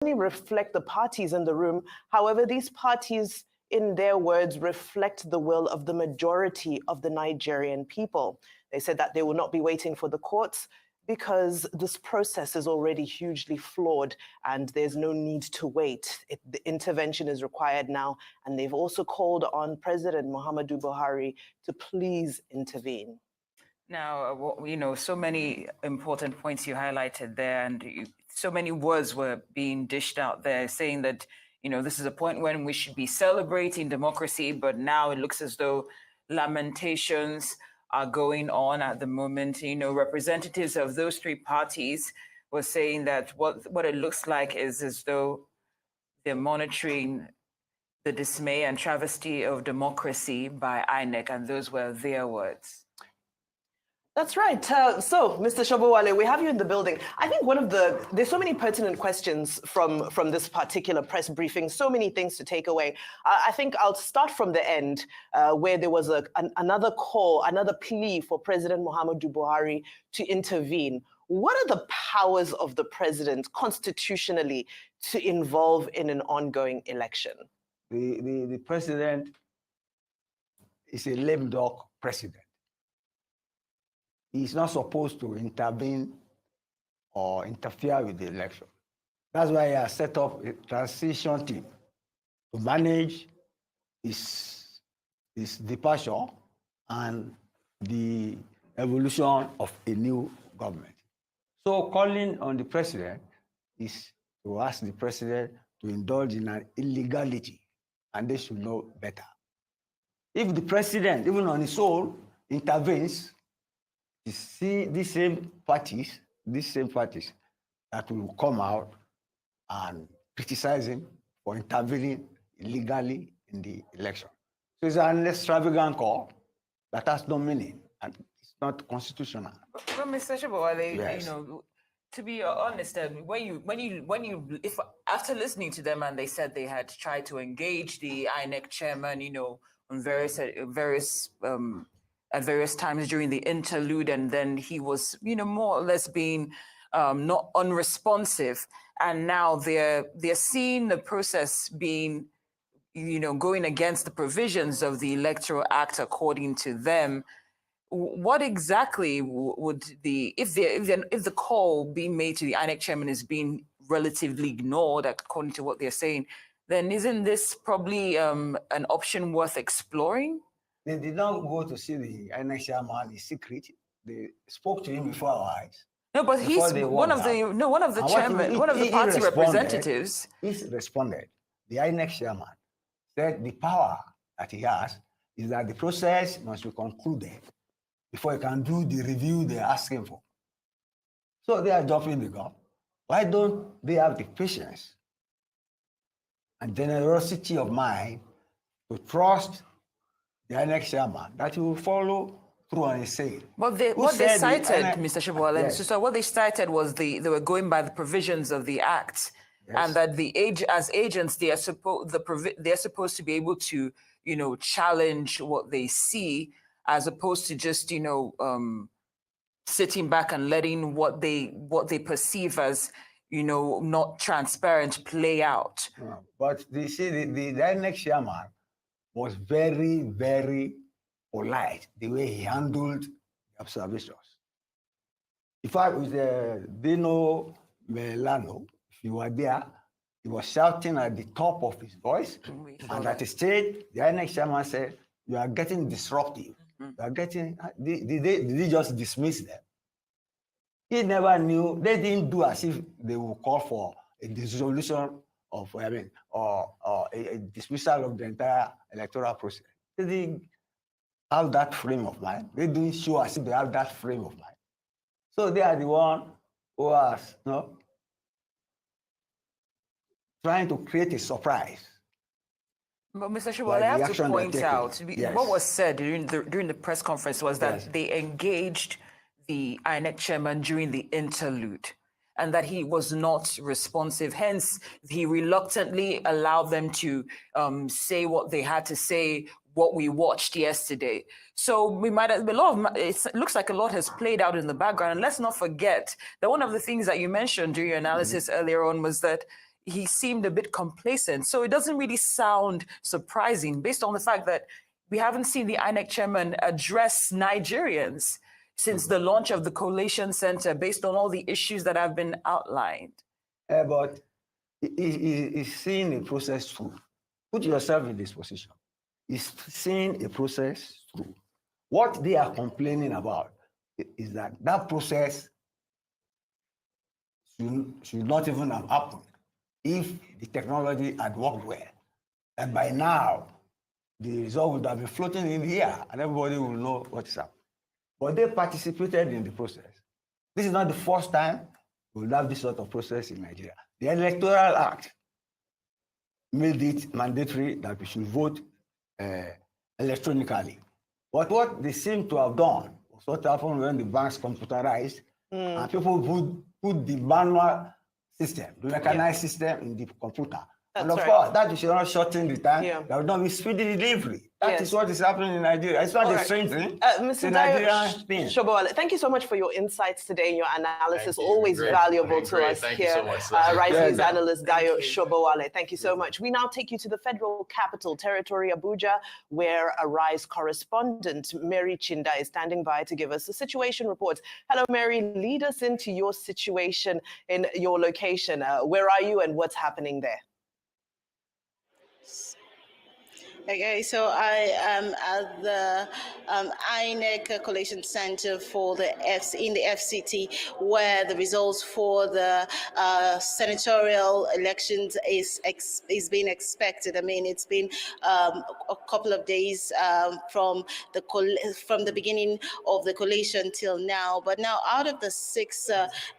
only reflect the parties in the room. However, these parties, in their words, reflect the will of the majority of the Nigerian people. They said that they will not be waiting for the courts because this process is already hugely flawed and there's no need to wait. The intervention is required now. And they've also called on President Muhammadu Buhari to please intervene. Now, so many important points you highlighted there, and so many words were being dished out there saying that, this is a point when we should be celebrating democracy, but now it looks as though lamentations are going on at the moment. Representatives of those three parties were saying that what it looks like is as though they're monitoring the dismay and travesty of democracy by INEC, and those were their words. That's right. So, Mr. Shobowale, we have you in the building. I think there's so many pertinent questions from this particular press briefing, so many things to take away. I think I'll start from the end, where there was another call, another plea for President Muhammadu Buhari to intervene. What are the powers of the president constitutionally to involve in an ongoing election? The president is a lame duck president. He's not supposed to intervene or interfere with the election. That's why he has set up a transition team to manage his departure and the evolution of a new government. So calling on the president is to ask the president to indulge in an illegality, and they should know better. If the president, even on his own, intervenes, you see these same parties that will come out and criticize him for intervening illegally in the election. So it's an extravagant call that has no meaning and it's not constitutional. But Mr. Shobowale, yes. To be honest, if after listening to them and they said they had tried to engage the INEC chairman, on at various times during the interlude, and then he was, more or less being not unresponsive, and now they're seeing the process being, going against the provisions of the Electoral Act according to them. What exactly would if the call being made to the INEC chairman is being relatively ignored according to what they're saying, then isn't this probably an option worth exploring? They did not go to see the INEC chairman in secret. They spoke to him before our eyes. No, but he's one of the party representatives. He responded. The INEC chairman said the power that he has is that the process must be concluded before he can do the review they're asking for. So they are jumping the gun. Why don't they have the patience and generosity of mind to trust the INEC chairman that he will follow through on his say? What they cited, Mr. Shobowale, yes. So what they cited was they were going by the provisions of the Act, yes. And that as agents they are supposed to be able to challenge what they see, as opposed to just sitting back and letting what they perceive as not transparent play out. But they see the INEC chairman was very, very polite the way he handled the observations. In fact, with Dino Melano, if you were there, he was shouting at the top of his voice, and at the stage, the INEC chairman said, "You are getting disruptive. You are getting." Did he just dismiss them? He never knew. They didn't do as if they would call for a dissolution of, or a dismissal of the entire electoral process. They didn't have that frame of mind. They didn't show as if they have that frame of mind. So they are the one who are trying to create a surprise. But Mr. Shobowale, I have to point out, yes. What was said during the press conference was that yes. They engaged the INEC chairman during the interlude, and that he was not responsive. Hence, he reluctantly allowed them to say what they had to say, what we watched yesterday. So we might have, it looks like a lot has played out in the background. And let's not forget that one of the things that you mentioned during your analysis earlier on was that he seemed a bit complacent. So it doesn't really sound surprising based on the fact that we haven't seen the INEC chairman address Nigerians since the launch of the Collation Center based on all the issues that have been outlined. But he's seeing a process through. Put yourself in this position. He's seeing a process through. What they are complaining about is that that process should not even have happened if the technology had worked well. And by now, the result would have been floating in the air and everybody will know what is happening. But they participated in the process. This is not the first time we'll have this sort of process in Nigeria. The Electoral Act made it mandatory that we should vote electronically. But what they seem to have done was what happened when the banks computerized and people put the manual system, the mechanized system in the computer. And of course, that should not shorten the time. There will not be speedy delivery. That is what is happening in Nigeria. It's not the same thing. Mr. Shobowale, thank you so much for your insights today and your analysis. Always valuable to us here. Rice News analyst Dayo Shobowale, thank you so much. We now take you to the Federal Capital Territory, Abuja, where a Rise correspondent, Mary Chinda, is standing by to give us a situation report. Hello, Mary. Lead us into your situation in your location. Where are you and what's happening there? Okay, so I am at the INEC Collation Center for the in the FCT, where the results for the senatorial elections is being expected. I mean, it's been a couple of days from the beginning of the collation till now. But now, out of the 6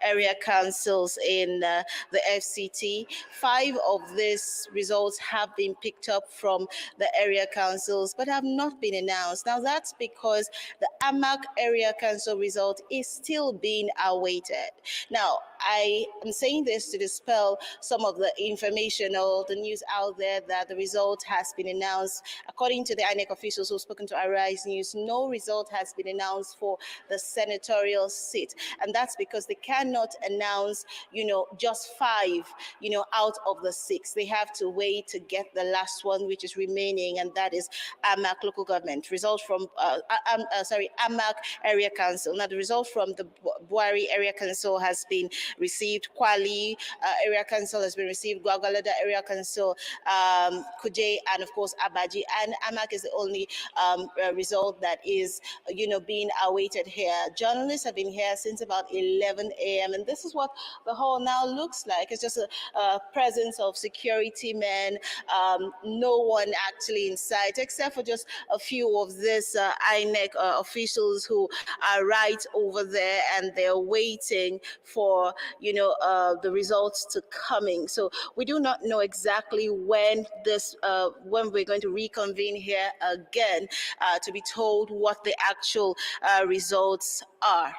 area councils in the FCT, 5 of these results have been picked up from the area councils but have not been announced. Now that's because the AMAC area council result is still being awaited. Now I am saying this to dispel some of the information or the news out there that the result has been announced. According to the INEC officials who've spoken to Arise News, no result has been announced for the senatorial seat, and that's because they cannot announce, just 5, out of the 6. They have to wait to get the last one, which is remaining, and that is AMAC local government. Results from AMAC area council. Now the result from the Buhari area council has been received. Kwali area council has been received. Gwagwalada area council, Kuje, and of course Abaji. And AMAC is the only result that is, being awaited here. Journalists have been here since about 11 a.m. and this is what the hall now looks like. It's just a presence of security men. No one actually in sight, except for just a few of this INEC officials who are right over there, and they're waiting for the results to coming. So we do not know exactly when we're going to reconvene here again to be told what the actual results are.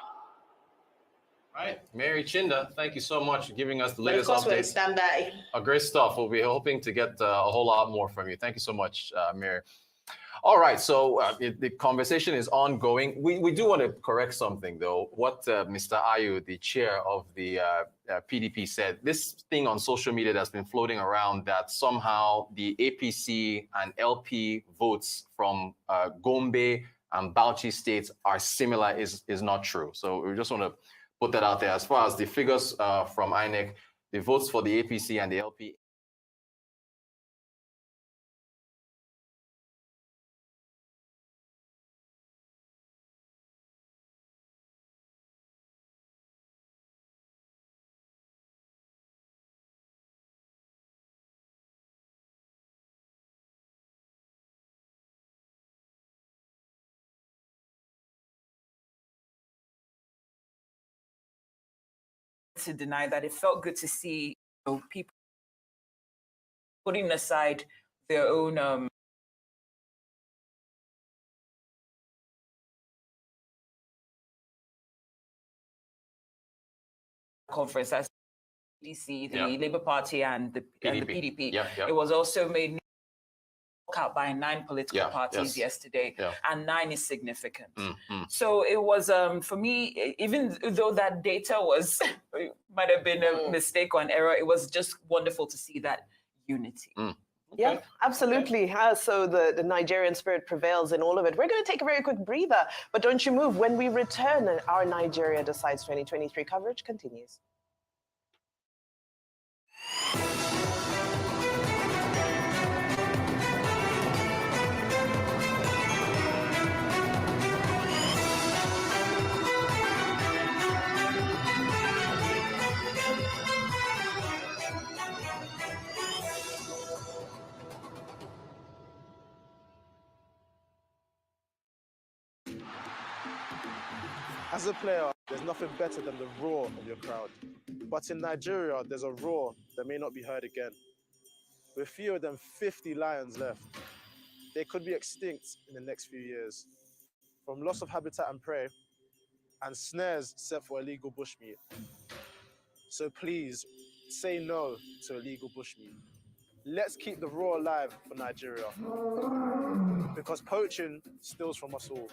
All right, Mary Chinda, thank you so much for giving us the latest updates. Of course, we'll stand by. Great stuff. We'll be hoping to get a whole lot more from you. Thank you so much, Mary. All right, so the conversation is ongoing. We do want to correct something, though. What Mr. Ayu, the chair of the PDP, said, this thing on social media that's been floating around that somehow the APC and LP votes from Gombe and Bauchi states are similar is not true. So we just want to put that out there. As far as the figures from INEC, the votes for the APC and the LP to deny that. It felt good to see people putting aside their own conference as DC, the Labour Party and the PDP. It was also made out by 9 political parties yesterday, and 9 is significant. So it was, for me, even though that data was, might have been a mistake or an error, it was just wonderful to see that unity. Yeah, absolutely. So the Nigerian spirit prevails in all of it. We're going to take a very quick breather, but don't you move. When we return, our Nigeria Decides 2023 coverage continues. As a player, there's nothing better than the roar of your crowd. But in Nigeria, there's a roar that may not be heard again. With fewer than 50 lions left, they could be extinct in the next few years. From loss of habitat and prey, and snares set for illegal bushmeat. So please, say no to illegal bushmeat. Let's keep the roar alive for Nigeria. Because poaching steals from us all.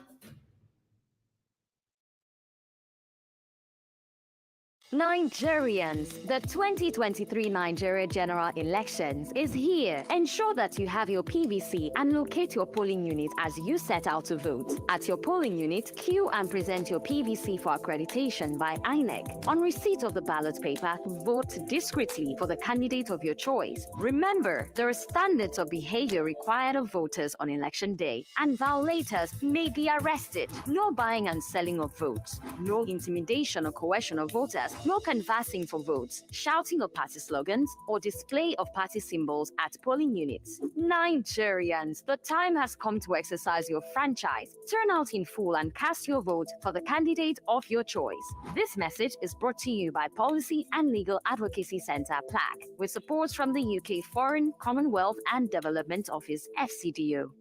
Nigerians, the 2023 Nigeria General Elections is here. Ensure that you have your PVC and locate your polling unit as you set out to vote. At your polling unit, queue and present your PVC for accreditation by INEC. On receipt of the ballot paper, vote discreetly for the candidate of your choice. Remember, there are standards of behavior required of voters on election day, and violators may be arrested. No buying and selling of votes, no intimidation or coercion of voters, no canvassing for votes, shouting of party slogans, or display of party symbols at polling units. Nigerians, the time has come to exercise your franchise. Turn out in full and cast your vote for the candidate of your choice. This message is brought to you by Policy and Legal Advocacy Centre, PLAC, with support from the UK Foreign, Commonwealth and Development Office, FCDO.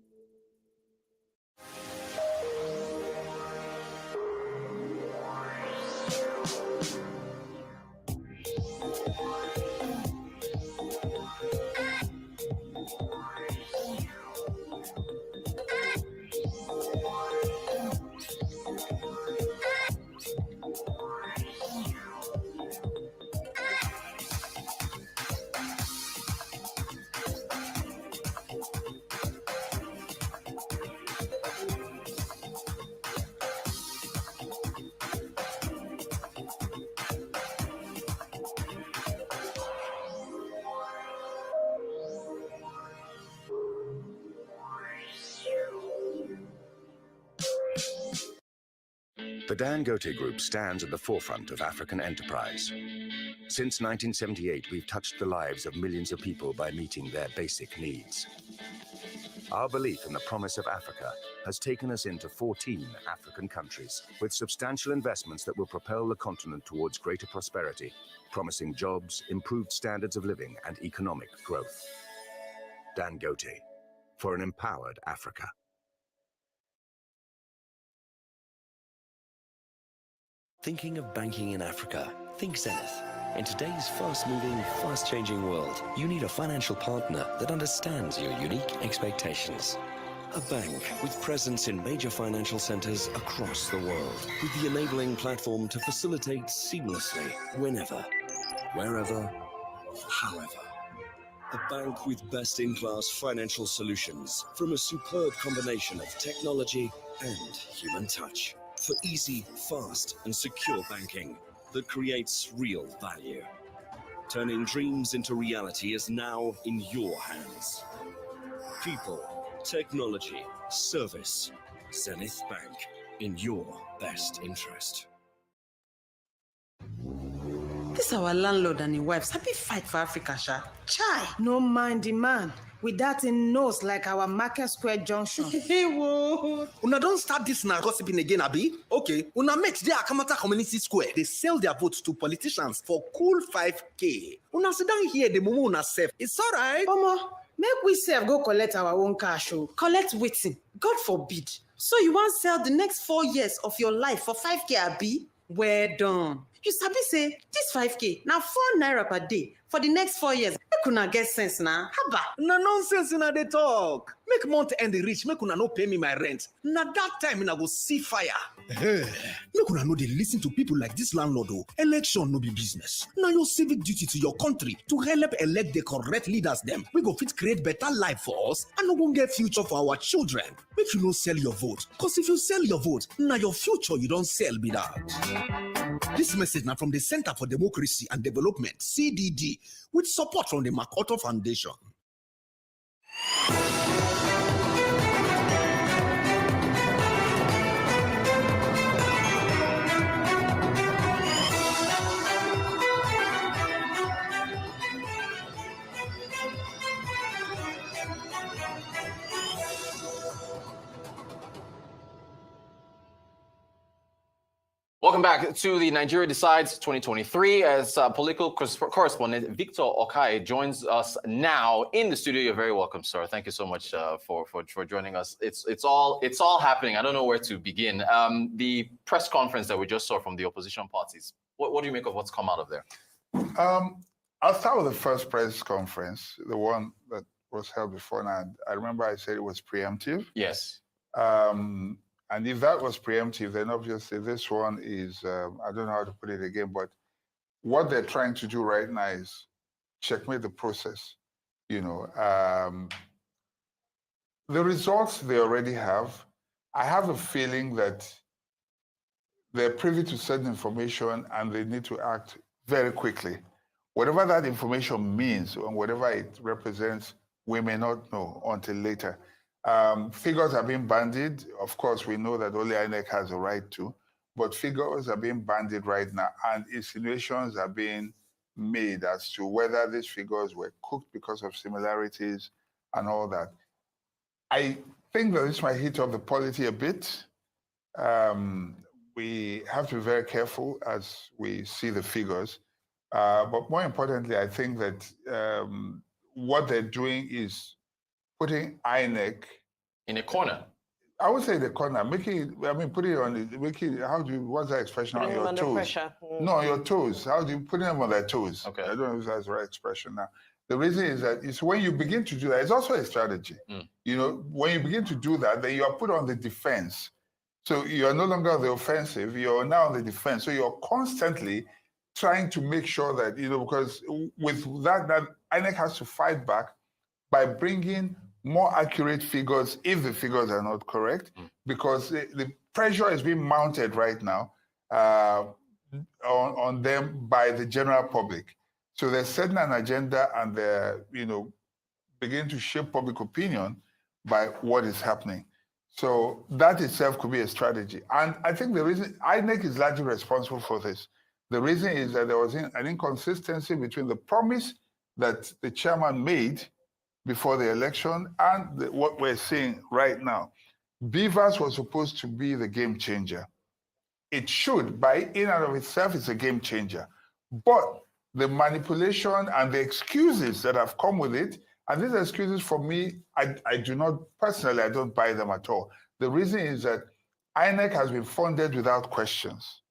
The Dangote Group stands at the forefront of African enterprise. Since 1978, we've touched the lives of millions of people by meeting their basic needs. Our belief in the promise of Africa has taken us into 14 African countries, with substantial investments that will propel the continent towards greater prosperity, promising jobs, improved standards of living, and economic growth. Dangote, for an empowered Africa. Thinking of banking in Africa? Think Zenith. In today's fast-moving, fast-changing world, you need a financial partner that understands your unique expectations. A bank with presence in major financial centers across the world, with the enabling platform to facilitate seamlessly, whenever, wherever, however. A bank with best-in-class financial solutions from a superb combination of technology and human touch. For easy, fast, and secure banking that creates real value. Turning dreams into reality is now in your hands. People, technology, service. Zenith Bank, in your best interest. This our landlord and his wives happy fight for Africa, sha. Chai. No mind the man. With that in nose like our Market Square Junction. Una don't start this now gossiping again, Abi. Okay, una met there Akamata Community Square. They sell their votes to politicians for cool 5K. Una sit down here, the mumu una safe. It's all right. Omo, make we sef go collect our own cash. Collect waiting. God forbid. So you want to sell the next 4 years of your life for 5K, Abi? Well done. You sabi say this 5K now 4 naira per day for the next 4 years. Make una get sense now. Haba. Na nonsense una dey talk. Make month end reach, make una no pay me my rent. Na that time una go see fire. Make una no dey listen to people like this landlord. Election no be business. Na your civic duty to your country to help elect the correct leaders them. We go fit create better life for us and no go get future for our children. Make you no sell your vote. Cause if you sell your vote, na your future you don't sell be that. This message now from the Center for Democracy and Development, CDD, with support from the MacArthur Foundation. Welcome back to the Nigeria Decides 2023 as political correspondent Victor Okai joins us now in the studio. You're very welcome, sir. Thank you so much for joining us. It's all happening. I don't know where to begin. The press conference that we just saw from the opposition parties. What do you make of what's come out of there? I'll start with the first press conference, the one that was held before now. I remember I said it was preemptive. Yes. And if that was preemptive, then obviously this one is, I don't know how to put it again, but what they're trying to do right now is checkmate the process. You know, the results they already have, I have a feeling that they're privy to certain information and they need to act very quickly. Whatever that information means and whatever it represents, we may not know until later. Figures are being bandied. Of course, we know that only INEC has a right to, but figures are being bandied right now, and insinuations are being made as to whether these figures were cooked because of similarities and all that. I think that this might hit up the polity a bit. We have to be very careful as we see the figures. But more importantly, I think that what they're doing is putting INEC in a corner. I would say the corner, putting it on what's that expression? On your toes. Pressure. No, on your toes. How do you put them on their toes? Okay. I don't know if that's the right expression now. The reason is that it's when you begin to do that, it's also a strategy. You know, when you begin to do that, then you are put on the defense. So you're no longer on the offensive, you're now on the defense. So you're constantly trying to make sure that, you know, because with that INEC has to fight back by bringing more accurate figures if the figures are not correct, because the pressure is being mounted right now on them by the general public. So they're setting an agenda and they're, you know, beginning to shape public opinion by what is happening. So that itself could be a strategy. And I think the reason INEC is largely responsible for this. The reason is that there was an inconsistency between the promise that the chairman made before the election and what we're seeing right now. BVAS was supposed to be the game changer. It should, by in and of itself, it's a game changer. But the manipulation and the excuses that have come with it, and these excuses for me, I do not, personally, I don't buy them at all. The reason is that INEC has been funded without questions.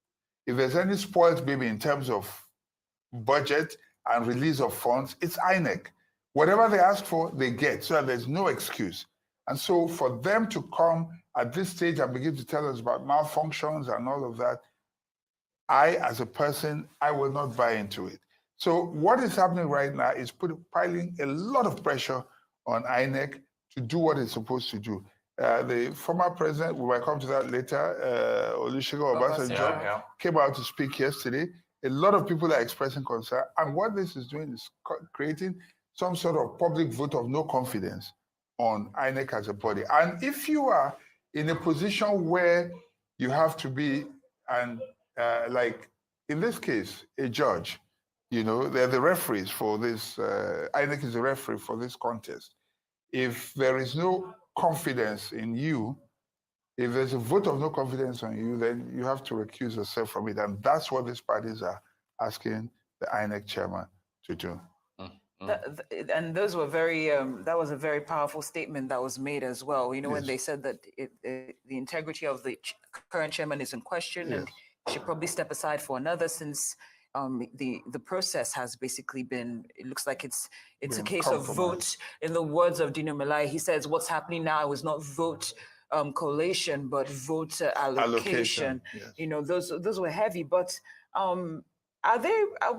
If there's any spoiled baby in terms of budget and release of funds, it's INEC. Whatever they ask for, they get, so there's no excuse. And so for them to come at this stage and begin to tell us about malfunctions and all of that, I, as a person, I will not buy into it. So what is happening right now is piling a lot of pressure on INEC to do what it's supposed to do. The former president, we will come to that later, Olusegun Obasanjo, came out to speak yesterday. A lot of people are expressing concern. And what this is doing is creating some sort of public vote of no confidence on INEC as a body. And if you are in a position where you have to be, and like in this case, a judge, you know, they're the referees for this, INEC is the referee for this contest. If there is no confidence in you, if there's a vote of no confidence on you, then you have to recuse yourself from it. And that's what these parties are asking the INEC chairman to do. And those were very, that was a very powerful statement that was made as well. You know, when they said that the integrity of the current chairman is in question, and should probably step aside for another, since the process has basically been, it looks like it's a case of vote. In the words of Dino Melai, he says what's happening now is not vote collation, but vote allocation. Yes. You know, those were heavy, but I'm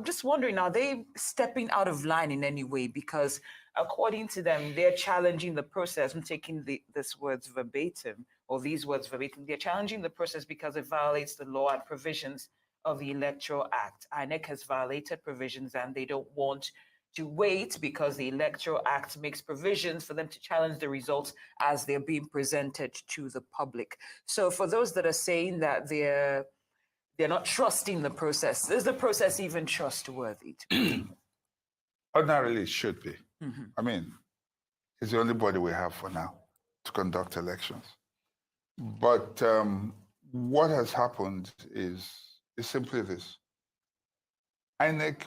just wondering, are they stepping out of line in any way? Because according to them, they're challenging the process. I'm taking these words verbatim, they're challenging the process because it violates the law and provisions of the Electoral Act. INEC has violated provisions and they don't want to wait because the Electoral Act makes provisions for them to challenge the results as they're being presented to the public. So for those that are saying that they're not trusting the process, is the process even trustworthy? Ordinarily, it should be. I mean, it's the only body we have for now to conduct elections. But what has happened is simply this. INEC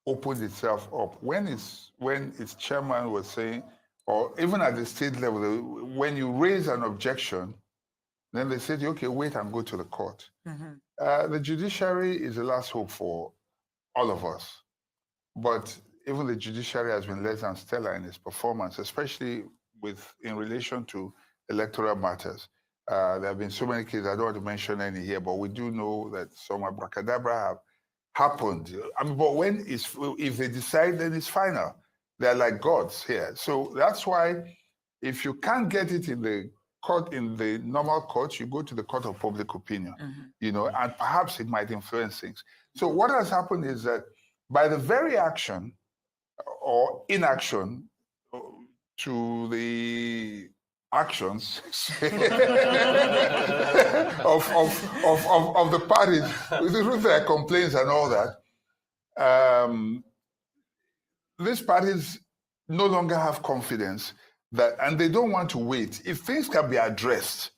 opened itself up. When its chairman was saying, or even at the state level, when you raise an objection, then they said, okay, wait and go to the court. The judiciary is the last hope for all of us. But even the judiciary has been less than stellar in its performance, especially in relation to electoral matters. There have been so many cases, I don't want to mention any here, but we do know that some abracadabra have happened. I mean, but if they decide, then it's final. They're like gods here. So that's why if you can't get it in the court, in the normal court, you go to the court of public opinion, you know, and perhaps it might influence things. So what has happened is that by the very action or inaction to the actions of the parties, with their complaints and all that, these parties no longer have confidence that, and they don't want to wait. If things can be addressed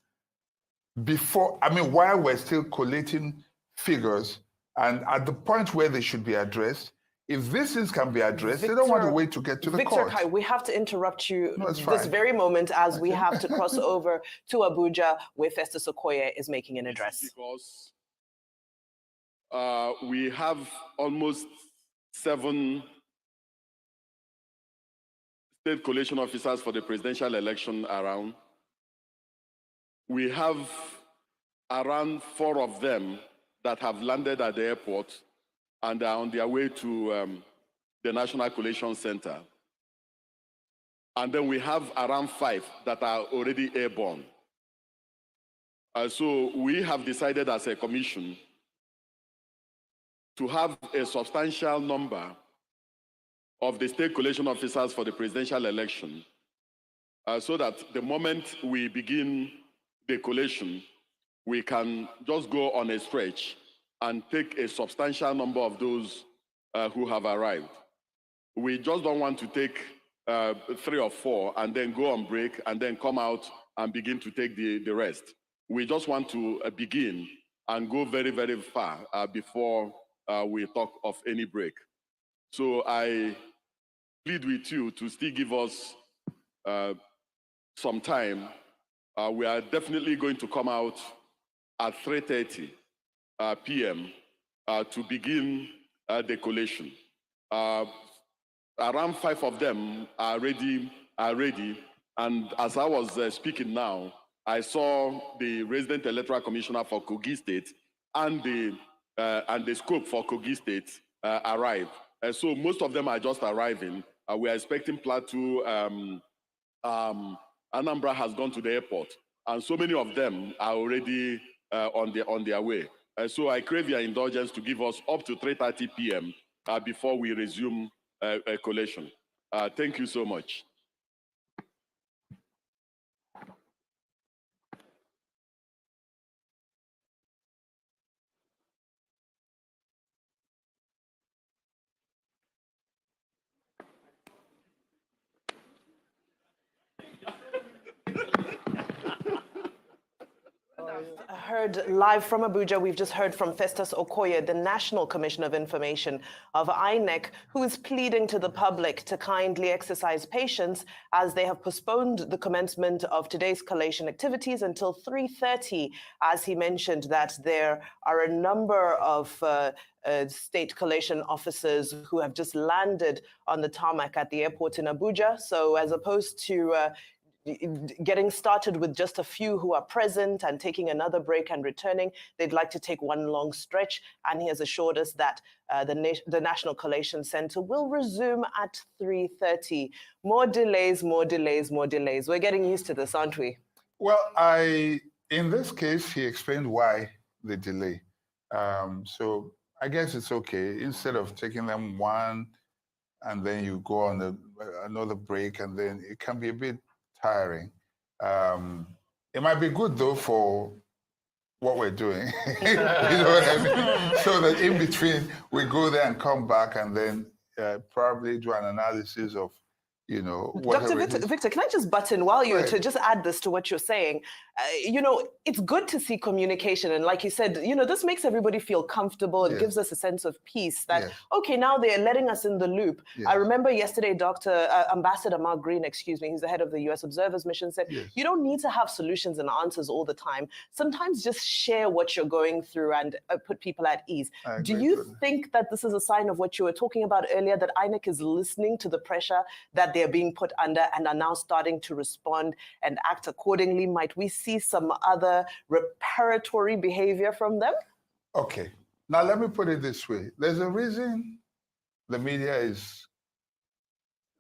before, I mean, while we're still collating figures and at the point where they should be addressed, if these things can be addressed, they don't want to wait to get to the court. Victor Kai, we have to interrupt you this very moment as we have to cross over to Abuja, where Festus Okoye is making an address. Because we have almost 7 state collation officers for the presidential election around. We have around 4 of them that have landed at the airport and are on their way to the National Collation Center. And then we have around 5 that are already airborne. So we have decided as a commission to have a substantial number of the state collation officers for the presidential election so that the moment we begin the collation, we can just go on a stretch and take a substantial number of those who have arrived. We just don't want to take 3 or 4 and then go on break and then come out and begin to take the rest. We just want to begin and go very, very far before we talk of any break. So I plead with you to still give us some time. We are definitely going to come out at 3:30 p.m. To begin the collation. Around 5 of them are ready, and as I was speaking now, I saw the resident electoral commissioner for Kogi State and the scope for Kogi State arrive. So most of them are just arriving. We are expecting Plateau. Anambra has gone to the airport, and so many of them are already on their way. So I crave your indulgence to give us up to 3:30 p.m. Before we resume a collation. Thank you so much. Heard live from Abuja, we've just heard from Festus Okoye, the National Commission of Information of INEC, who is pleading to the public to kindly exercise patience as they have postponed the commencement of today's collation activities until 3:30, as he mentioned that there are a number of state collation officers who have just landed on the tarmac at the airport in Abuja. So as opposed to getting started with just a few who are present and taking another break and returning, they'd like to take one long stretch. And he has assured us that the National Collation Center will resume at 3:30. More delays, more delays, more delays. We're getting used to this, aren't we? Well, in this case, he explained why the delay. So I guess it's okay. Instead of taking them one and then you go on another break, and then it can be a bit tiring. It might be good though for what we're doing. You know what I mean? So that in between we go there and come back and then probably do an analysis of, you know, Dr. Victor, can I just butt in while you're to just add this to what you're saying? You know, it's good to see communication. And like you said, you know, this makes everybody feel comfortable. It gives us a sense of peace that, okay, now they're letting us in the loop. I remember yesterday, Ambassador Mark Green, he's the head of the US Observers Mission, said, you don't need to have solutions and answers all the time. Sometimes just share what you're going through and put people at ease. Do you think that this is a sign of what you were talking about earlier, that INEC is listening to the pressure that they're being put under and are now starting to respond and act accordingly? Might we see some other reparatory behavior from them? Okay. Now, let me put it this way. There's a reason the media is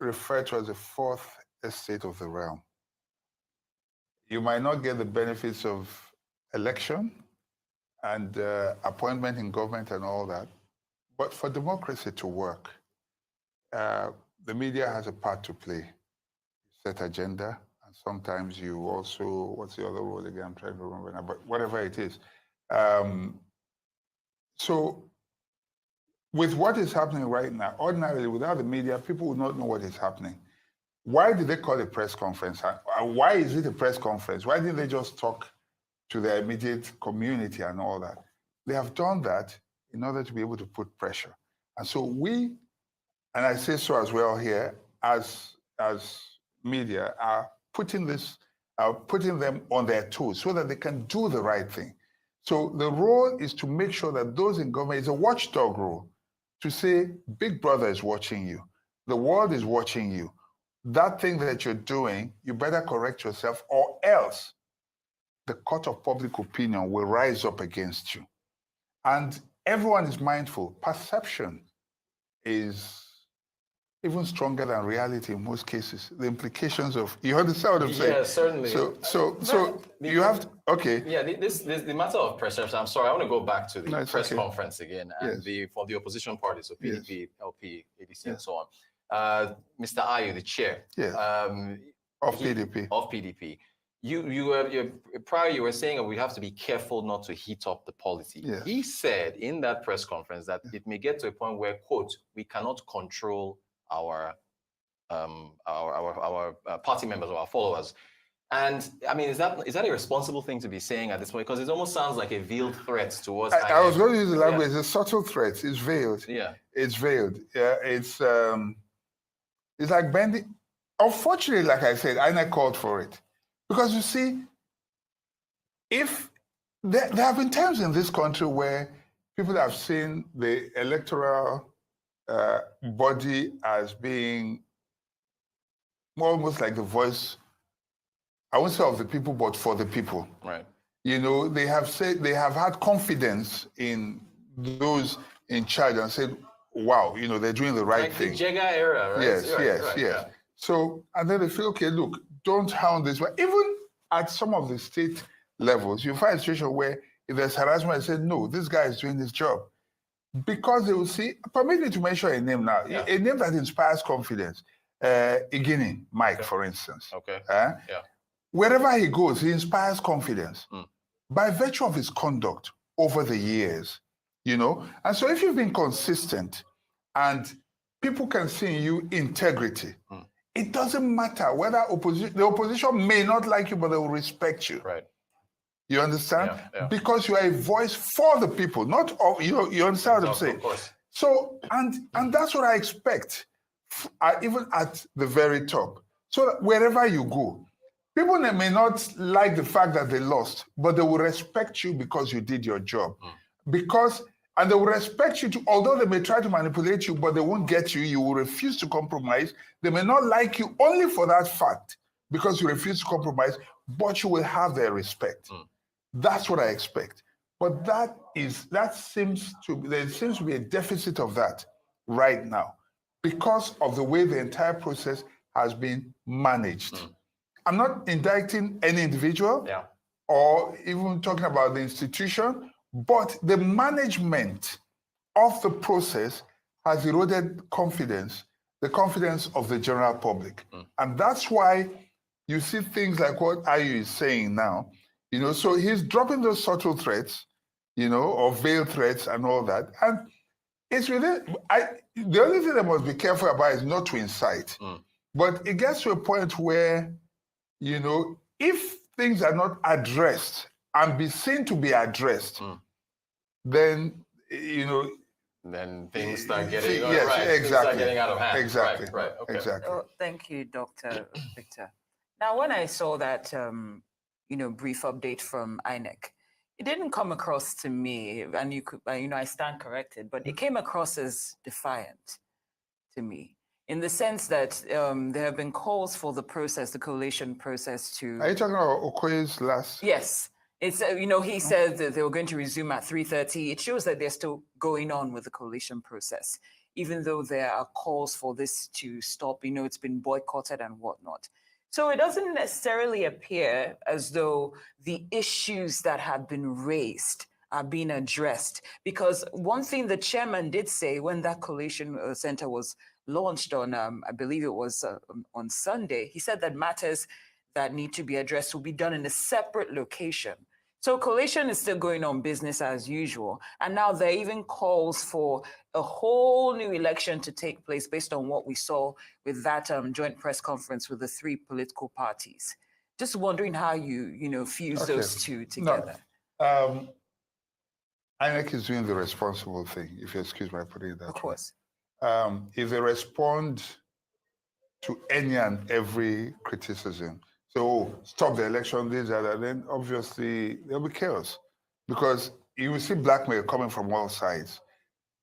referred to as the fourth estate of the realm. You might not get the benefits of election and appointment in government and all that, but for democracy to work, the media has a part to play. Set agenda, and sometimes you also, what's the other role again? I'm trying to remember now, but whatever it is. So with what is happening right now, ordinarily without the media, people would not know what is happening. Why did they call a press conference? Why is it a press conference? Why didn't they just talk to their immediate community and all that? They have done that in order to be able to put pressure. And so we, and I say so as well here, as media, are putting them on their toes so that they can do the right thing. So the role is to make sure that those in government, it's a watchdog role, to say, Big Brother is watching you. The world is watching you. That thing that you're doing, you better correct yourself, or else the court of public opinion will rise up against you. And everyone is mindful. Perception is even stronger than reality in most cases. The implications of, you understand what I'm saying? Yeah, certainly. So you have to, okay. Yeah, the matter of perception, I'm sorry, I want to go back to the press conference again, and for the opposition parties, so PDP, LP, ADC, and so on. Mr. Ayu, the chair of PDP. Of PDP. You were saying that we have to be careful not to heat up the polity. Yes. He said in that press conference that it may get to a point where, quote, we cannot control our party members or our followers. And I mean, is that a responsible thing to be saying at this point? Because it almost sounds like a veiled threat towards. I was going to use the language. It's a subtle threat. It's veiled. Yeah. It's veiled. Yeah. It's like bending. Unfortunately, like I said, INEC called for it. Because you see, if there have been times in this country where people have seen the electoral body as being almost like the voice, I won't say of the people, but for the people. Right. You know, they have said, they have had confidence in those in charge and said, wow, you know, they're doing the right thing. Like the Jega era, right? Yes, right, yes, right, yes. yeah. So, and then they feel, okay, look, don't hound this way. Even at some of the state levels, you find a situation where if there's harassment, they say, no, this guy is doing his job. Because they will see, permit me to mention a name now, a name that inspires confidence. Igini, Mike, for instance. Okay. Wherever he goes, he inspires confidence by virtue of his conduct over the years, you know? And so if you've been consistent and people can see in you integrity, it doesn't matter whether the opposition may not like you, but they will respect you. Right. You understand? Yeah. Because you are a voice for the people, not of, you understand what I'm saying? Of course. So, and that's what I expect, even at the very top. So that wherever you go, people may not like the fact that they lost, but they will respect you because you did your job. And they will respect you too, although they may try to manipulate you, but they won't get you. You will refuse to compromise. They may not like you only for that fact, because you refuse to compromise, but you will have their respect. That's what I expect. But there seems to be a deficit of that right now because of the way the entire process has been managed. I'm not indicting any individual or even talking about the institution, but the management of the process has eroded confidence, the confidence of the general public. And that's why you see things like what Ayu is saying now. So he's dropping those subtle threats, or veiled threats and all that. And it's really, the only thing they must be careful about is not to incite. But it gets to a point where, if things are not addressed and be seen to be addressed, then, then things start getting yes, right. Exactly. Things start getting out of hand. Exactly. Right. Okay. Exactly. Oh, thank you, Dr. Victor. Now, when I saw that, brief update from INEC, it didn't come across to me, and you could, I stand corrected, but it came across as defiant to me, in the sense that there have been calls for the collation process to. Are you talking about Okoye's last? Yes. It's, he said that they were going to resume at 3:30. It shows that they're still going on with the collation process, even though there are calls for this to stop. It's been boycotted and whatnot. So it doesn't necessarily appear as though the issues that have been raised are being addressed. Because one thing the chairman did say when that collation center was launched on, I believe it was on Sunday, he said that matters that need to be addressed will be done in a separate location. So collation is still going on business as usual. And now there are even calls for a whole new election to take place based on what we saw with that joint press conference with the three political parties. Just wondering how you fuse those two together. No. INEC is doing the responsible thing, if you excuse my putting it that way. Of course. If they respond to any and every criticism, so stop the election, this, that, then obviously there'll be chaos, because you will see blackmail coming from all sides.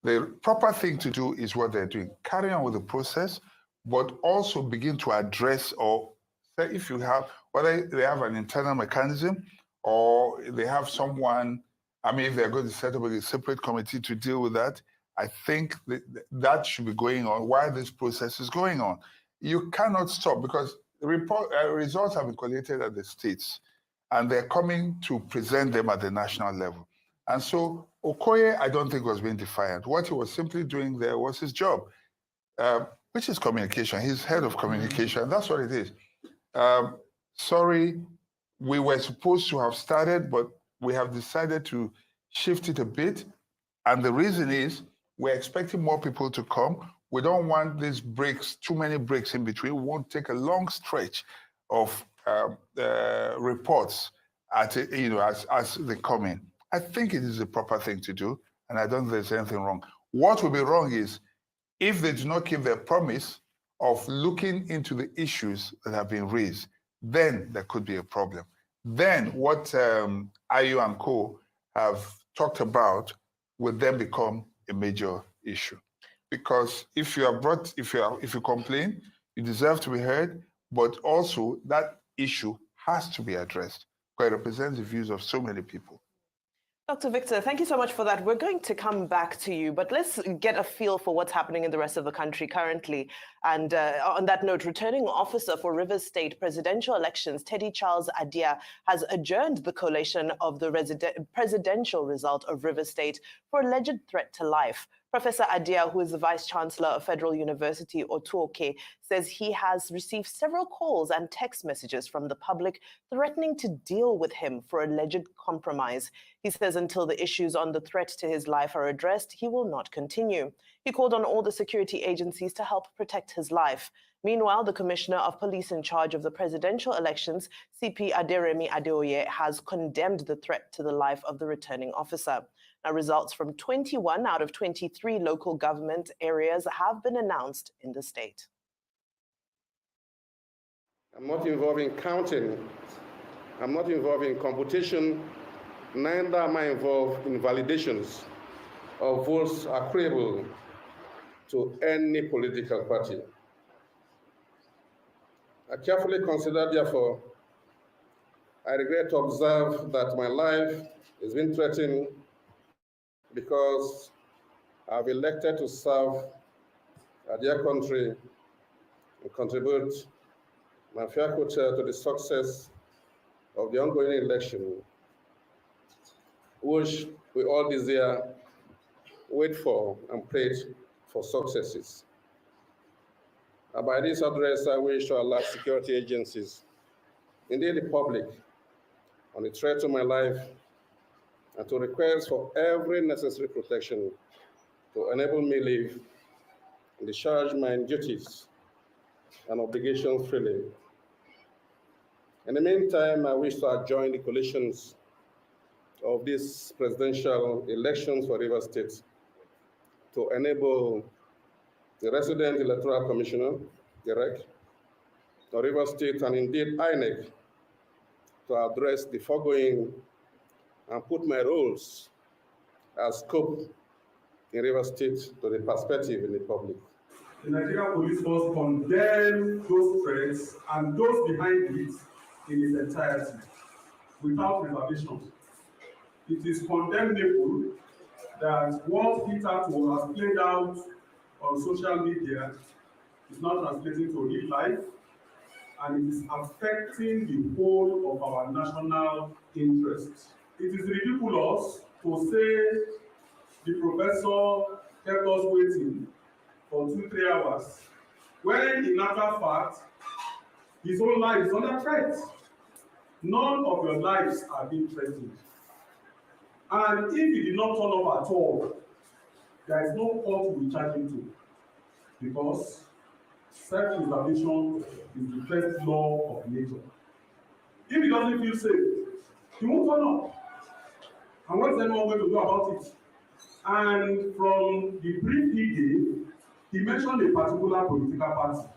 The proper thing to do is what they're doing, carry on with the process, but also begin to address, or say if you have, whether they have an internal mechanism or they have someone, if they're going to set up a separate committee to deal with that, I think that should be going on while this process is going on. You cannot stop, because the results have been collated at the states, and they're coming to present them at the national level. And so Okoye, I don't think, was being defiant. What he was simply doing there was his job, which is communication. He's head of communication. That's what it is. Sorry, we were supposed to have started, but we have decided to shift it a bit. And the reason is we're expecting more people to come. We don't want these breaks, too many breaks in between. We won't take a long stretch of reports as they come in. I think it is the proper thing to do, and I don't think there's anything wrong. What will be wrong is if they do not keep their promise of looking into the issues that have been raised, then there could be a problem. Then what Ayu and Co have talked about would then become a major issue. Because if you complain, you deserve to be heard, but also that issue has to be addressed because it represents the views of so many people. Dr. Victor, thank you so much for that. We're going to come back to you, but let's get a feel for what's happening in the rest of the country currently. And on that note, returning officer for Rivers State presidential elections, Teddy Charles Adia, has adjourned the collation of the presidential result of Rivers State for alleged threat to life. Professor Adia, who is the Vice Chancellor of Federal University Otuoke, says he has received several calls and text messages from the public threatening to deal with him for alleged compromise. He says until the issues on the threat to his life are addressed, he will not continue. He called on all the security agencies to help protect his life. Meanwhile, the Commissioner of Police in charge of the presidential elections, CP Aderemi Adeoye, has condemned the threat to the life of the returning officer. Now, results from 21 out of 23 local government areas have been announced in the state. I'm not involved in counting. I'm not involved in computation. Neither am I involved in validations of votes agreeable to any political party. I carefully consider, therefore, I regret to observe that my life is being threatened because I've elected to serve a dear country and contribute my fair quota to the success of the ongoing election, which we all desire, wait for, and pray for successes. And by this address, I wish to alert security agencies, indeed the public, on the threat to my life, and to request for every necessary protection to enable me live and discharge my duties and obligations freely. In the meantime, I wish to adjourn the collations of these presidential elections for Rivers State to enable the resident Electoral Commissioner, INEC, of Rivers State, and indeed INEC, to address the foregoing and put my roles as scope in Rivers State to the perspective in the public. The Nigerian Police Force condemns those threats and those behind it in its entirety, without reservation. It is condemnable that what hitherto has played out on social media is not translating to real life, and it is affecting the whole of our national interests. It is ridiculous to say the professor kept us waiting for 2-3 hours, when in actual fact, his own life is under threat. None of your lives are being threatened. And if he did not turn up at all, there is no court to be charging to, because self-preservation is the first law of nature. If he doesn't feel safe, he won't turn up. And what is anyone going to do about it? And from the brief he gave, he mentioned a particular political party.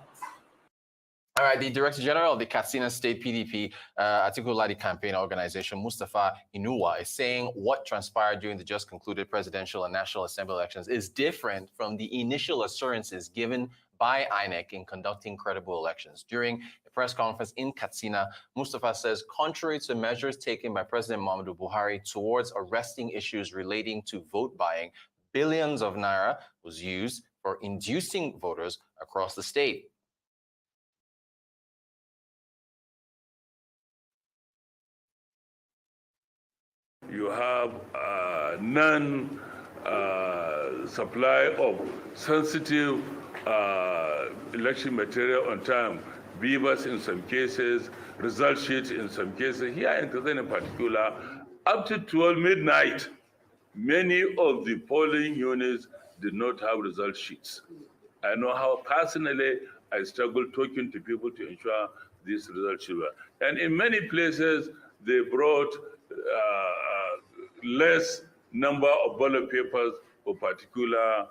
All right, the Director General of the Katsina State PDP Atikuladi campaign organization, Mustapha Inuwa, is saying what transpired during the just concluded presidential and National Assembly elections is different from the initial assurances given by INEC in conducting credible elections. During a press conference in Katsina, Mustapha says, contrary to measures taken by President Muhammadu Buhari towards arresting issues relating to vote buying, billions of naira was used for inducing voters across the state. You have supply of sensitive election material on time, beavers in some cases, result sheets in some cases. Here in Katsina in particular, up to 12 midnight, many of the polling units did not have result sheets. I know how personally I struggled talking to people to ensure these results were. And in many places, they brought less number of ballot papers for particular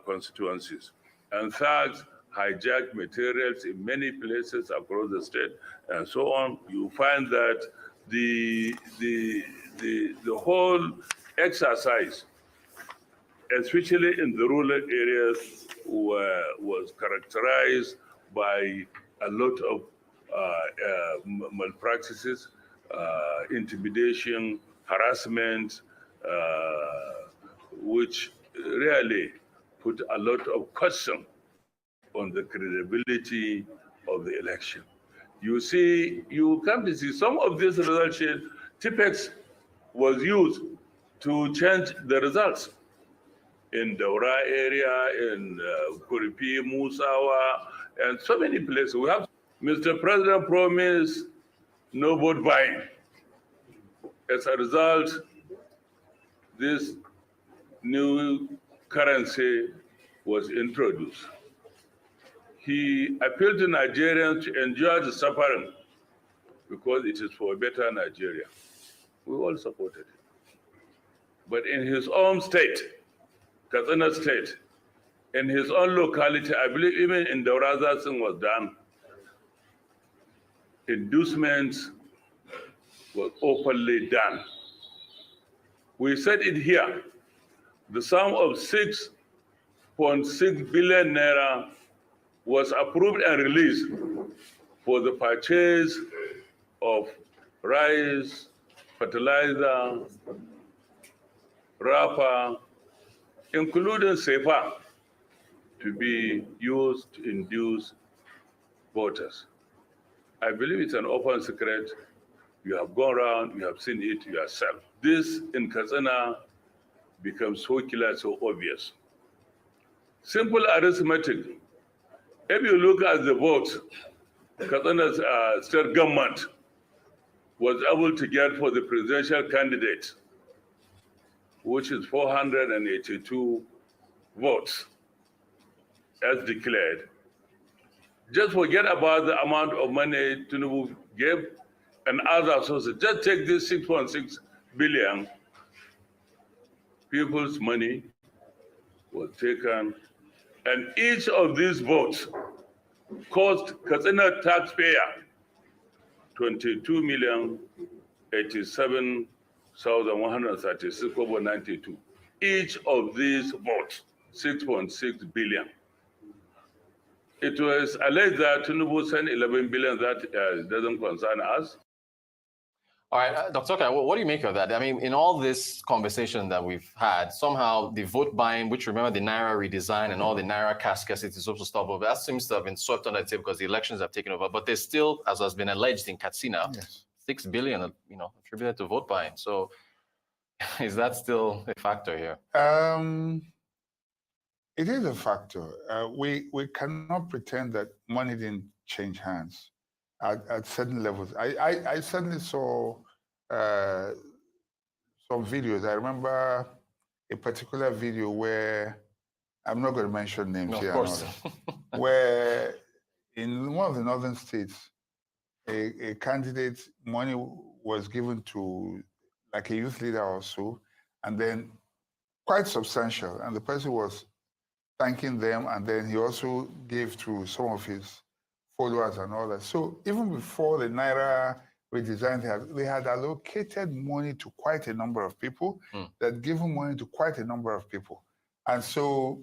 constituencies. And thugs hijack materials in many places across the state and so on. You find that the whole exercise, especially in the rural areas, was characterized by a lot of malpractices, intimidation, harassment, which really put a lot of question on the credibility of the election. You see, you come to see some of these results, TPEX was used to change the results in Daura area, in Kuripi, Musawa, and so many places. We have Mr. President promised no vote buying. As a result, this new currency was introduced. he appealed to Nigerians to endure the suffering because it is for a better Nigeria. We all supported it. But in his own state, Katsina State, in his own locality, I believe even in Dauraza thing was done, inducements was openly done. We said it here, the sum of 6.6 billion naira was approved and released for the purchase of rice, fertilizer, wrapper, including SEPA, to be used to induce voters. I believe it's an open secret. You have gone around, you have seen it yourself. This in Katsina becomes so clear, so obvious. Simple arithmetic. If you look at the votes Katsina's state government was able to get for the presidential candidate, which is 482 votes as declared. Just forget about the amount of money Tinubu gave and other sources. Just take this 6.6 billion. People's money was taken, and each of these votes cost Katsina taxpayer 22,087,136.92. Each of these votes, 6.6 billion. It was alleged that Tinubu sent 11 billion. That doesn't concern us. All right, Dr. Oka, what do you make of that? I mean, in all this conversation that we've had, somehow the vote buying, which remember the Naira redesign and all the Naira cash scarcity is also stuff over, that seems to have been swept under the table because the elections have taken over. But there's still, as has been alleged in Katsina, 6 billion, attributed to vote buying. So is that still a factor here? It is a factor. We cannot pretend that money didn't change hands at certain levels. I certainly saw some videos. I remember a particular video where, I'm not going to mention names here, of course. where in one of the northern states, a candidate, money was given to like a youth leader or so, and then quite substantial, and the person was thanking them, and then he also gave to some of his followers and all that. So even before the Naira redesign, they had allocated money to quite a number of people, that given money to quite a number of people. And so,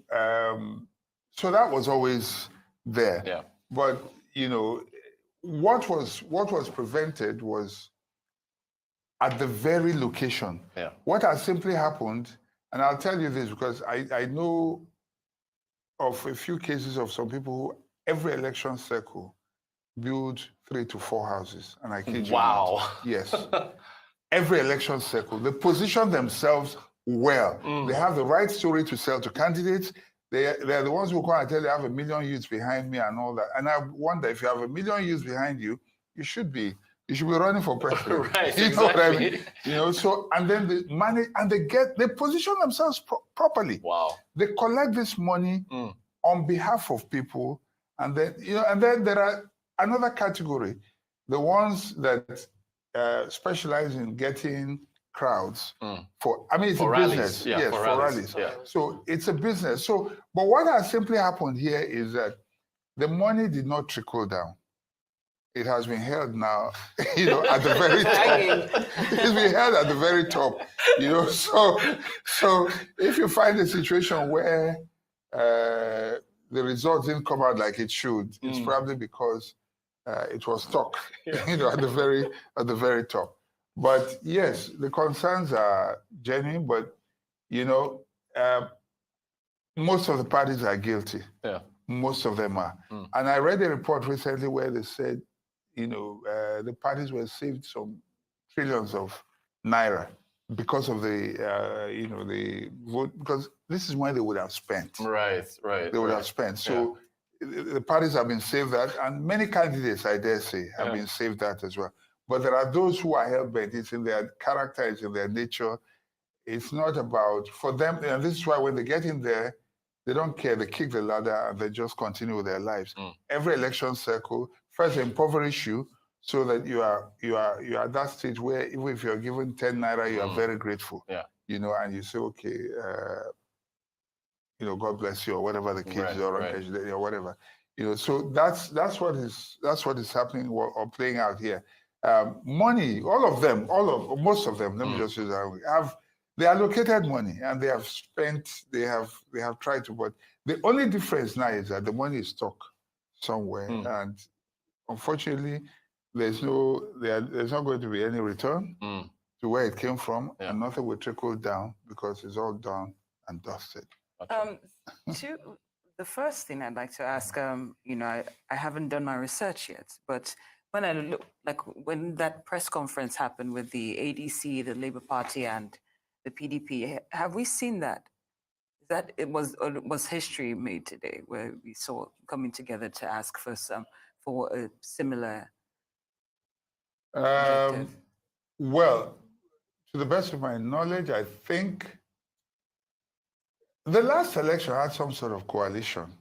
so that was always there. Yeah. But, what was prevented was at the very location. Yeah. What has simply happened, and I'll tell you this because I know of a few cases of some people who every election cycle build 3 to 4 houses, and I kid you Wow. not. Yes. Every election cycle, they position themselves well. They have the right story to sell to candidates. They're the ones who come and tell you I have 1 million youths behind me and all that. And I wonder, if you have 1 million youths behind you, you should be running for president. Right, you know what I mean? exactly. So, and then they manage, and they position themselves properly. Wow. They collect this money on behalf of people, and then, and then there are another category, the ones that specialize in getting crowds for, I mean, it's for a rallies. business. Yeah, yes, for for rallies. rallies. Yeah. So it's a business. So, but what has simply happened here is that the money did not trickle down. It has been held now, at the very top. It's been held at the very top, So if you find a situation where the results didn't come out like it should, it's probably because it was stuck, at the very top. But yes, the concerns are genuine, but most of the parties are guilty. Yeah. Most of them are. And I read a report recently where they said, the parties were saved some trillions of naira because of the, the vote, because this is when they would have spent. Right. They would have spent. So the parties have been saved that, and many candidates, I dare say, have been saved that as well. But there are those who are hell-bent. It's in their character, it's in their nature. It's not about, for them, and this is why when they get in there, They don't care. They kick the ladder and they just continue with their lives. Every election cycle, first impoverish you so that you are at that stage where even if you're given 10 naira, you are very grateful. Yeah. You know, and you say, okay, you know, God bless you, or whatever the case is, or whatever. You know, so that's what is happening or playing out here. Money, most of them, let me just use that, they allocated money and they have spent, they have tried to, but the only difference now is that the money is stuck somewhere, and unfortunately, there's not going to be any return to where it came from, and nothing will trickle down because it's all done and dusted. The first thing I'd like to ask, you know, I haven't done my research yet, but when I look, like when that press conference happened with the ADC, the Labour Party, and the PDP, have we seen that? That it was history made today, where we saw coming together to ask for a similar objective? Well, to the best of my knowledge, I think the last election had some sort of coalition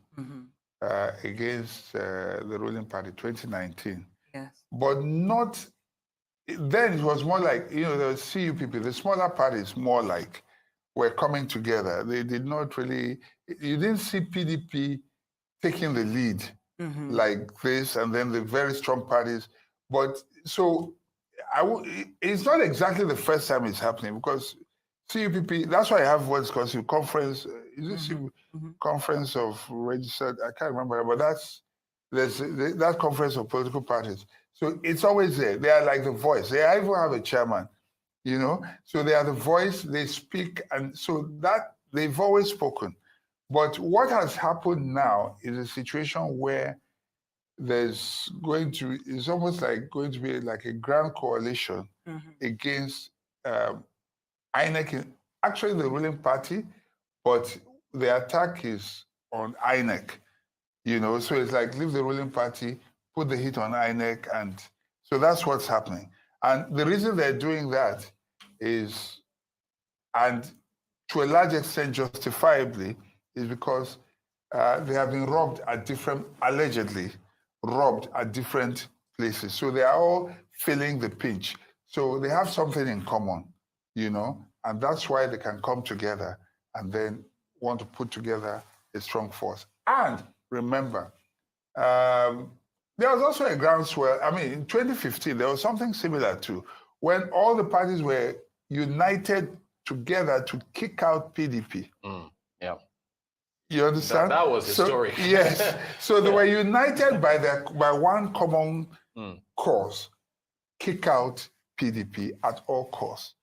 against the ruling party, 2019. Yes. But not, then it was more like, you know, the CUPP, the smaller parties more like were coming together. They did not really, you didn't see PDP taking the lead like this, and then the very strong parties. But so it's not exactly the first time it's happening, because CUPP, that's why I have what's called conference, conference of registered, I can't remember, but there's that conference of political parties. So it's always there. They are like the voice. They even have a chairman, you know? So they are the voice, they speak, and so that they've always spoken. But what has happened now is a situation where it's almost like going to be like a grand coalition against INEC, actually the ruling party, but the attack is on INEC, you know? So it's like leave the ruling party, put the hit on INEC, and so that's what's happening. And the reason they're doing that is, and to a large extent justifiably, is because they have been allegedly robbed at different places. So they are all feeling the pinch. So they have something in common, you know, and that's why they can come together and then want to put together a strong force. And remember, there was also a groundswell. I mean, in 2015, there was something similar too, when all the parties were united together to kick out PDP. Yeah. You understand? That was historic. Yes. So they were united by one common cause: kick out PDP at all costs.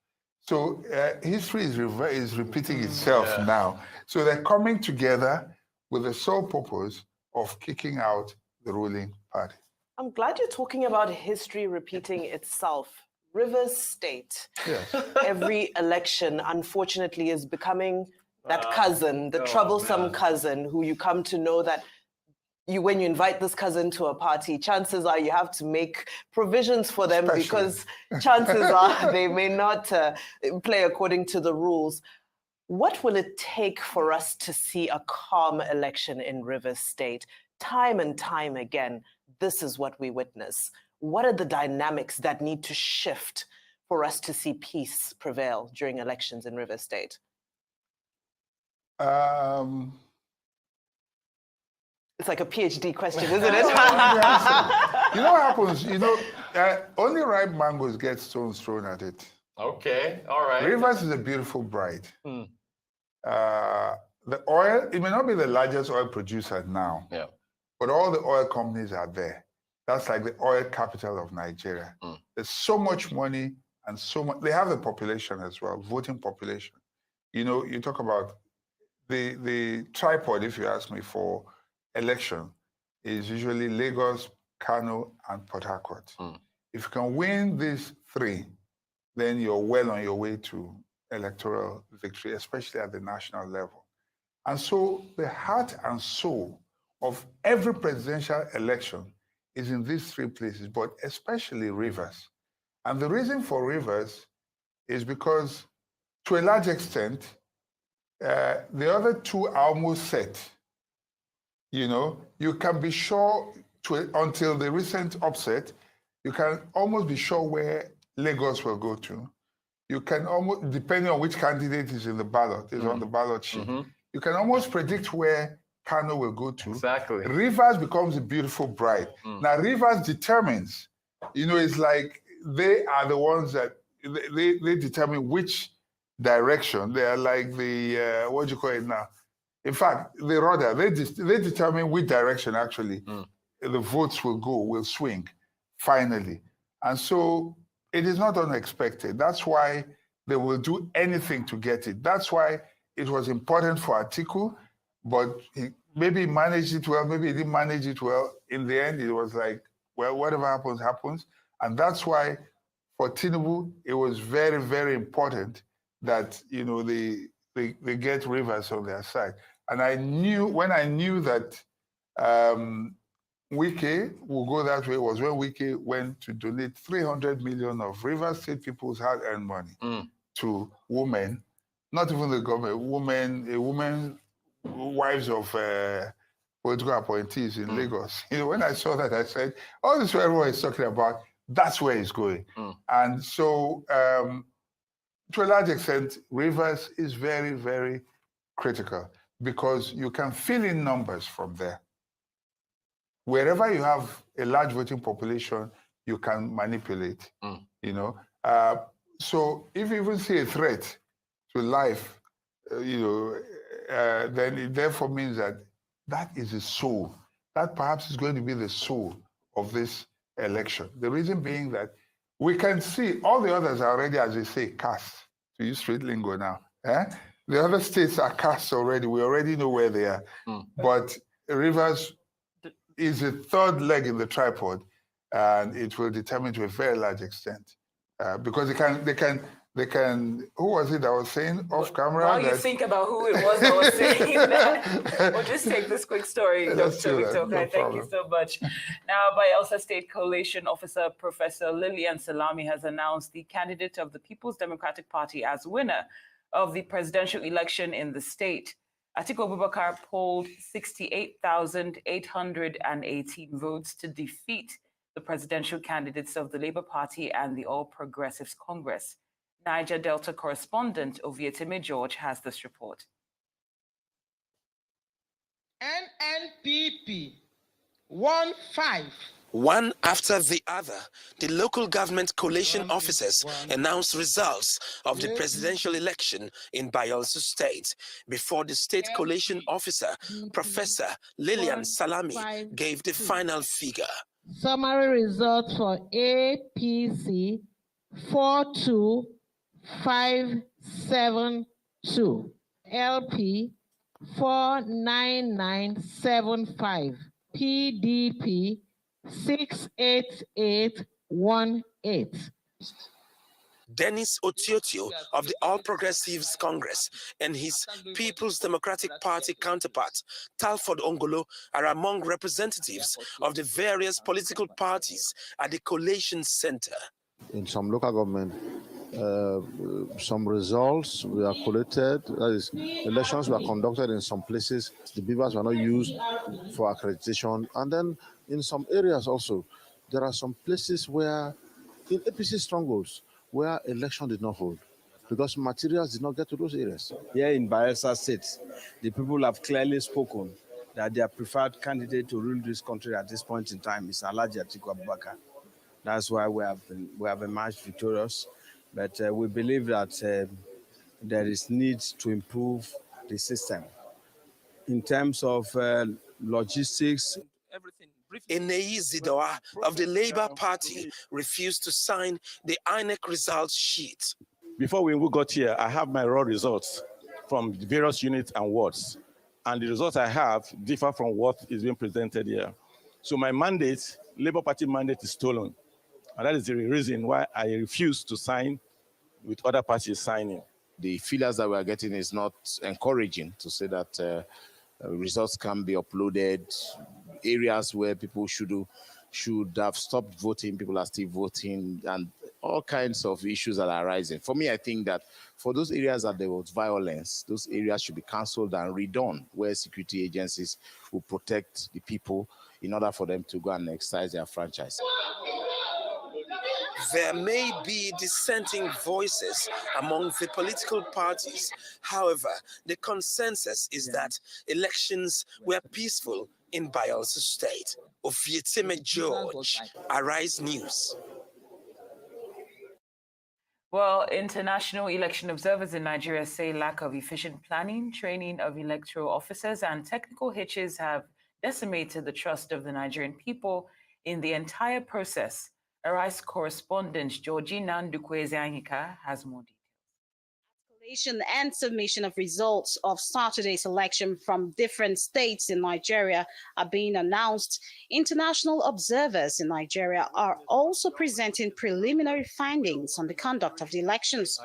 So history is repeating itself now. So they're coming together with the sole purpose of kicking out the ruling party. I'm glad you're talking about history repeating itself. Rivers State, every election, unfortunately, is becoming that cousin, the troublesome cousin, who you come to know that when you invite this cousin to a party, chances are you have to make provisions for them because chances are they may not play according to the rules. What will it take for us to see a calm election in Rivers State? Time and time again, this is what we witness. What are the dynamics that need to shift for us to see peace prevail during elections in Rivers State? It's like a PhD question, isn't it? You know what happens? You know, only ripe mangoes get stones thrown at it. Okay, all right. Rivers is a beautiful bride. The oil, it may not be the largest oil producer now, but all the oil companies are there. That's like the oil capital of Nigeria. There's so much money and so much. They have the population as well, voting population. You know, you talk about the tripod, if you ask me, for election is usually Lagos, Kano, and Port Harcourt. If you can win these three, then you're well on your way to electoral victory, especially at the national level. And so the heart and soul of every presidential election is in these three places, but especially Rivers. And the reason for Rivers is because, to a large extent, The other two are almost set. You know, you can be sure until the recent upset, you can almost be sure where Lagos will go to. You can almost, depending on which candidate is in the ballot, is on the ballot sheet, you can almost predict where Kano will go to. Exactly. Rivers becomes a beautiful bride. Now, Rivers determines, you know, it's like they are the ones that, they determine which direction. They are like the, what do you call it now? In fact, they determine which direction actually the votes will swing, finally. And so it is not unexpected. That's why they will do anything to get it. That's why it was important for Atiku, but maybe he managed it well, maybe he didn't manage it well. In the end, it was like, well, whatever happens, happens. And that's why for Tinubu, it was very, very important that, you know, they get Rivers on their side. And I knew, when I knew that Wike will go that way, was when Wike went to donate 300 million of Rivers State people's hard-earned money to women, not even the government, women, wives of political appointees in Lagos. You know, when I saw that, I said, oh, this is what everyone is talking about. That's where it's going. And so, to a large extent, Rivers is very, very critical because you can fill in numbers from there. Wherever you have a large voting population, you can manipulate, you know. So if you even see a threat to life, you know, then it therefore means that that is the soul. That perhaps is going to be the soul of this election. The reason being that we can see all the others are already, as they say, cast, to use street lingo now. The other states are cast already. We already know where they are. But Rivers is a third leg in the tripod, and it will determine to a very large extent. Because they can, who was it that was saying off camera? While you think about who it was that was saying that, we'll just take this quick story, Dr. Victor. No Thank you so much. Now, Bayelsa State Collation Officer Professor Lillian Salami has announced the candidate of the People's Democratic Party as winner of the presidential election in the state. Atiku Abubakar polled 68,818 votes to defeat the presidential candidates of the Labour Party and the All Progressives Congress. Niger Delta correspondent Ovietime George has this report. NNPP won 5. One after the other, the local government collation officers announced results of the presidential election in Bayelsa State before the state collation officer, Professor Lillian Salami, gave the final figure. Summary results for APC 42572, LP 49975, PDP 68818. Dennis Otiotio of the All Progressives Congress and his People's Democratic Party counterpart, Talford Ongolo, are among representatives of the various political parties at the Collation Center. In some local government, some results were collated, that is, elections were conducted in some places, the beavers were not used for accreditation, and then in some areas also, there are some places where, in APC strongholds, where election did not hold, because materials did not get to those areas. Here in Bayelsa State, the people have clearly spoken that their preferred candidate to rule this country at this point in time is Alhaji Atiku Abubakar. That's why we have emerged victorious. But we believe that there is need to improve the system. In terms of logistics, Eneyi Zidoa of the Labour Party refused to sign the INEC results sheet. Before we got here, I have my raw results from the various units and wards. And the results I have differ from what is being presented here. So my mandate, Labour Party mandate, is stolen. And that is the reason why I refuse to sign with other parties signing. The feelers that we are getting is not encouraging to say that results can be uploaded. Areas where people should have stopped voting, people are still voting, and all kinds of issues that are arising. For me, I think that for those areas that there was violence, those areas should be cancelled and redone, where security agencies will protect the people in order for them to go and exercise their franchise. There may be dissenting voices among the political parties. However, the consensus is that elections were peaceful in Bayelsa State. Ofietime George, Arise News. Well, international election observers in Nigeria say lack of efficient planning, training of electoral officers, and technical hitches have decimated the trust of the Nigerian people in the entire process. Arise correspondent Georgina Ndukweze-Anyika has more details. Collation and submission of results of Saturday's election from different states in Nigeria are being announced. International observers in Nigeria are also presenting preliminary findings on the conduct of the elections.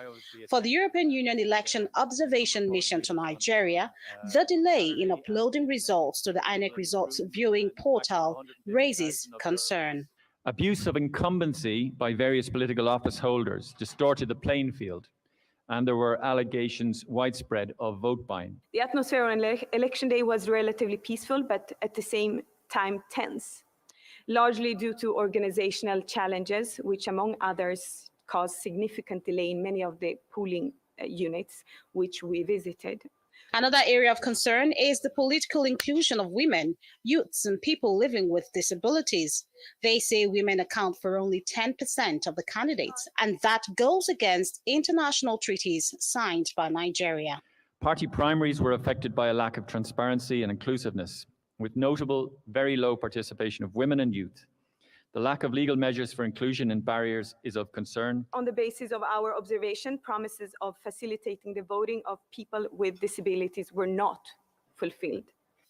For the European Union Election Observation Mission to Nigeria, the delay in uploading results to the INEC results viewing portal raises concern. Abuse of incumbency by various political office holders distorted the playing field, and there were allegations widespread of vote buying. The atmosphere on election day was relatively peaceful, but at the same time tense, largely due to organizational challenges, which among others caused significant delay in many of the polling units which we visited. Another area of concern is the political inclusion of women, youths, and people living with disabilities. They say women account for only 10% of the candidates, and that goes against international treaties signed by Nigeria. Party primaries were affected by a lack of transparency and inclusiveness, with notable very low participation of women and youth. The lack of legal measures for inclusion and barriers is of concern. On the basis of our observation, promises of facilitating the voting of people with disabilities were not fulfilled.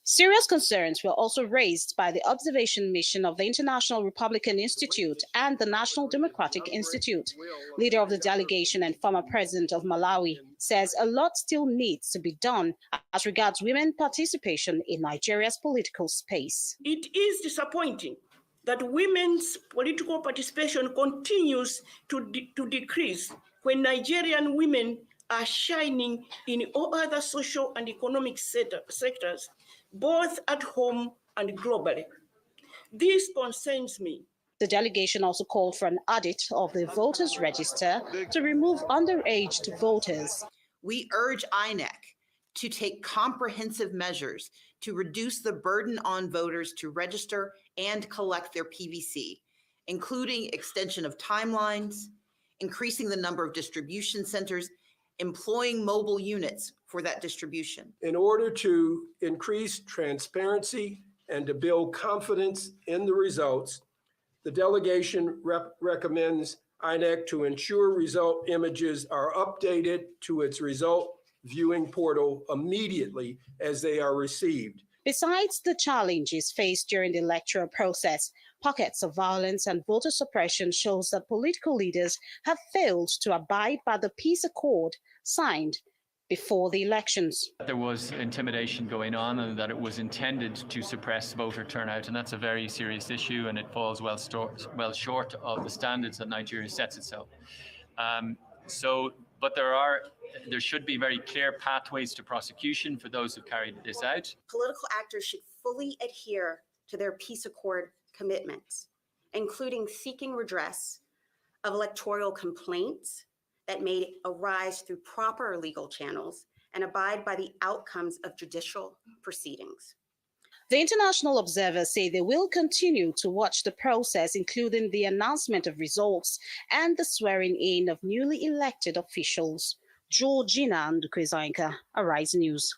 Serious concerns were also raised by the observation mission of the International Republican Institute and the National Democratic Institute. Leader of the delegation and former president of Malawi says a lot still needs to be done as regards women participation in Nigeria's political space. It is disappointing that women's political participation continues to decrease when Nigerian women are shining in all other social and economic sectors, both at home and globally. This concerns me. The delegation also called for an audit of the voters' register to remove underage voters. We urge INEC to take comprehensive measures to reduce the burden on voters to register and collect their PVC, including extension of timelines, increasing the number of distribution centers, employing mobile units for that distribution. In order to increase transparency and to build confidence in the results, the delegation recommends INEC to ensure result images are updated to its result viewing portal immediately as they are received. Besides the challenges faced during the electoral process, pockets of violence and voter suppression shows that political leaders have failed to abide by the peace accord signed before the elections. There was intimidation going on and that it was intended to suppress voter turnout, and that's a very serious issue, and it falls well short of the standards that Nigeria sets itself. But there should be very clear pathways to prosecution for those who carried this out. Political actors should fully adhere to their peace accord commitments, including seeking redress of electoral complaints that may arise through proper legal channels and abide by the outcomes of judicial proceedings. The international observers say they will continue to watch the process, including the announcement of results and the swearing in of newly elected officials. Georgina Ndukweze-Anyika, Arise News.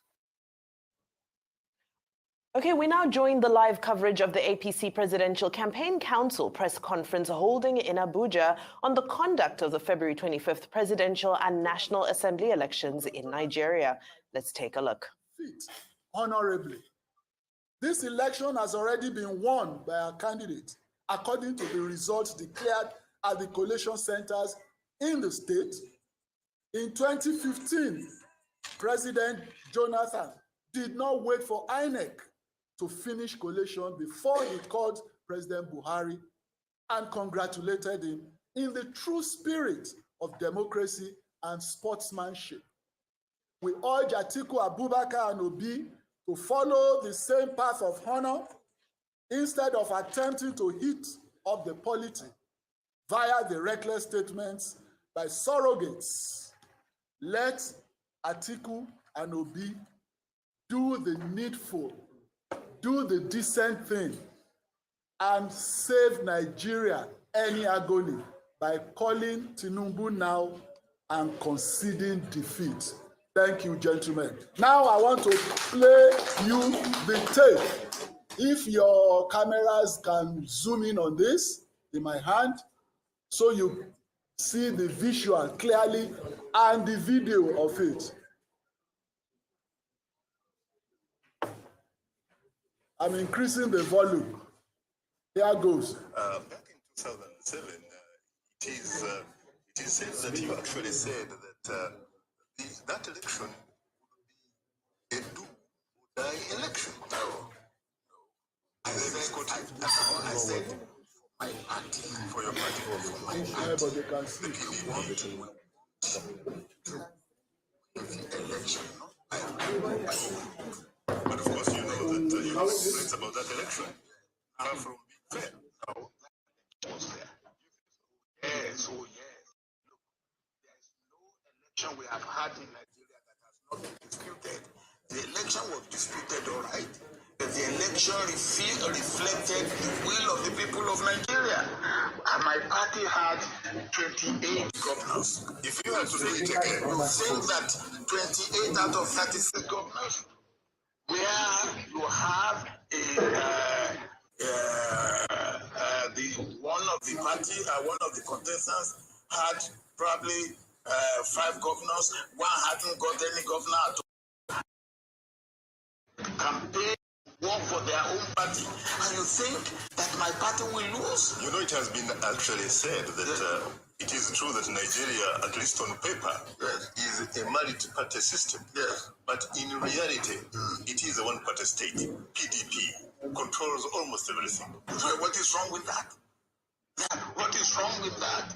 Okay, we now join the live coverage of the APC Presidential Campaign Council press conference holding in Abuja on the conduct of the February 25th presidential and National Assembly elections in Nigeria. Let's take a look. Honorably, this election has already been won by our candidate according to the results declared at the collation centers in the state. In 2015, President Jonathan did not wait for INEC to finish collation before he called President Buhari and congratulated him in the true spirit of democracy and sportsmanship. We urge Atiku Abubakar and Obi to follow the same path of honor instead of attempting to hit up the polity via the reckless statements by surrogates. Let Atiku and Obi do the needful, do the decent thing, and save Nigeria any agony by calling Tinubu now and conceding defeat. Thank you, gentlemen. Now I want to play you the tape. If your cameras can zoom in on this in my hand, so you see the visual clearly and the video of it. I'm increasing the volume. Here goes. Back in 2007, it is said that you actually said that that election would be a do or die election. No. I said for my party, for your party, for my party. But they can see. The PDP will the election, but of course, you know that you know it's about that election. Far from being fair. No, that was fair. Yes, oh yes. Look, there is no election we have had in Nigeria that has not been disputed. The election was disputed, all right. But the election reflected the will of the people of Nigeria. And my party had 28 governors. If you had to do it again, you think that 28 out of 36 governors, where you have one of the contestants had probably 5 governors, one hadn't got any governor at all. Campaign, work for their own party, and you think that my party will lose? You know, it has been actually said that it is true that Nigeria, at least on paper, is a multi-party system. Yes. But in reality, it is a one-party state. PDP controls almost everything. So what is wrong with that? What is wrong with that?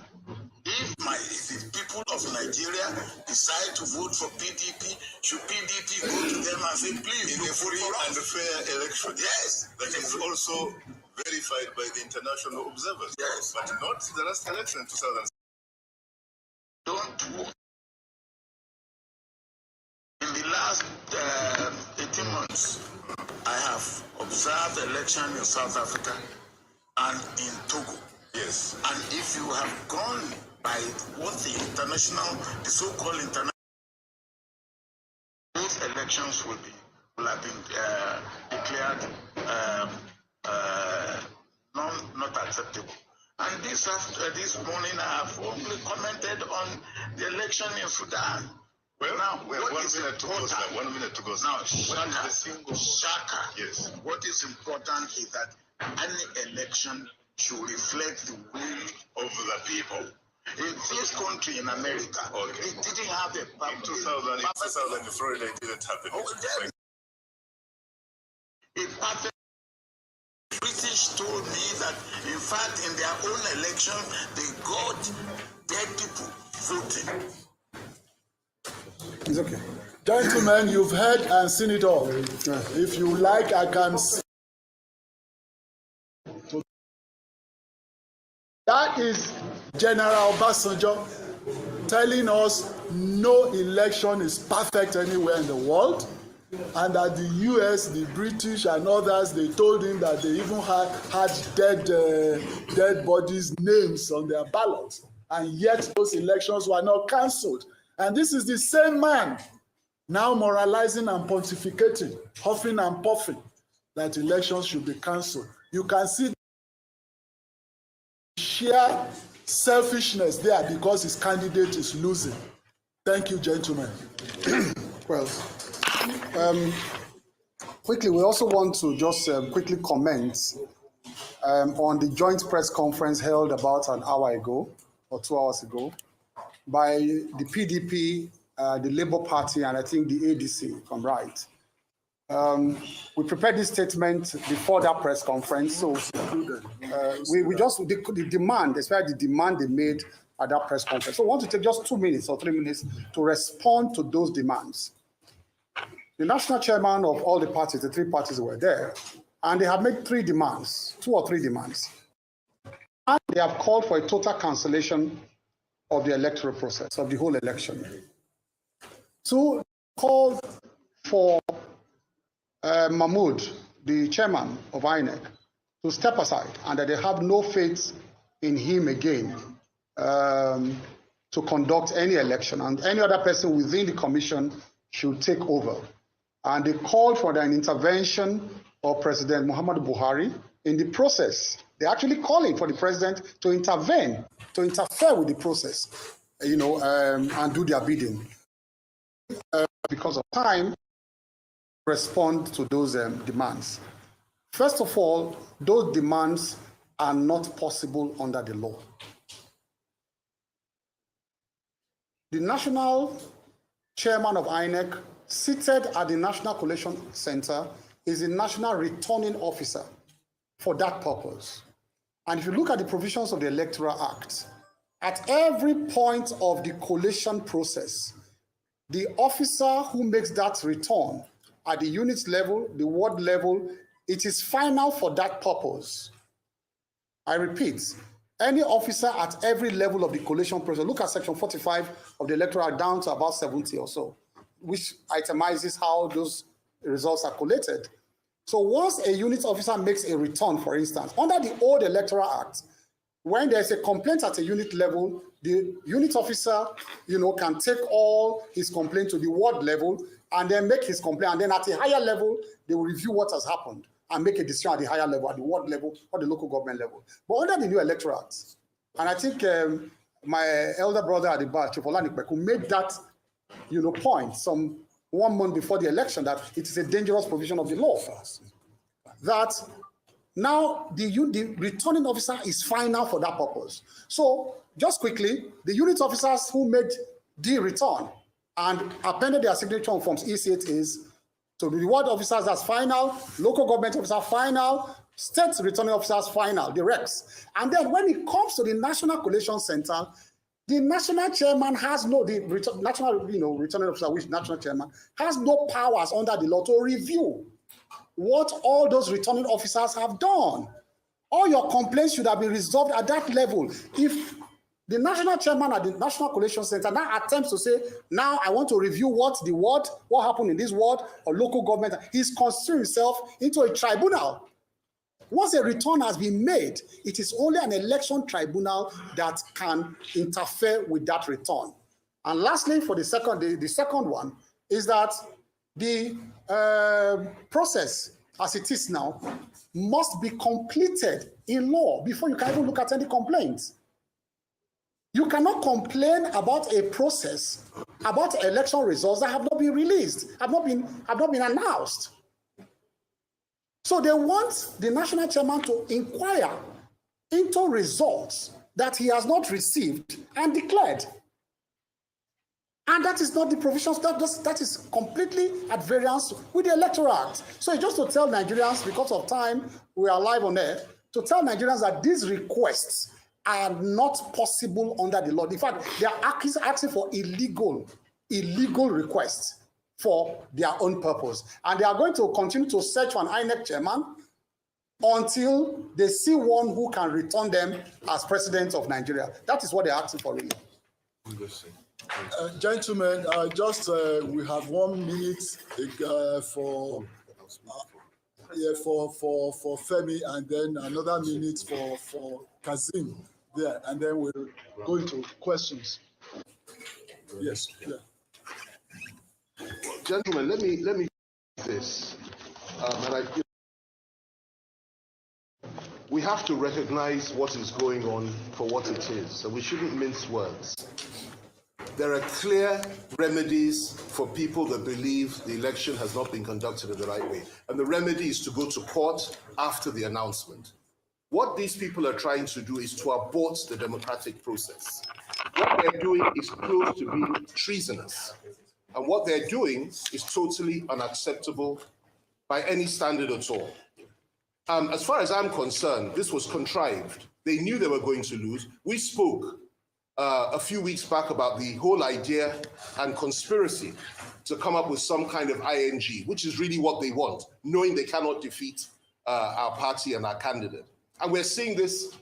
If the people of Nigeria decide to vote for PDP, should PDP go to them and say, please, in a free and fair election? Yes. That is also verified by the international observers. Yes. But not the last election in 2006. Don't vote. In the last 18 months, I have observed the election in South Africa and in Togo. Yes. And if you have gone by what the so-called international, those elections will have been declared not acceptable. And this morning I have only commented on the election in Sudan. Well, now, what is important? 1 minute to go. Now, Shaka. Yes. What is important is that any election should reflect the will of the people. In this country, in America, it didn't have a public. In 2000, in Florida, it didn't happen. Okay, the British told me that, in fact, in their own election, they got dead people voting. It's okay. Gentlemen, you've heard and seen it all. If you like, I can see. That is General Obasanjo telling us no election is perfect anywhere in the world, and that the US, the British, and others, they told him that they even had dead bodies' names on their ballots, and yet those elections were not cancelled. And this is the same man now moralizing and pontificating, huffing and puffing that elections should be cancelled. You can see sheer selfishness there because his candidate is losing. Thank you, gentlemen. Well, quickly, we also want to just quickly comment on the joint press conference held about an hour ago or 2 hours ago by the PDP, the Labour Party, and I think the ADC, if I'm right. We prepared this statement before that press conference, so we just the demand, especially the demand they made at that press conference. So I want to take just 2 minutes or 3 minutes to respond to those demands. The national chairman of all the parties, the 3 parties were there, and they have made 3 demands, 2 or 3 demands. And they have called for a total cancellation of the electoral process, of the whole election. 2, called for Mahmood, the chairman of INEC, to step aside and that they have no faith in him again to conduct any election, and any other person within the commission should take over. And they called for an intervention of President Muhammadu Buhari in the process. They're actually calling for the president to intervene, to interfere with the process, and do their bidding. Because of time, respond to those demands. First of all, those demands are not possible under the law. The national chairman of INEC, seated at the National Collation Center, is the national returning officer for that purpose. And if you look at the provisions of the Electoral Act, at every point of the collation process, the officer who makes that return at the unit level, the ward level, it is final for that purpose. I repeat, any officer at every level of the collation process, look at section 45 of the Electoral Act down to about 70 or so, which itemizes how those results are collated. So once a unit officer makes a return, for instance, under the old Electoral Act, when there's a complaint at a unit level, the unit officer, can take all his complaint to the ward level and then make his complaint. And then at a higher level, they will review what has happened and make a decision at the higher level, at the ward level or the local government level. But under the new Electoral Act, and I think my elder brother at the bar, Chief Olanikbeku, made that, point 1 month before the election that it is a dangerous provision of the law that now the returning officer is final for that purpose. So just quickly, the unit officers who made the return and appended their signature on forms E8 is, so the ward officers, that's final, local government officers, final, state returning officers, final, the recs. And then when it comes to the National Collation Center, the national chairman has national returning officer, which national chairman, has no powers under the law to review what all those returning officers have done. All your complaints should have been resolved at that level. If the national chairman at the National Collation Center now attempts to say, now I want to review what happened in this ward or local government, he's constituting himself into a tribunal. Once a return has been made, it is only an election tribunal that can interfere with that return. And lastly, for the second one is that the process as it is now must be completed in law before you can even look at any complaints. You cannot complain about a process, about election results that have not been released, have not been announced. So they want the national chairman to inquire into results that he has not received and declared. And that is not the provisions, that is completely at variance with the Electoral Act. So it's just to tell Nigerians, because of time, we are live on air, to tell Nigerians that these requests are not possible under the law. In fact, they are asking for illegal requests for their own purpose. And they are going to continue to search for an INEC chairman until they see one who can return them as president of Nigeria. That is what they're asking for, really. Gentlemen, we have 1 minute for Femi, and then another minute for Kazim there, and then we'll go into questions. Yes. Yeah. Gentlemen, let me do this. We have to recognize what is going on for what it is, so we shouldn't mince words. There are clear remedies for people that believe the election has not been conducted in the right way, and the remedy is to go to court after the announcement. What these people are trying to do is to abort the democratic process. What they're doing is close to being treasonous. And what they're doing is totally unacceptable by any standard at all. As far as I'm concerned, this was contrived. They knew they were going to lose. We spoke a few weeks back about the whole idea and conspiracy to come up with some kind of ING, which is really what they want, knowing they cannot defeat our party and our candidate. And we're seeing this,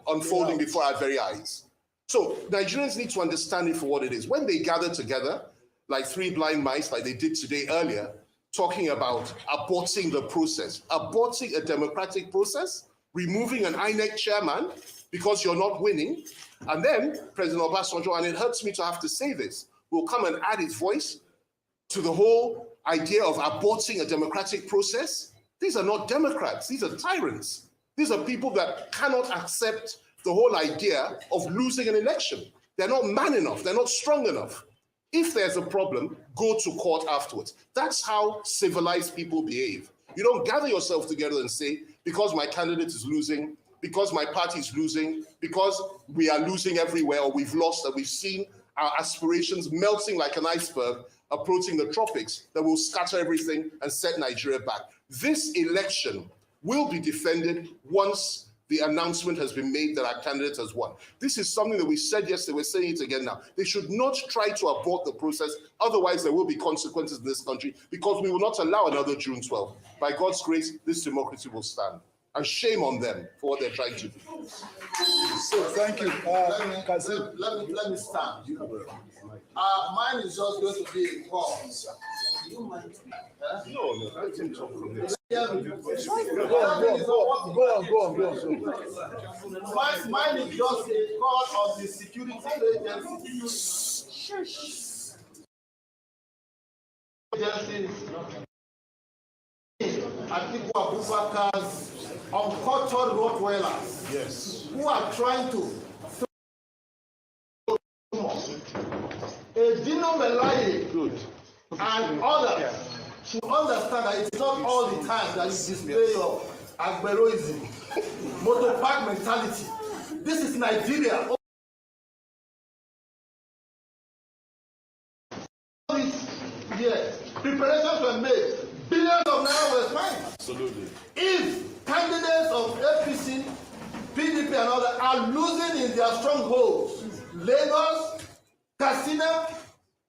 unfolding before our very eyes. So Nigerians need to understand it for what it is. When they gather together, like three blind mice, like they did today earlier, talking about aborting the process, aborting a democratic process, removing an INEC chairman because you're not winning, and then President Obasanjo, and it hurts me to have to say this, will come and add his voice to the whole idea of aborting a democratic process. These are not Democrats, these are tyrants. These are people that cannot accept the whole idea of losing an election. They're not man enough, they're not strong enough. If there's a problem, go to court afterwards. That's how civilized people behave. You don't gather yourself together and say, because my candidate is losing, because my party is losing, because we are losing everywhere, or we've lost, and we've seen our aspirations melting like an iceberg approaching the tropics, that will scatter everything and set Nigeria back. This election will be defended once the announcement has been made that our candidate has won. This is something that we said yesterday, we're saying it again now. They should not try to abort the process, otherwise there will be consequences in this country, because we will not allow another June 12th. By God's grace, this democracy will stand. And shame on them for what they're trying to do. So thank you. Let me start. Mine is just going to be a pause. No, let him talk from this. Go on. Mine is just a call of the security agencies. Atiku Abubakar's uncultured Rottweilers, yes, who are trying to Dino Melaye and others should understand that it's not all the time that you display your Agberoism, motor park mentality. This is Nigeria. Yes, preparations were made. Billions of naira were spent. Absolutely. If candidates of APC, PDP, and others are losing in their strongholds, Lagos, Katsina,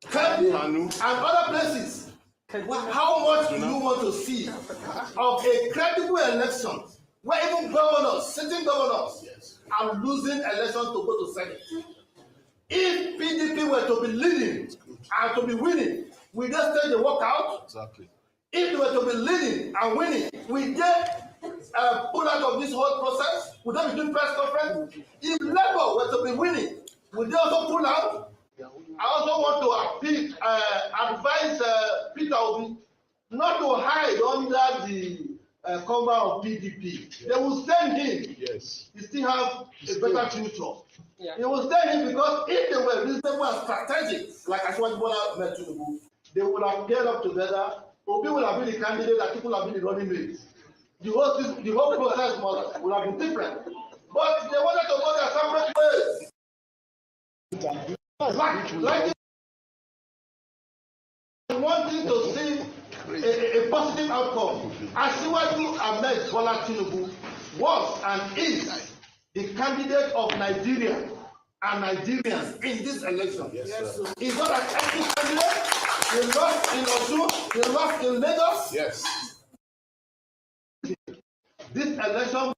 Kebbi, and other places, how much do you want to see of a credible election where even governors, sitting governors, are losing elections to go to Senate? If PDP were to be leading and to be winning, we just take the walkout. Exactly. If they were to be leading and winning, we get pulled out of this whole process. Would they be doing press conference? If Labour were to be winning, would they also pull out? I also want to advise Peter Obi not to hide under the cover of PDP. They will send him. Yes. He still have a better future. Yeah. They will send him because if they were reasonable and strategic, like Ashwaji Bola met Tinubu, they would have paired up together. Obi will have been the candidate, that people have been the running mates. The whole process would have been different. But they wanted to go their separate ways. Like wanting to see a positive outcome. Asiwaju Ahmed Bola Tinubu was and is the candidate of Nigeria and Nigerians in this election. Yes, he's not an ethnic candidate. He lost in Osun, he lost in Lagos. Yes. This election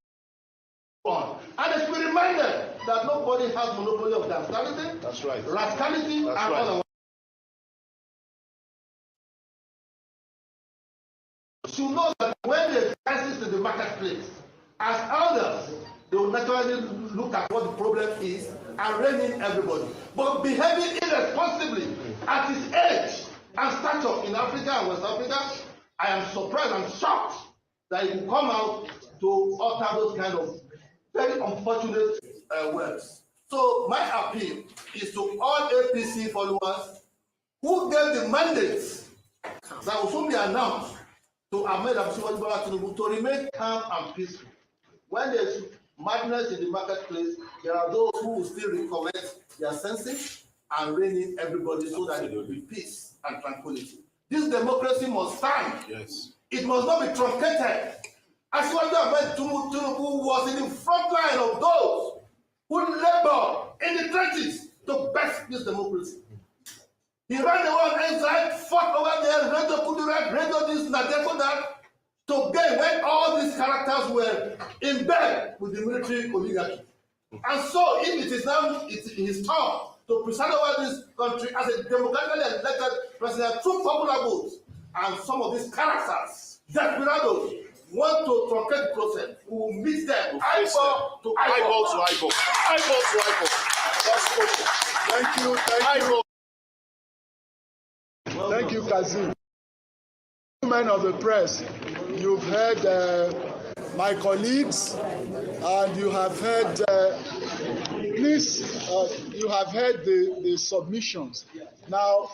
on. And let's be reminded that nobody has monopoly of rascality. That's right. Rascality and other. To know that when there's crisis in the marketplace, as elders, they will naturally look at what the problem is and rein in everybody. But behaving irresponsibly at his age and stature in Africa and West Africa, I am surprised and shocked that he will come out to utter those kind of very unfortunate words. So my appeal is to all APC followers who gave the mandates that will soon be announced to Ahmed Abdul Bola Tinubu to remain calm and peaceful. When there's madness in the marketplace, there are those who will still recollect their senses and rein in everybody so that there will be peace and tranquility. This democracy must stand. Yes. It must not be truncated. Asiwaju Ahmed Tinubu was in the front line of those who labor in the trenches to best this democracy. He ran the war inside, fought over there, radio Kudura, radio this, Nadeco that, to gain when all these characters were in bed with the military oligarchy. And so, if it is now his turn to preside over this country as a democratically elected president through popular votes, and some of these characters, desperados, want to truncate the process, we will meet them eyeball to eyeball. Eyeball to eyeball. Eyeball to eyeball. That's okay. Thank you. Thank you. Thank you, Kazim. Men of the press, you've heard my colleagues, and you have heard, you have heard the submissions. Now,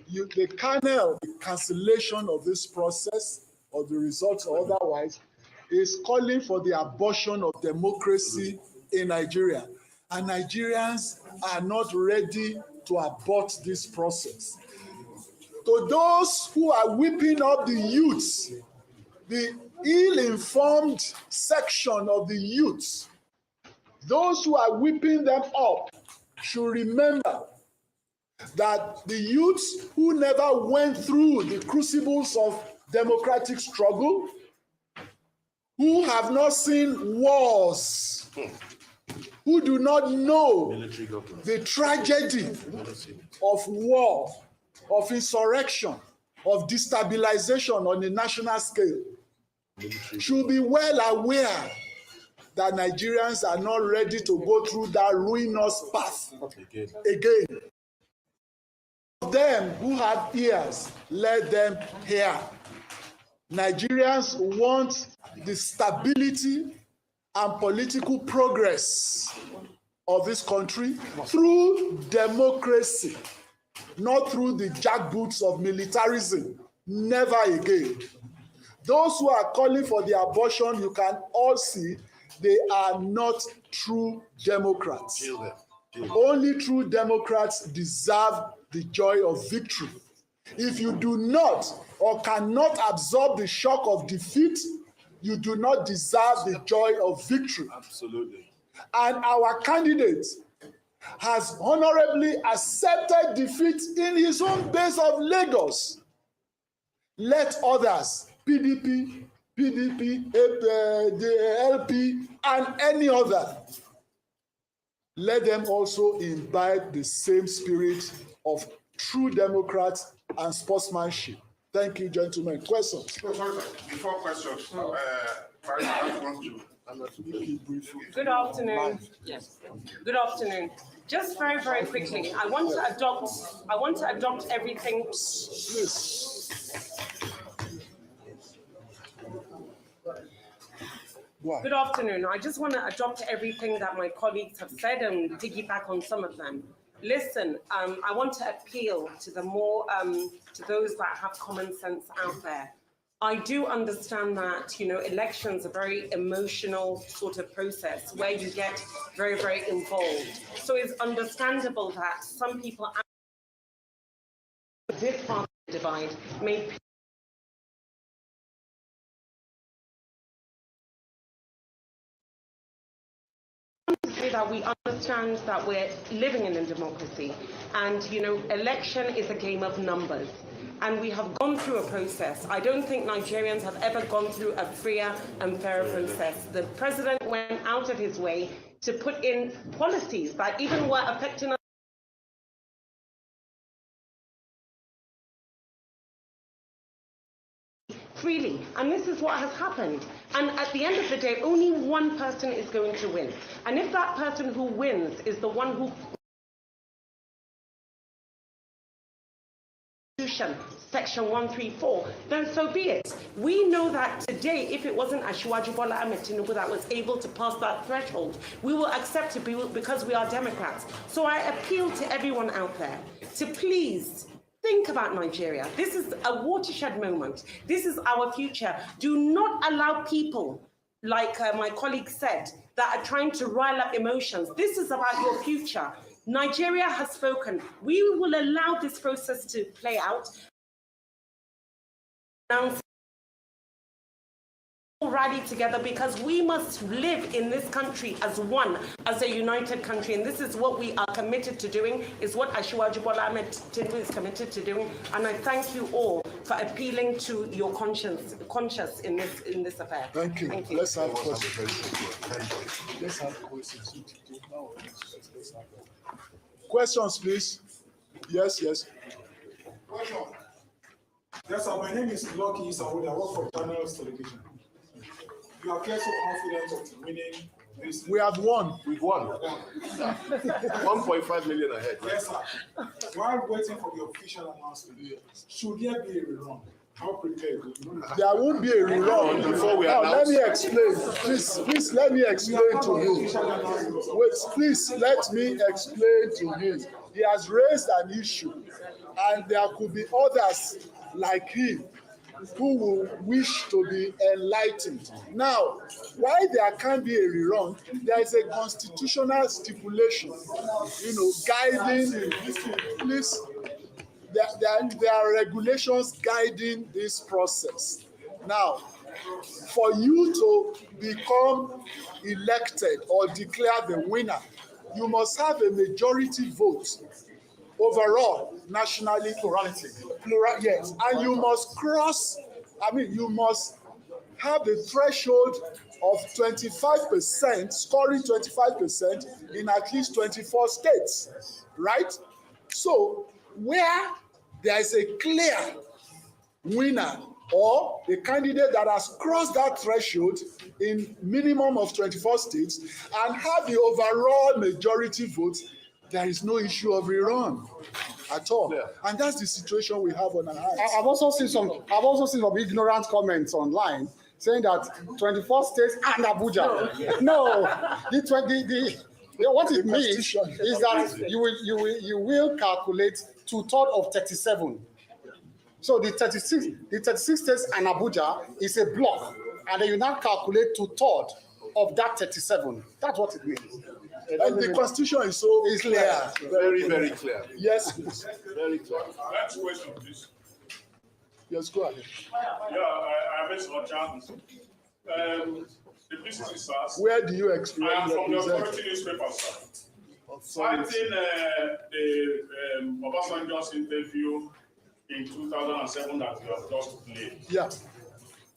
the kernel, the cancellation of this process, or the results or otherwise, is calling for the abortion of democracy in Nigeria. And Nigerians are not ready to abort this process. To those who are whipping up the youths, the ill-informed section of the youths, those who are whipping them up should remember that the youths who never went through the crucibles of democratic struggle, who have not seen wars, who do not know the tragedy of war, of insurrection, of destabilization on a national scale, should be well aware that Nigerians are not ready to go through that ruinous path again. Them who have ears, let them hear. Nigerians want the stability and political progress of this country through democracy, not through the jackboots of militarism. Never again. Those who are calling for the abortion, you can all see they are not true Democrats. Only true Democrats deserve the joy of victory. If you do not or cannot absorb the shock of defeat, you do not deserve the joy of victory. Absolutely. And our candidate has honorably accepted defeat in his own base of Lagos. Let others, PDP, the LP, and any other, let them also imbibe the same spirit of true Democrats and sportsmanship. Thank you, gentlemen. Questions? No, sorry, sir. Before questions, Good afternoon. Yes. Good afternoon. Just very, very quickly, I want to adopt everything. Please. Good afternoon. I just want to adopt everything that my colleagues have said and piggyback on some of them. Listen, I want to appeal to the more to those that have common sense out there. I do understand that, you know, elections are a very emotional sort of process where you get very, very involved. So it's understandable that some people this part of the divide may that we understand that we're living in a democracy, and you know, election is a game of numbers, and we have gone through a process. I don't think Nigerians have ever gone through a freer and fairer process. The president went out of his way to put in policies that even were affecting us freely, and this is what has happened. And at the end of the day, only one person is going to win. And if that person who wins is the one who Section 134, then so be it. We know that today, if it wasn't Asiwaju Bola Ahmed Tinubu that was able to pass that threshold, we will accept it because we are Democrats. So I appeal to everyone out there to please think about Nigeria. This is a watershed moment. This is our future. Do not allow people, like my colleague said, that are trying to rile up emotions. This is about your future. Nigeria has spoken. We will allow this process to play out. rally together, because we must live in this country as one, as a united country, and this is what we are committed to doing, is what Asiwaju Bola Ahmed Tinubu is committed to doing, and I thank you all for appealing to your conscience in this affair. Thank you. Thank you. Let's have questions. Let's have questions. Questions, please. Yes. Question. Yes, sir. My name is Lucky Sawood. I work for Channels Television. You appear so confident of winning this. We have won. We've won. 1.5 million ahead. Right? Yes, sir. While waiting for the official announcement, should there be a rerun? How prepared? There won't be a rerun before we now. announce. Let me explain. Please let me explain to you. Wait, please let me explain to you. He has raised an issue, and there could be others like him who will wish to be enlightened. Now, why there can't be a rerun, there is a constitutional stipulation, guiding, please, there are regulations guiding this process. Now, for you to become elected or declare the winner, you must have a majority vote overall, nationally. Plurality. Yes, and you must you must have the threshold of 25%, scoring 25% in at least 24 states, right? So, where there is a clear winner or a candidate that has crossed that threshold in minimum of 24 states and have the overall majority vote, there is no issue of rerun at all. Yeah. And that's the situation we have on our hands. I've also seen some ignorant comments online saying that 24 states and Abuja. No, what it means is that you will calculate 2/3 of 37. So the 36 states and Abuja is a block, and then you now calculate 2/3 of that 37. That's what it means. And the constitution is so clear. Very, very clear. Yes, please. Very clear. Next question, please. Yes, go ahead. I have a chance. The PCC SARS. Where do you explain? I am from the authority newspaper, sir. Citing the Obasanjo's interview in 2007 that you have just played. Yeah.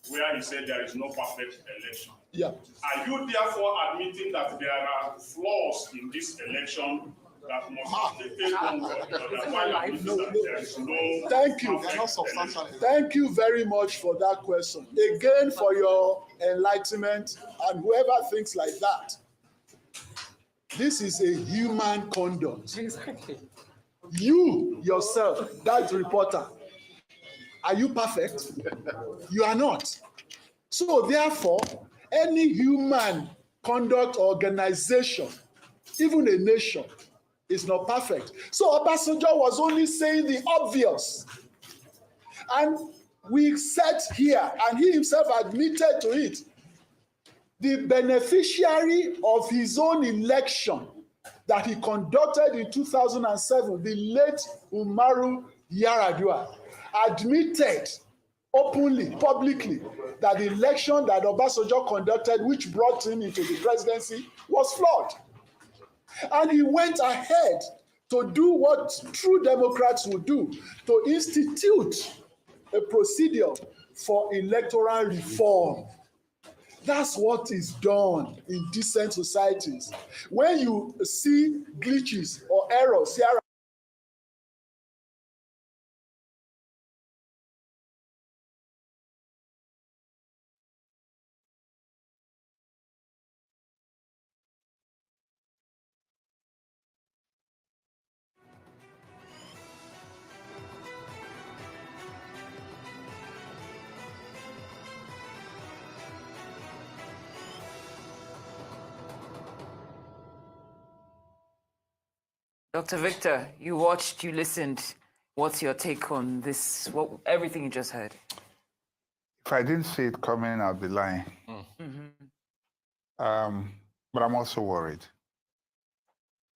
Where he said there is no perfect election. Yeah. Are you therefore admitting that there are flaws in this election that must be taken on board? There is no Thank you. Thank you very much for that question. Again, for your enlightenment, and whoever thinks like that. This is a human conduct. Exactly. You yourself, that reporter, are you perfect? You are not. So therefore, any human conduct organization, even a nation, is not perfect. So Obasanjo was only saying the obvious. And we sat here, and he himself admitted to it. The beneficiary of his own election that he conducted in 2007, the late Umaru Yar'Adua, admitted openly, publicly, that the election that Obasanjo conducted, which brought him into the presidency, was flawed. And he went ahead to do what true Democrats would do, to institute a procedure for electoral reform. That's what is done in decent societies. When you see glitches or errors here, Dr. Victor, you watched, you listened. What's your take on this, everything you just heard? If I didn't see it coming, I'd be lying. But I'm also worried.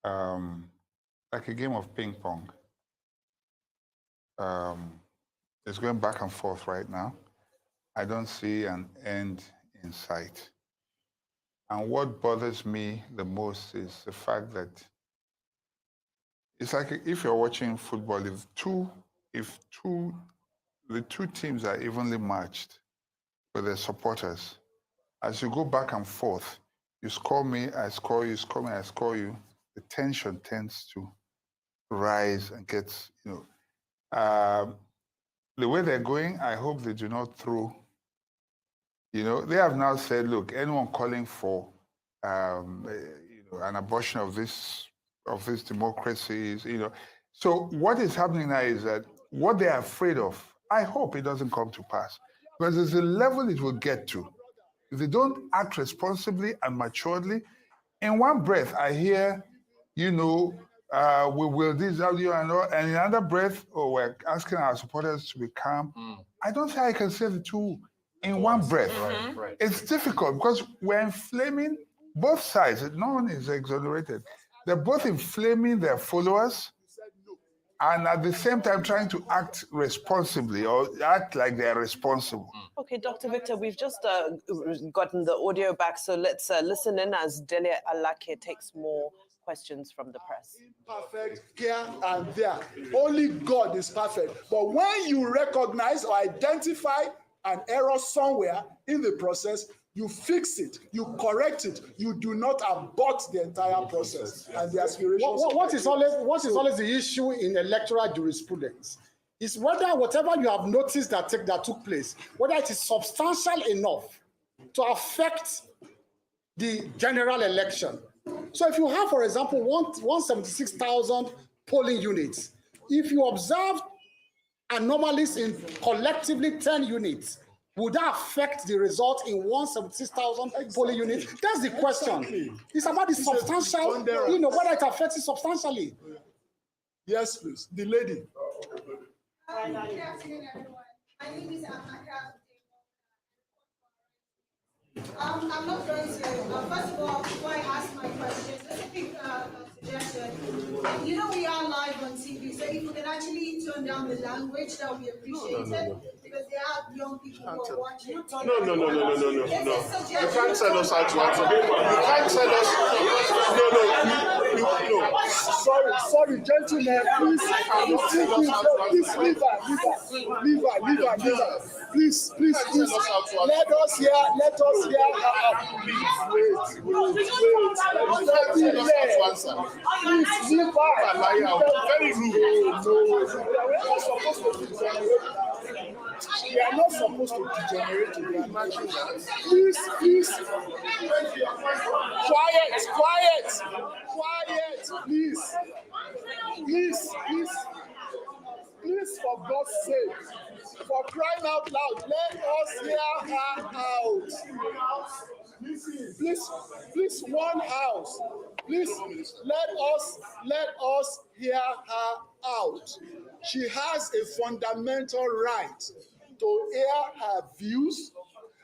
Like a game of ping pong. It's going back and forth right now. I don't see an end in sight. And what bothers me the most is the fact that it's like if you're watching football, if the two teams are evenly matched with their supporters, as you go back and forth, you score me, I score you, score me, I score you, the tension tends to rise and gets, the way they're going, I hope they do not throw. They have now said, look, anyone calling for an abortion of this democracy is, So what is happening now is that what they are afraid of, I hope it doesn't come to pass. Because there's a level it will get to. If they don't act responsibly and maturely, in one breath, I hear, we will dissolve you and all, and in another breath, we're asking our supporters to be calm. I don't think I can say the two in one breath. Right. It's difficult because we're inflaming both sides. No one is exonerated. They're both inflaming their followers and at the same time trying to act responsibly or act like they're responsible. Okay, Dr. Victor, we've just gotten the audio back, so let's listen in as Dele Alake takes more questions from the press. Perfect here and there. Only God is perfect. But when you recognize or identify an error somewhere in the process, you fix it, you correct it, you do not abort the entire process and the aspirations. What is always the issue in electoral jurisprudence is whether whatever you have noticed that took place, whether it is substantial enough to affect the general election. So if you have, for example, 176,000 polling units, if you observe anomalies in collectively 10 units, would that affect the result in 176,000 polling units? That's the question. It's about the substantial, whether it affects it substantially. Yes, please. The lady. Good afternoon, everyone. My name is Amaka. I'm not going to, first of all, before I ask my questions, let's pick a suggestion. We are live on TV, so if we can actually tone down the language, that would be appreciated, because there are young people who are watching. No. You can't tell us how to answer. You can't tell us. No. Sorry, gentlemen, please leave her. Please, let us hear. Wait. Please leave her. Very rude. We are not supposed to degenerate to the imagine that. Please. Quiet, please, for God's sake, for crying out loud, let us hear her out. Please, one house. Please, let us hear her out. She has a fundamental right to air her views,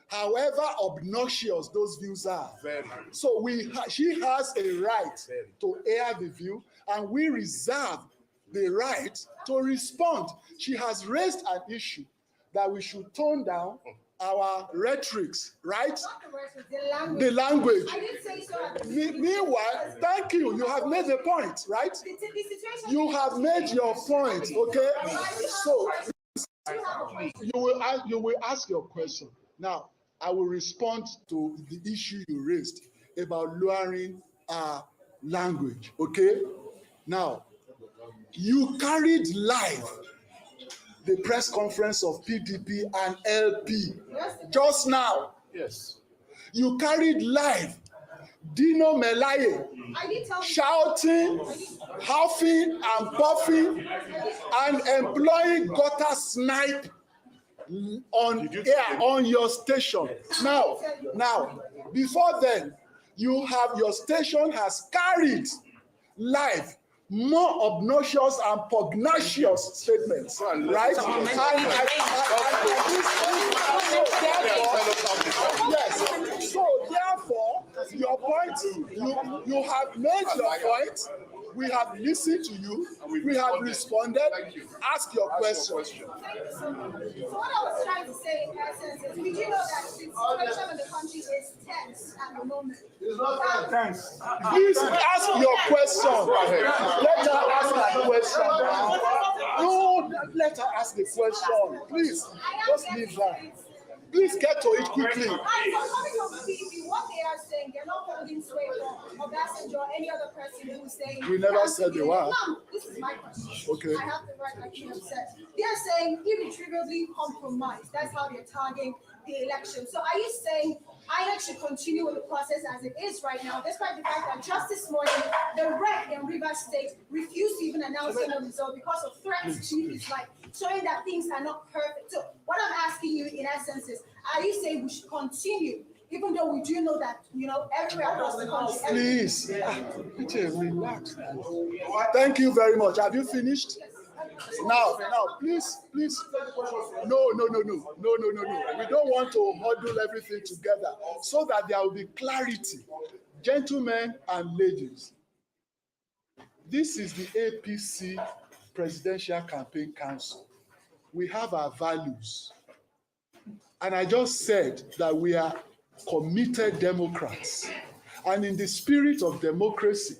however obnoxious those views are. So she has a right to air the view, and we reserve the right to respond. She has raised an issue that we should tone down our rhetorics, right? The language. I didn't say so. Meanwhile, thank you. You have made the point, right? You have made your point, okay? So you will ask your question. Now, I will respond to the issue you raised about lowering our language, okay? Now, you carried live the press conference of PDP and LP just now. Yes. You carried live Dino Melaye shouting, huffing and puffing and employing gutter snipe on air on your station. Now, before then, your station has carried live more obnoxious and pugnacious statements, right? Yes. So Your point, you have made your point. We have listened to you. We have responded. Ask your question. So what I was trying to say in essence is, we do know that the situation in the country is tense at the moment. It's not tense. Please ask your question. Let her ask her question. No, let her ask the question. Please, just leave her. Please get to it quickly. So coming from the PDP, what they are saying, they're not holding sway for Obasanjo or any other person who is saying. We never said they were. No, this is my question. Okay. I have the right action upset. They're saying irretrievably compromised. That's how they're tagging the election. So are you saying INEC should continue with the process as it is right now, despite the fact that just this morning, the rep in Rivers State refused to even announce the result because of threats to his life, showing that things are not perfect. So what I'm asking you in essence is, are you saying we should continue, even though we do know that, everywhere across the country? Please, relax. Thank you very much. Have you finished? Now, please. No. We don't want to huddle everything together so that there will be clarity. Gentlemen and ladies, this is the APC Presidential Campaign Council. We have our values. And I just said that we are committed Democrats. And in the spirit of democracy,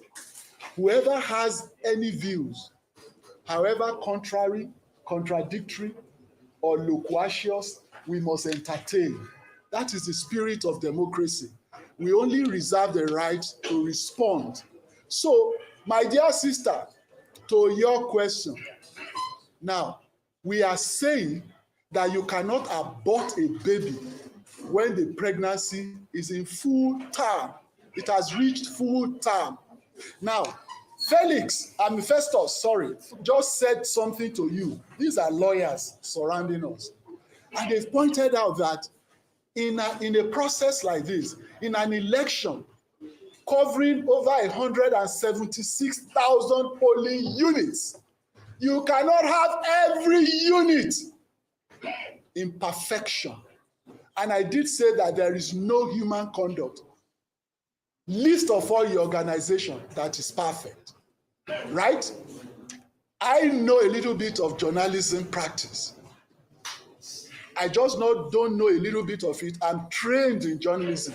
whoever has any views, however contradictory, or loquacious, we must entertain. That is the spirit of democracy. We only reserve the right to respond. So, my dear sister, to your question, now, we are saying that you cannot abort a baby when the pregnancy is in full term. It has reached full term. Now, Festus, just said something to you. These are lawyers surrounding us. And they've pointed out that in a process like this, in an election covering over 176,000 polling units, you cannot have every unit in perfection. And I did say that there is no human conduct, least of all your organization, that is perfect. Right? I know a little bit of journalism practice. I just don't know a little bit of it. I'm trained in journalism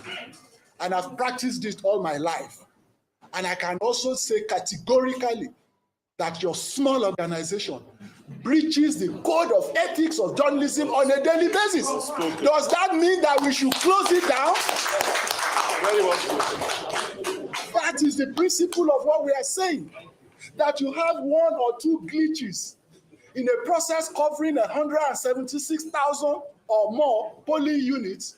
and I've practiced it all my life. And I can also say categorically that your small organization breaches the code of ethics of journalism on a daily basis. Does that mean that we should close it down? Very well. That is the principle of what we are saying. That you have one or two glitches in a process covering 176,000 or more polling units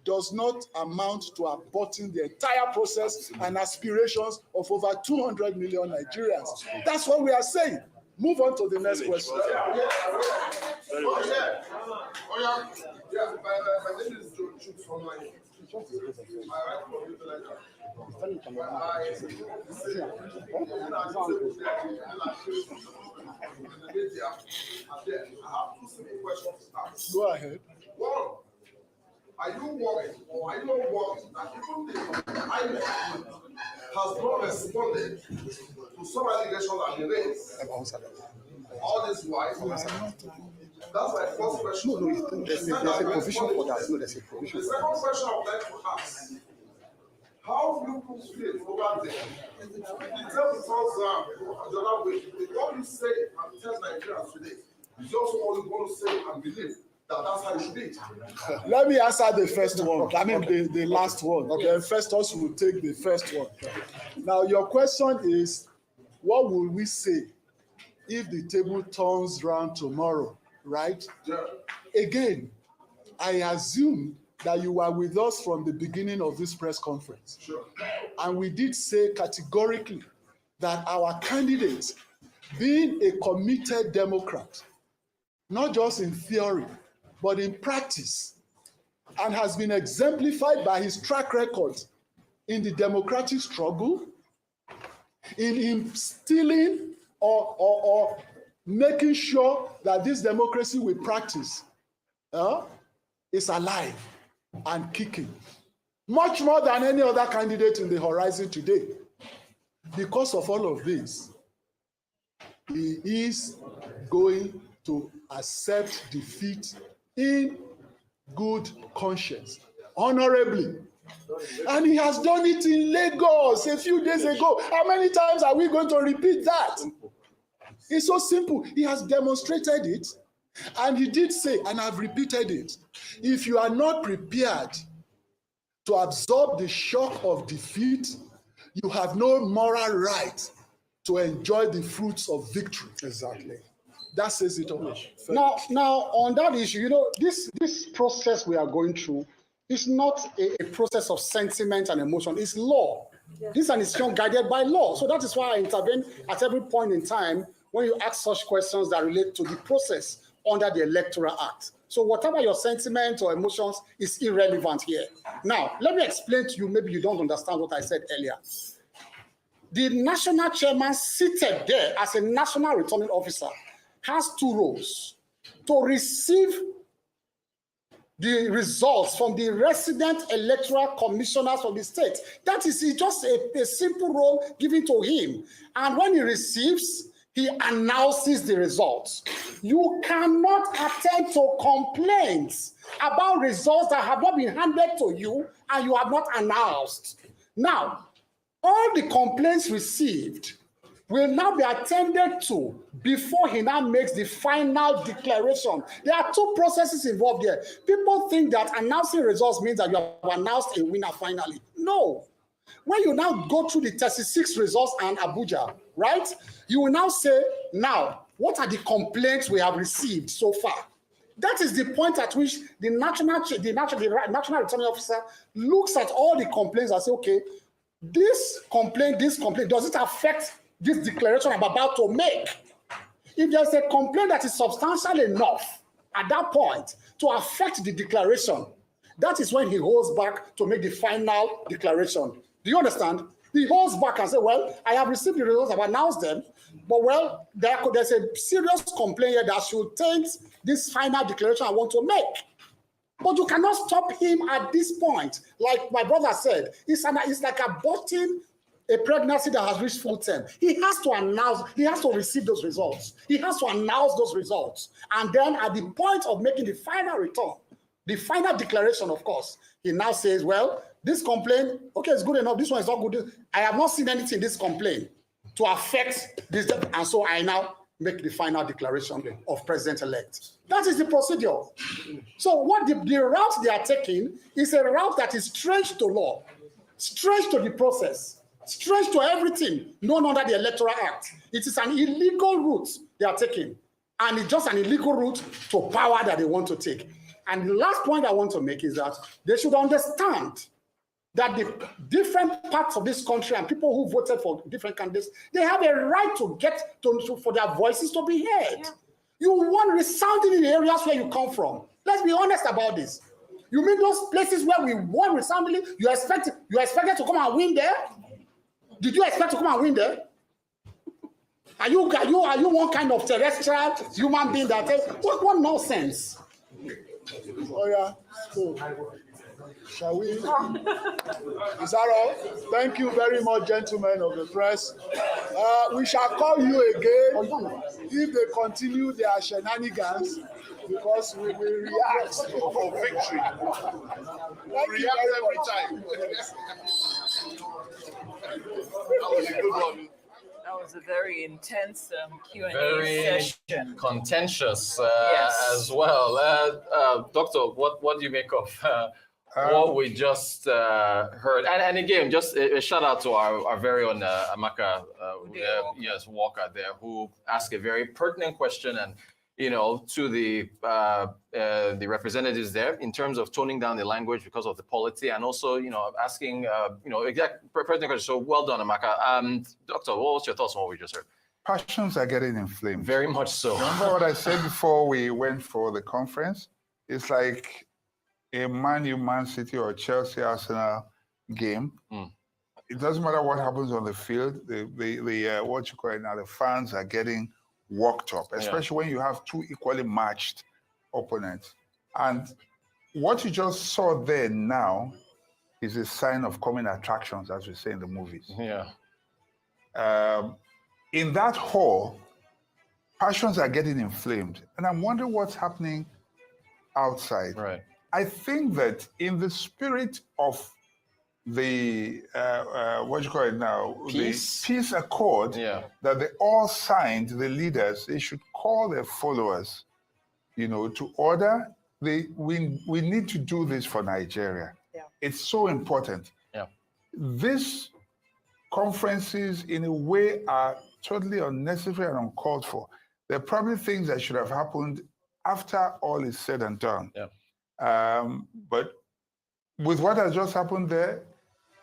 does not amount to aborting the entire process and aspirations of over 200 million Nigerians. That's what we are saying. Move on to the next question. Go ahead. One, are you worried or are you not worried that even the INEC has not responded to some allegations that have been raised? All this while, that's my first question. No, there's a provision for that. No, there's a provision. The second question I would like to ask, how do you feel over there? You tell the other way, what you say and tell Nigerians today is also all you want to say and believe that's how it should be. Let me answer the first one. I mean, the last one. Okay, Festus will take the first one. Now, your question is, what will we say if the table turns round tomorrow, right? Yeah. Again, I assume that you were with us from the beginning of this press conference. Sure. And we did say categorically that our candidate, being a committed Democrat, not just in theory, but in practice, and has been exemplified by his track record in the democratic struggle, in instilling or making sure that this democracy we practice is alive and kicking. much more than any other candidate in the horizon today. Because of all of this, he is going to accept defeat in good conscience, honorably. And he has done it in Lagos a few days ago. How many times are we going to repeat that? It's so simple. He has demonstrated it. And he did say, and I've repeated it, if you are not prepared to absorb the shock of defeat, you have no moral right to enjoy the fruits of victory. Exactly. That says it all. Now, on that issue, you know, this process we are going through is not a process of sentiment and emotion. It's law. Yeah. This is an institution guided by law. So that is why I intervene at every point in time when you ask such questions that relate to the process under the Electoral Act. So whatever your sentiment or emotions is irrelevant here. Now, let me explain to you, maybe you don't understand what I said earlier. The national chairman seated there as a national returning officer has two roles: to receive the results from the resident electoral commissioners of the state. That is just a simple role given to him. And when he receives, he announces the results. You cannot attend to complaints about results that have not been handed to you and you have not announced. Now, all the complaints received will now be attended to before he now makes the final declaration. There are two processes involved here. People think that announcing results means that you have announced a winner finally. No. When you now go through the 36 results and Abuja, right, you will now say, now, what are the complaints we have received so far? That is the point at which the national returning officer looks at all the complaints and says, okay, this complaint, does it affect this declaration I'm about to make? If there's a complaint that is substantial enough at that point to affect the declaration, that is when he holds back to make the final declaration. Do you understand? He holds back and says, well, I have received the results, I've announced them, but well, there's a serious complaint here that should taint this final declaration I want to make. But you cannot stop him at this point. Like my brother said, it's like aborting a pregnancy that has reached full term. He has to announce, he has to receive those results. He has to announce those results. And then at the point of making the final return, the final declaration, of course, he now says, well, this complaint, okay, it's good enough. This one is not good. I have not seen anything in this complaint to affect this. And so I now make the final declaration of president-elect. That is the procedure. So what the route they are taking is a route that is strange to law, strange to the process, strange to everything known under the Electoral Act. It is an illegal route they are taking. And it's just an illegal route to power that they want to take. And the last point I want to make is that they should understand that the different parts of this country and people who voted for different candidates, they have a right to get for their voices to be heard. Yeah. You want resounding in the areas where you come from. Let's be honest about this. You mean those places where we won resoundingly, you expected to come and win there? Did you expect to come and win there? Are you one kind of terrestrial human being that says, what nonsense? Oh yeah. So, shall we? Is that all? Thank you very much, gentlemen of the press. We shall call you again if they continue their shenanigans, because we will react for victory. Thank you every time. That was a good one. That was a very intense Q&A very session. Contentious Yes. as well. Doctor, what do you make of what we just heard? And again, just a shout out to our very own Amaka Walker there, who asked a very pertinent question, and to the representatives there in terms of toning down the language because of the polity, and also asking exact pertinent questions. So well done, Amaka. Doctor, what was your thoughts on what we just heard? Passions are getting inflamed. Very much so. Remember what I said before we went for the conference? It's like a Man City or Chelsea Arsenal game. It doesn't matter what happens on the field. What you call it now, the fans are getting worked up, especially when you have two equally matched opponents. And what you just saw there now is a sign of coming attractions, as we say in the movies. Yeah. In that hall, passions are getting inflamed. And I'm wondering what's happening outside. Right. I think that in the spirit of the, what do you call it now? Peace? The peace accord Yeah. that they all signed, the leaders, they should call their followers, to order. We need to do this for Nigeria. Yeah. It's so important. Yeah. These conferences, in a way, are totally unnecessary and uncalled for. There are probably things that should have happened after all is said and done. Yeah. But with what has just happened there,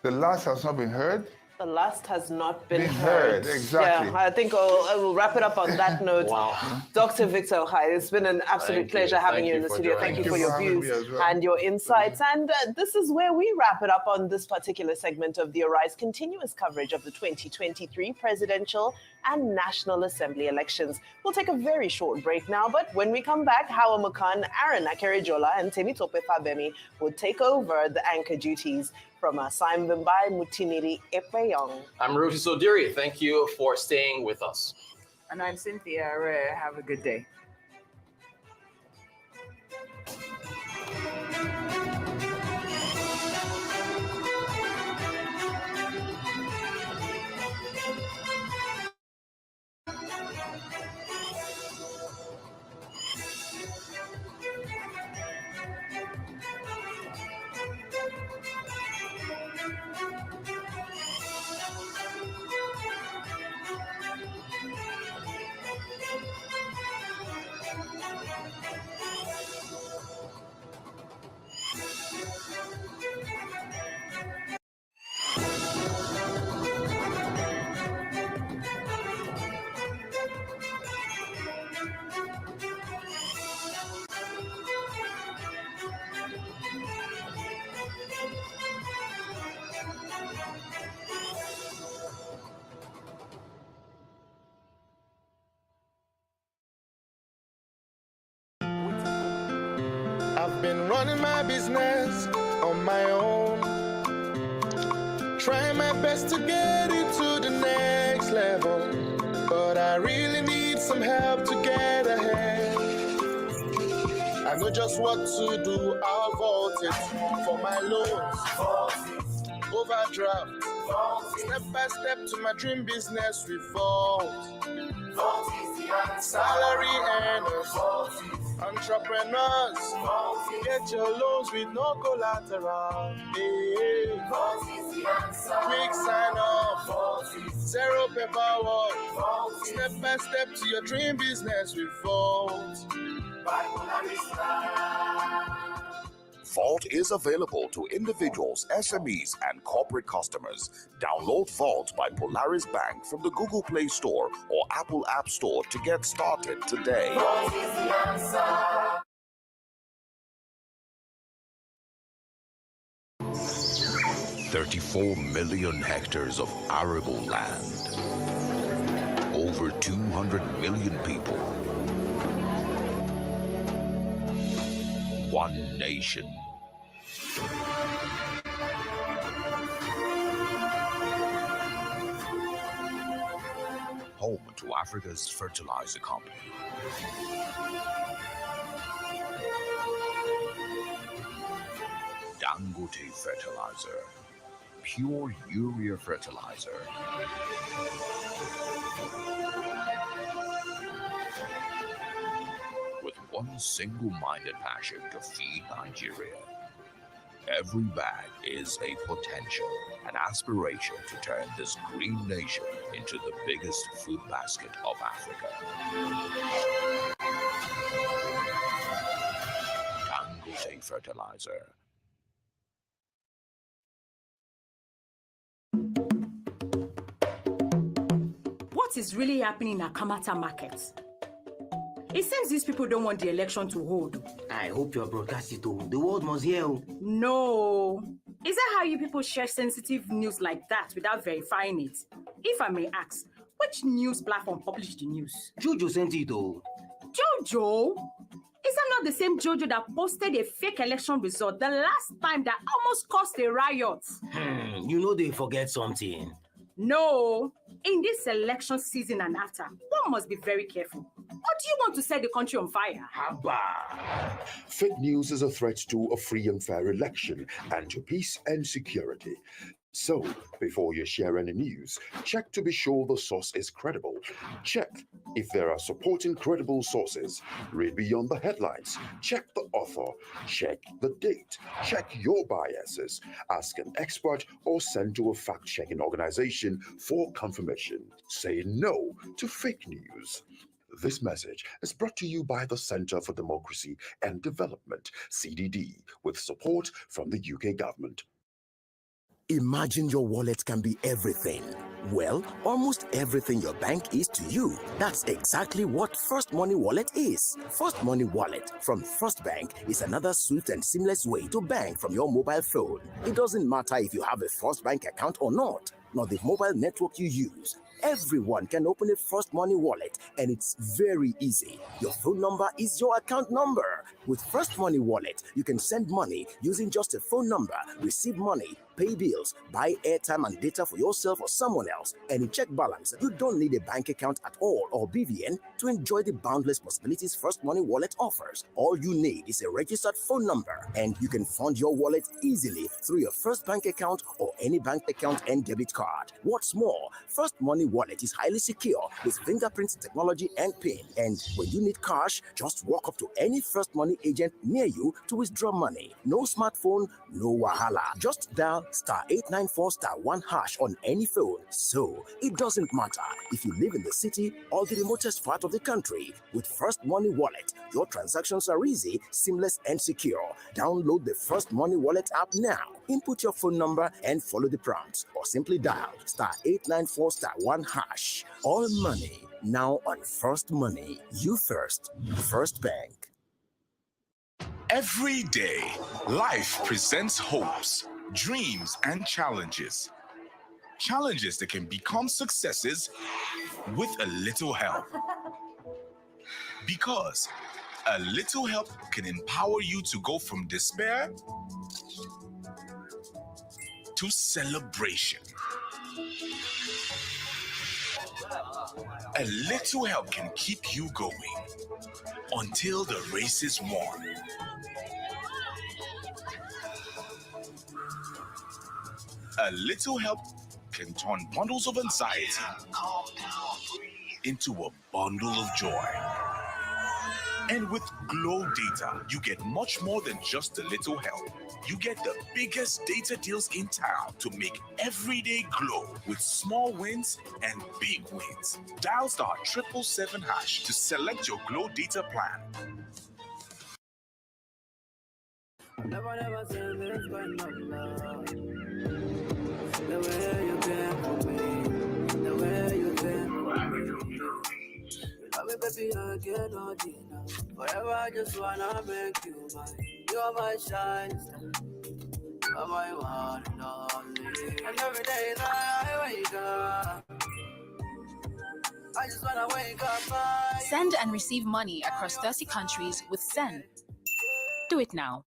the last has not been heard. The last has not been heard. Exactly. Yeah, I think I will wrap it up on that note. Wow. Dr. Victor Ohai, it's been an absolute pleasure having you in the studio. Thank you for your views and your insights. And this is where we wrap it up on this particular segment of the Arise continuous coverage of the 2023 presidential and National Assembly elections. We'll take a very short break now, but when we come back, Hawa Mukan, Aaron Akerejola, and Temitope Fabemi will take over the anchor duties from Simon Mbai Mutiniri Epeyong. I'm Ruti Sodiri. Thank you for staying with us. And I'm Cynthia. Have a good day. I've been running my business on my own, trying my best to get it to the next level, but I really need some help to get ahead. I know just what to do, I'll vault it for my loans, overdraft, step by step to my dream business with Vault. Salary earners, entrepreneurs, get your loans with no collateral. Yeah. Quick sign up, zero paperwork, step by step to your dream business with Vault. Vault is available to individuals, SMEs, and corporate customers. Download Vault by Polaris Bank from the Google Play Store or Apple App Store to get started today. Vault is the answer. 34 million hectares of arable land. Over 200 million people. One nation. Home to Africa's fertilizer company. Dangote Fertilizer. Pure urea fertilizer. With one single-minded passion to feed Nigeria. Every bag is a potential, an aspiration to turn this green nation into the biggest food basket of Africa. Dangote Fertilizer. What is really happening in Akamata Market? It seems these people don't want the election to hold. I hope you're broadcasting to the world must hear. No. Is that how you people share sensitive news like that without verifying it? If I may ask, which news platform published the news? Jojo sent it though. Jojo? Is Is that not the same Jojo that posted a fake election result the last time that almost caused a riot? You know they forget something. No. In this election season and after, one must be very careful. Or do you want to set the country on fire? Haba. Fake news is a threat to a free and fair election and to peace and security. So, before you share any news, check to be sure the source is credible. Check if there are supporting credible sources. Read beyond the headlines. Check the author. Check the date. Check your biases. Ask an expert or send to a fact-checking organization for confirmation. Say no to fake news. This message is brought to you by the Center for Democracy and Development, CDD, with support from the UK government. Imagine your wallet can be everything. Well, almost everything your bank is to you. That's exactly what First Money Wallet is. First Money Wallet from First Bank is another swift and seamless way to bank from your mobile phone. It doesn't matter if you have a First Bank account or not, nor the mobile network you use. Everyone can open a First Money Wallet, and it's very easy. Your phone number is your account number. With First Money Wallet, you can send money using just a phone number, receive money, pay bills, buy airtime and data for yourself or someone else, and check balance. You don't need a bank account at all or BVN to enjoy the boundless possibilities First Money Wallet offers. All you need is a registered phone number, and you can fund your wallet easily through your First Bank account or any bank account and debit card. What's more, First Money Wallet is highly secure with fingerprint technology and PIN. And when you need cash, just walk up to any First Money agent near you to withdraw money. No smartphone, no wahala. Just dial *894*1# on any phone. So it doesn't matter if you live in the city or the remotest part of the country. With First Money Wallet, your transactions are easy, seamless, and secure. Download the First Money Wallet app now. Input your phone number and follow the prompts, or simply dial *894*1#. All money now on First Money. You first. First Bank. Every day, life presents hopes, dreams, and challenges. Challenges that can become successes with a little help. Because a little help can empower you to go from despair to celebration. A little help can keep you going until the race is won. A little help can turn bundles of anxiety into a bundle of joy. And with Glow Data, you get much more than just a little help. You get the biggest data deals in town to make every day glow with small wins and big wins. Dial *777# to select your Glow Data plan. Never say this when I'm love. The way you care for me, the way you care for me. You love me, baby, I cannot deny. Forever, I just wanna make you mine. You're my shining star, you're my one and only. And every day that I wake up, I just wanna wake up. Send and receive money across 30 countries with Send. Do it now.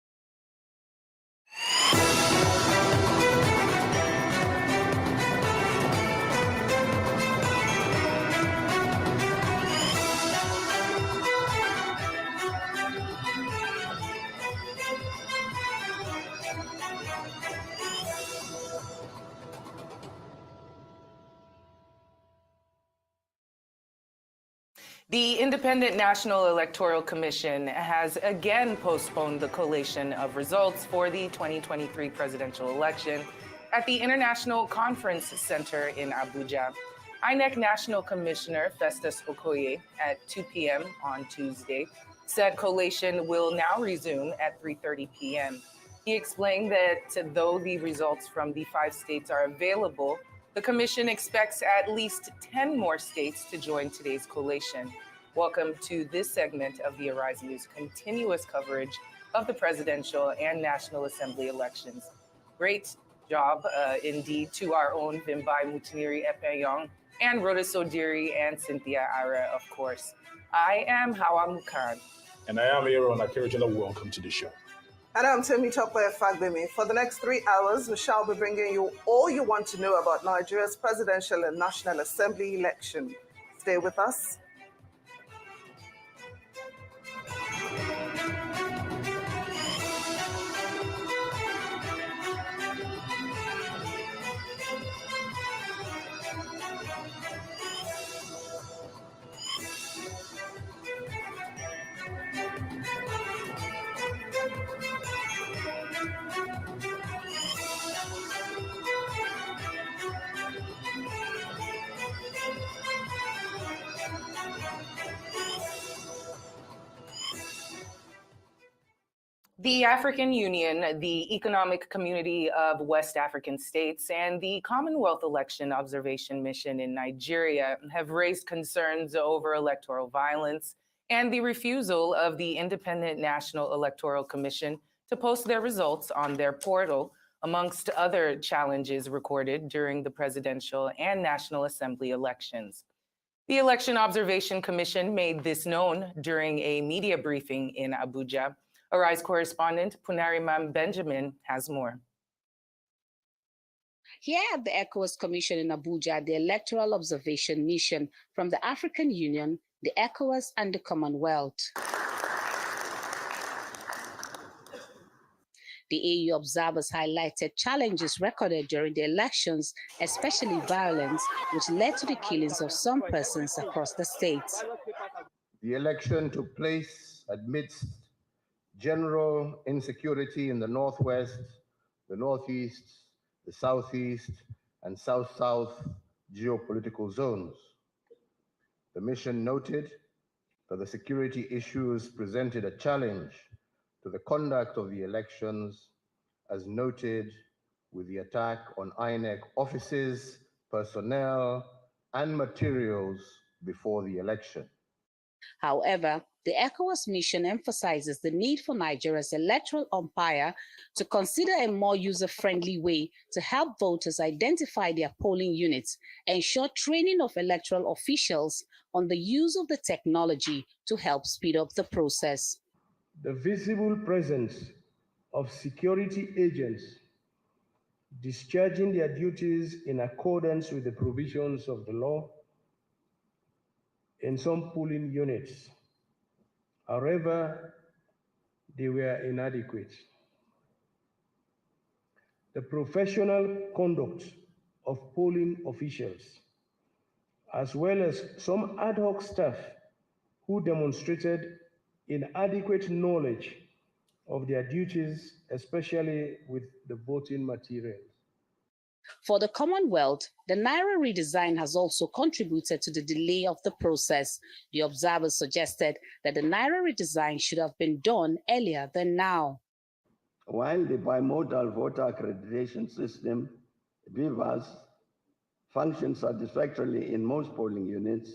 The Independent National Electoral Commission has again postponed the collation of results for the 2023 presidential election at the International Conference Center in Abuja. INEC National Commissioner Festus Okoye at 2 p.m. on Tuesday said collation will now resume at 3:30 p.m. He explained that though the results from the 5 states are available, the commission expects at least 10 more states to join today's collation. Welcome to this segment of the Arise News continuous coverage of the presidential and National Assembly elections. Great job indeed to our own Vimbai Mutiniri Epeyong and Rhoda Sodiri and Cynthia Ara, of course. I am Hawa Mukan. And I am Aaron Akirichala. Welcome to the show. And I'm Temi Tokwe Fagbemi. For the next 3 hours, we shall be bringing you all you want to know about Nigeria's presidential and National Assembly election. Stay with us. The African Union, the Economic Community of West African States, and the Commonwealth Election Observation Mission in Nigeria have raised concerns over electoral violence and the refusal of the Independent National Electoral Commission to post their results on their portal, amongst other challenges recorded during the presidential and National Assembly elections. The Election Observation Commission made this known during a media briefing in Abuja. Arise correspondent Punariman Benjamin has more. Here at the ECOWAS Commission in Abuja, the Electoral Observation Mission from the African Union, the ECOWAS, and the Commonwealth. The AU observers highlighted challenges recorded during the elections, especially violence, which led to the killings of some persons across the state. The election took place amidst general insecurity in the Northwest, the Northeast, the Southeast, and South-South geopolitical zones. The mission noted that the security issues presented a challenge to the conduct of the elections, as noted with the attack on INEC offices, personnel, and materials before the election. However, the ECOWAS mission emphasizes the need for Nigeria's electoral umpire to consider a more user-friendly way to help voters identify their polling units, ensure training of electoral officials on the use of the technology to help speed up the process. The visible presence of security agents discharging their duties in accordance with the provisions of the law in some polling units. However, they were inadequate. The professional conduct of polling officials, as well as some ad hoc staff who demonstrated inadequate knowledge of their duties, especially with the voting materials. For the Commonwealth, the Naira redesign has also contributed to the delay of the process. The observers suggested that the Naira redesign should have been done earlier than now. While the bimodal voter accreditation system, BVAS, functions satisfactorily in most polling units,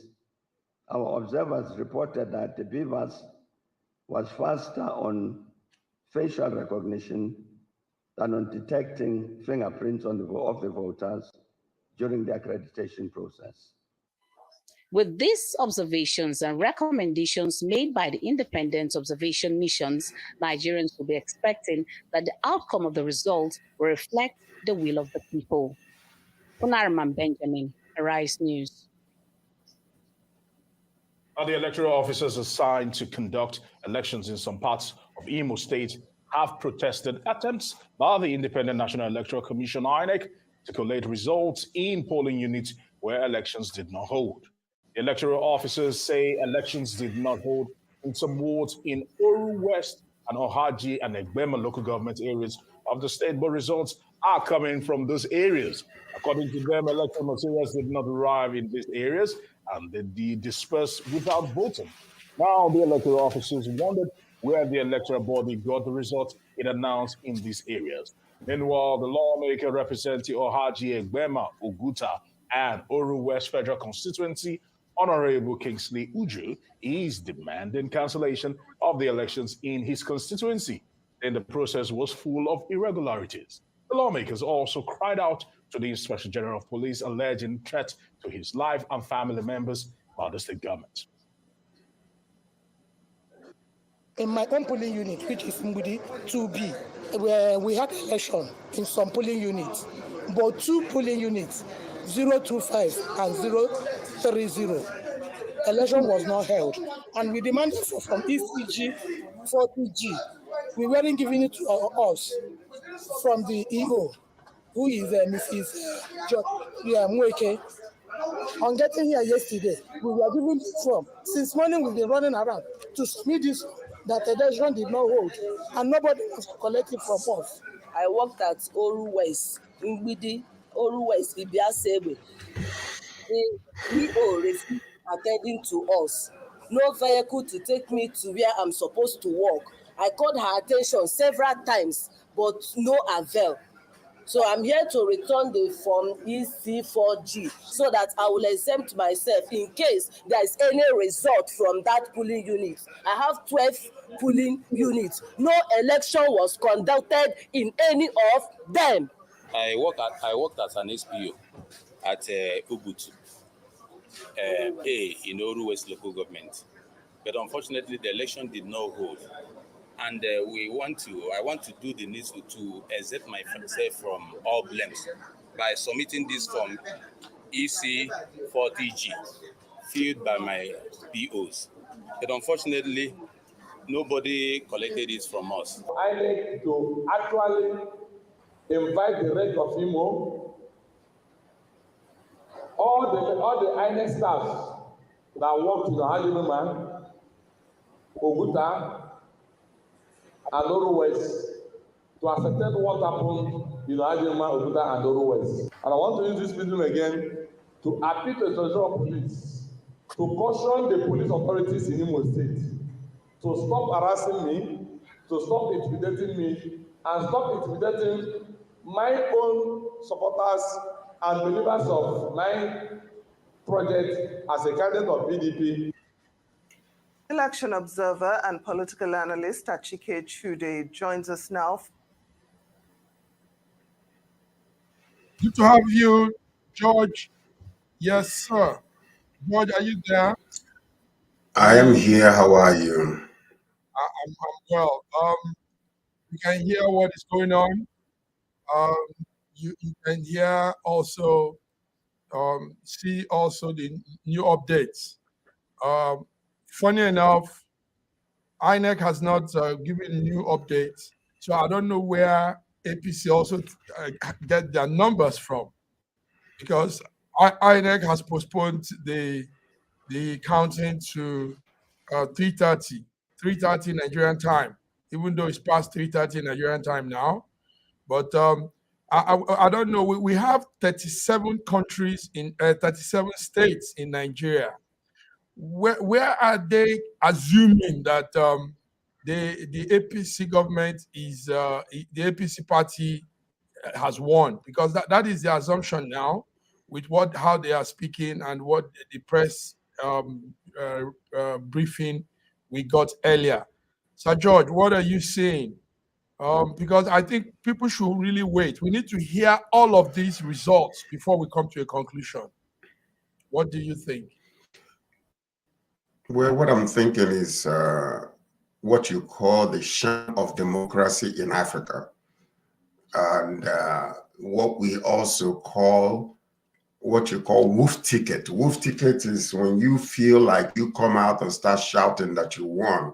our observers reported that the BVAS was faster on facial recognition than on detecting fingerprints of the voters during the accreditation process. With these observations and recommendations made by the independent observation missions, Nigerians will be expecting that the outcome of the results will reflect the will of the people. Punariman Benjamin, Arise News. The electoral officers assigned to conduct elections in some parts of Imo State have protested attempts by the Independent National Electoral Commission, INEC, to collate results in polling units where elections did not hold. The electoral officers say elections did not hold in some wards in Oru West and Ohaji and Egbema local government areas of the state, but results are coming from those areas. According to them, electoral materials did not arrive in these areas and they be dispersed without voting. Now the electoral officers wondered where the electoral body got the results it announced in these areas. Meanwhile, the lawmaker representing Ohaji Egbema, Oguta, and Oru West Federal Constituency, Honorable Kingsley Uju, is demanding cancellation of the elections in his constituency. And the process was full of irregularities. The lawmakers also cried out to the Inspector General of Police, alleging threat to his life and family members by the state government. In my own polling unit, which is Mbudi 2B, where we had election in some polling units, but 2 polling units, 025 and 030, election was not held. And we demanded from ECG 40G. We weren't giving it to us from the EO, who is Mrs. Mweke. On getting here yesterday, we were given the form. Since morning, we've been running around to submit this that election did not hold, and nobody was collecting from us. I worked at Oru West, Ngbidi, Oru West, Ibiasebe. The EO refused attending to us. No vehicle to take me to where I'm supposed to work. I called her attention several times, but no avail. So I'm here to return the form EC4G so that I will exempt myself in case there is any result from that polling unit. I have 12 polling units. No election was conducted in any of them. I worked as an SPO at Ubutu, in Oru West local government. But unfortunately, the election did not hold. And I want to do the needful to exempt myself from all blames by submitting this form EC40G filled by my POs. But unfortunately, nobody collected it from us. I need to actually invite the rest of Imo, all the INEC staff that work to the Hajime Oguta, and Oru West to ascertain what happened in Ajima, Oguta, and Oru West. And I want to use this medium again to appeal to the Treasury Police to caution the police authorities in Imo State to stop harassing me, to stop intimidating me, and stop intimidating my own supporters and believers of my project as a candidate of PDP. Election observer and political analyst Achike Chude joins us now. Good to have you, George. Yes, sir. George, are you there? I am here. How are you? I'm well. You can hear what is going on. You can hear also, see also the new updates. Funny enough, INEC has not given new updates, so I don't know where APC also get their numbers from, because INEC has postponed the counting to 3:30 Nigerian time, even though it's past 3:30 Nigerian time now. But I don't know. We have 37 countries in 37 states in Nigeria. Where are they assuming that the APC government is the APC party has won? Because that is the assumption now, with how they are speaking and what the press briefing we got earlier. Sir George, what are you saying? Because I think people should really wait. We need to hear all of these results before we come to a conclusion. What do you think? Well, what I'm thinking is what you call the sham of democracy in Africa, and what we also call what you call wolf ticket. Wolf ticket is when you feel like you come out and start shouting that you won,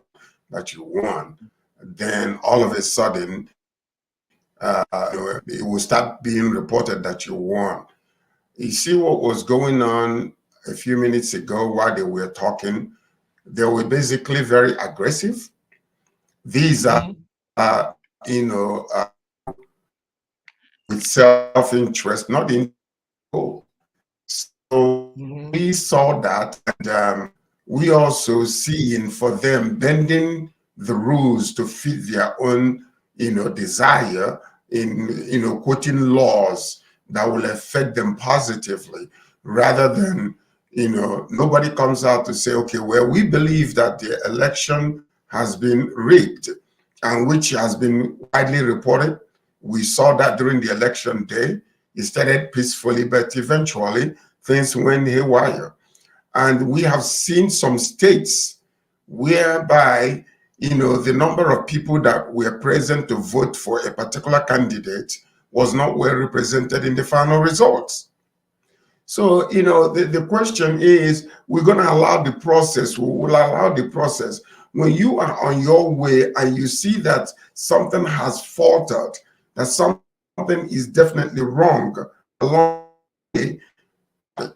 then all of a sudden it will start being reported that you won. You see what was going on a few minutes ago while they were talking? They were basically very aggressive. These are, with self-interest, not in goal. So we saw that, and we also seeing for them bending the rules to fit their own, desire in, quoting laws that will affect them positively, rather than, nobody comes out to say, okay, well, we believe that the election has been rigged, and which has been widely reported. We saw that during the election day. It started peacefully, but eventually things went haywire. And we have seen some states whereby the number of people that were present to vote for a particular candidate was not well represented in the final results. So, the question is, we're going to allow the process, we will allow the process. When you are on your way and you see that something has faltered, that something is definitely wrong along the way.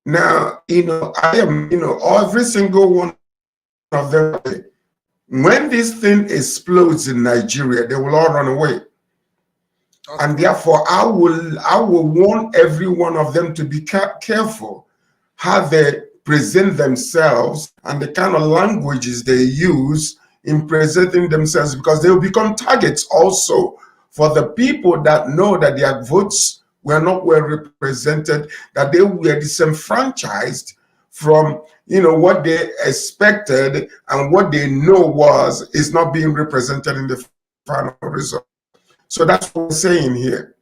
Now, I am, every single one of them, when this thing explodes in Nigeria, they will all run away. And therefore, I will warn every one of them to be careful how they present themselves and the kind of languages they use in presenting themselves, because they will become targets also for the people that know that their votes were not well represented, that they were disenfranchised from what they expected and what they know is not being represented in the final result. So that's what we're saying here.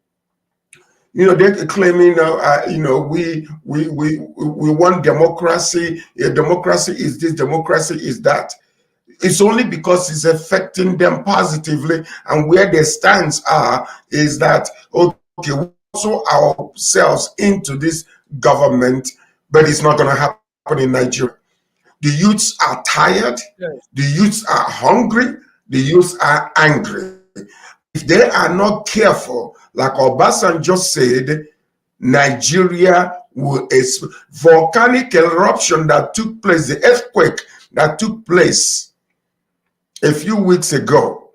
They're claiming, we want democracy. Democracy is this, democracy is that. It's only because it's affecting them positively, and where their stance is that, okay, we also ourselves into this government, but it's not going to happen in Nigeria. The youths are tired. Yes. The youths are hungry. The youths are angry. If they are not careful, like Obasanjo said, Nigeria will volcanic eruption that took place, the earthquake that took place a few weeks ago,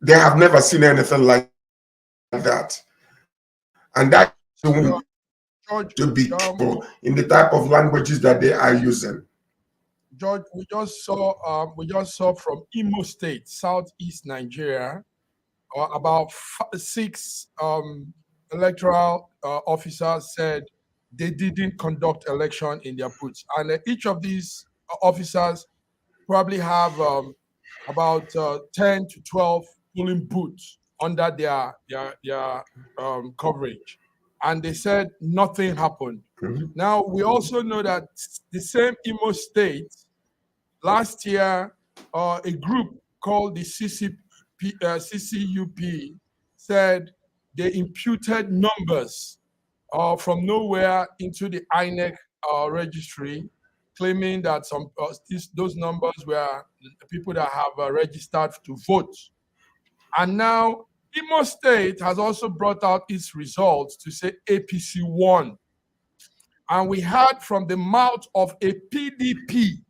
they have never seen anything like that. And that to be careful in the type of languages that they are using. George, we just saw from Imo State, southeast Nigeria, about 6 electoral officers said they didn't conduct election in their booths, and each of these officers probably have about 10 to 12 polling booths under their coverage, and they said nothing happened. Now we also know that the same Imo State last year, a group called the CCUP said they imputed numbers from nowhere into the INEC registry, claiming that those numbers were the people that have registered to vote. And now Imo State has also brought out its results to say APC won. And we heard from the mouth of a PDP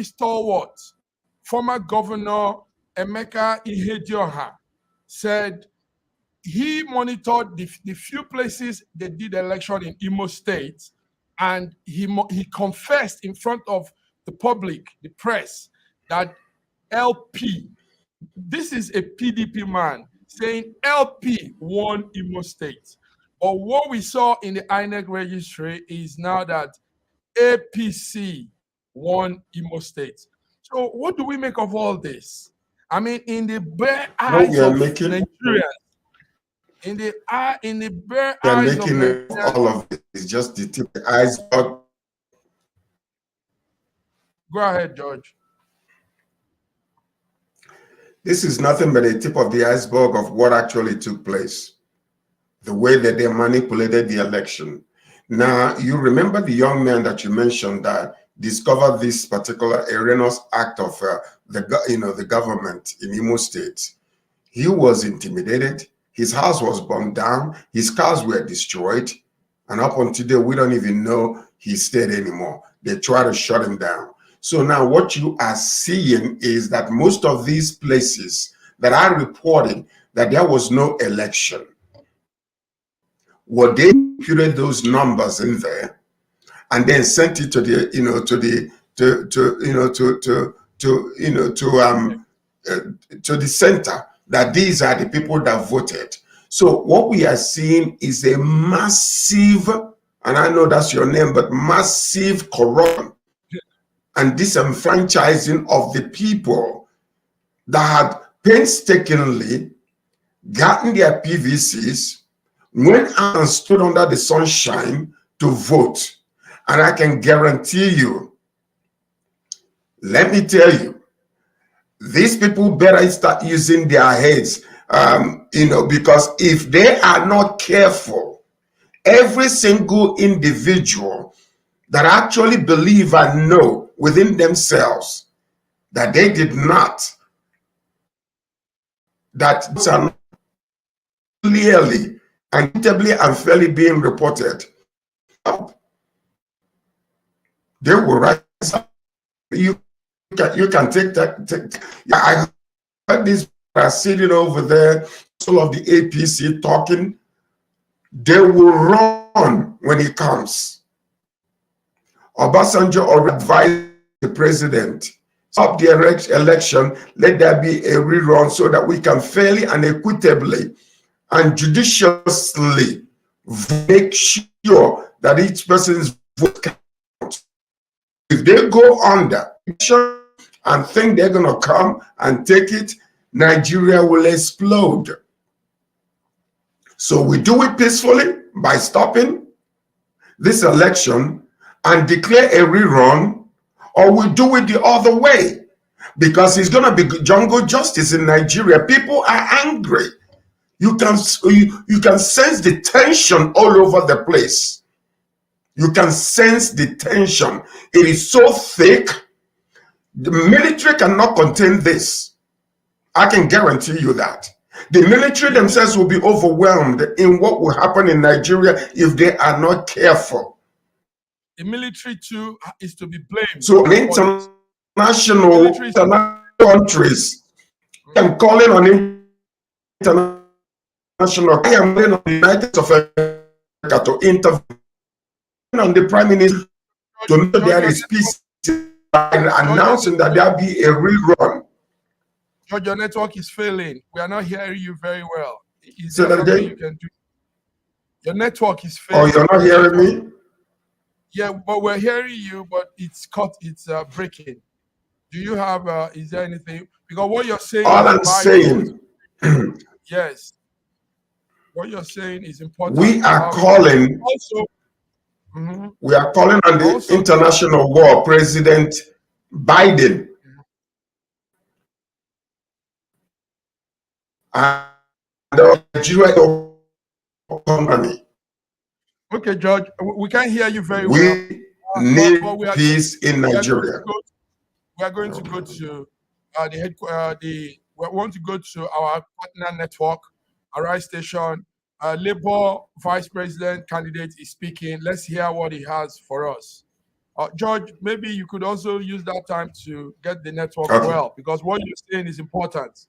stalwart, former Governor Emeka Ihedioha, said he monitored the few places they did election in Imo State, and he confessed in front of the public, the press, that LP, this is a PDP man saying LP won Imo State. But what we saw in the INEC registry is now that APC won Imo State. So what do we make of all this? I mean, in the bare eyes of Nigerians, in the bare eyes of Nigerians, all of it is just the tip of the iceberg. Go ahead, George. This is nothing but a tip of the iceberg of what actually took place. The way that they manipulated the election. Now, you remember the young man that you mentioned that discovered this particular erroneous act of the government in Imo State. He was intimidated. His house was burned down. His cars were destroyed. And up until today, we don't even know he stayed anymore. They try to shut him down. So now what you are seeing is that most of these places that are reporting that there was no election, well, they imputed those numbers in there and then sent it to the to the center that these are the people that voted. So what we are seeing is a massive, and I know that's your name, but massive corruption and disenfranchising of the people that had painstakingly gotten their PVCs, went out and stood under the sunshine to vote. And I can guarantee you let me tell you, these people better start using their heads, because if they are not careful, every single individual that actually believe and know within themselves that they did not, that are clearly and actively and fairly being reported, they will rise up. You can take that. I heard these are sitting over there, all of the APC talking. They will run when he comes. Obasanjo already advised the president, stop the election, let there be a rerun so that we can fairly and equitably and judiciously make sure that each person's vote counts. If they go under and think they're going to come and take it, Nigeria will explode. So we do it peacefully by stopping this election and declare a rerun, or we do it the other way, because it's going to be jungle justice in Nigeria. People are angry. You can sense the tension all over the place. You can sense the tension. It is so thick. The military cannot contain this. I can guarantee you that. The military themselves will be overwhelmed in what will happen in Nigeria if they are not careful. The military too is to be blamed. So international countries, I'm calling on international, I am calling on the United States of America to intervene, on the Prime Minister to know there is peace, and announcing that there will be a rerun. George, your network is failing. We are not hearing you very well. Is Say there that something again? you can do? Your network is failing. Oh, you're not hearing me? Yeah, but we're hearing you, but it's cut. It's breaking. Do you have? Is there anything? Because what you're saying. All I'm saying. Yes. What you're saying is important. We are calling. Also, we are calling on the international war, President Biden. And the Nigeria company. Okay, George, we can't hear you very well. We need peace in Nigeria. We are going to go to we want to go to our partner network, Arise Station. Labour Vice President candidate is speaking. Let's hear what he has for us. George, maybe you could also use that time to get the network well, because what you're saying is important.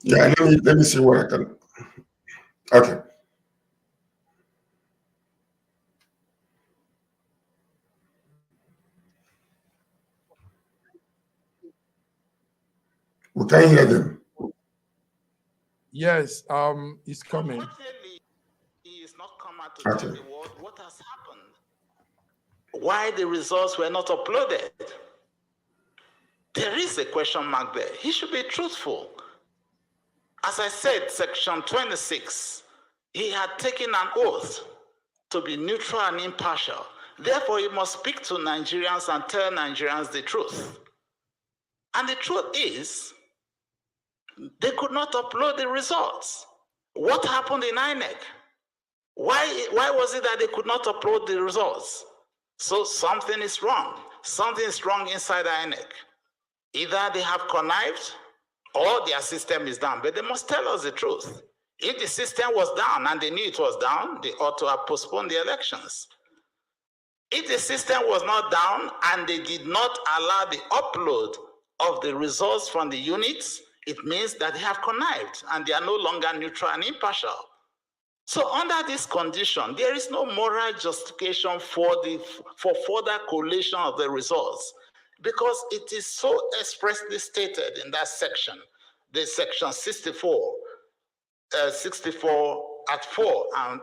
Yeah, let me see what I can. Okay. We can't hear them. Yes, it's coming. He is not come out to tell the world what has happened, why the results were not uploaded. There is a question mark there. He should be truthful. As I said, section 26, he had taken an oath to be neutral and impartial. Therefore, he must speak to Nigerians and tell Nigerians the truth. And the truth is, they could not upload the results. What happened in INEC? Why was it that they could not upload the results? So something is wrong. Something is wrong inside INEC. Either they have connived or their system is down, but they must tell us the truth. If the system was down and they knew it was down, they ought to have postponed the elections. If the system was not down and they did not allow the upload of the results from the units, it means that they have connived and they are no longer neutral and impartial. So under this condition, there is no moral justification for further collation of the results, because it is so expressly stated in that section, the section 64 at 4, and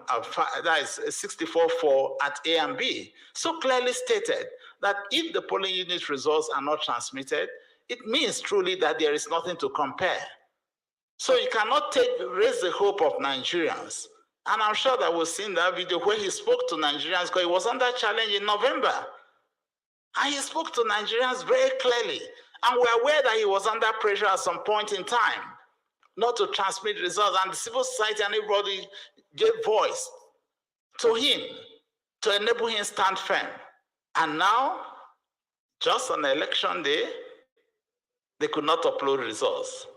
that is 64.4 at A and B. So clearly stated that if the polling unit results are not transmitted, it means truly that there is nothing to compare. So you cannot raise the hope of Nigerians. And I'm sure that we've seen that video where he spoke to Nigerians, because he was under challenge in November. And he spoke to Nigerians very clearly. And we're aware that he was under pressure at some point in time not to transmit results. And the civil society and everybody gave voice to him to enable him stand firm. And now, just on election day, they could not upload results.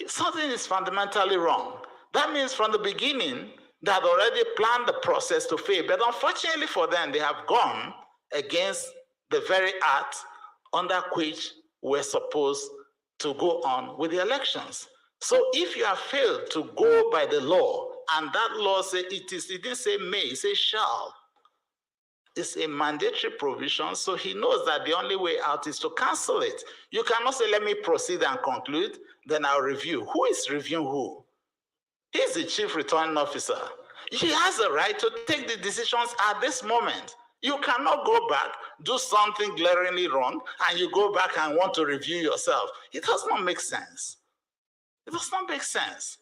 Something is fundamentally wrong. That means from the beginning, they had already planned the process to fail. But unfortunately for them, they have gone against the very act under which we're supposed to go on with the elections. So if you have failed to go by the law, and that law says it didn't say may, it says shall. It's a mandatory provision, so he knows that the only way out is to cancel it. You cannot say, let me proceed and conclude, then I'll review. Who is reviewing who? He's the chief returning officer. He has a right to take the decisions at this moment. You cannot go back, do something glaringly wrong, and you go back and want to review yourself. It does not make sense. It does not make sense.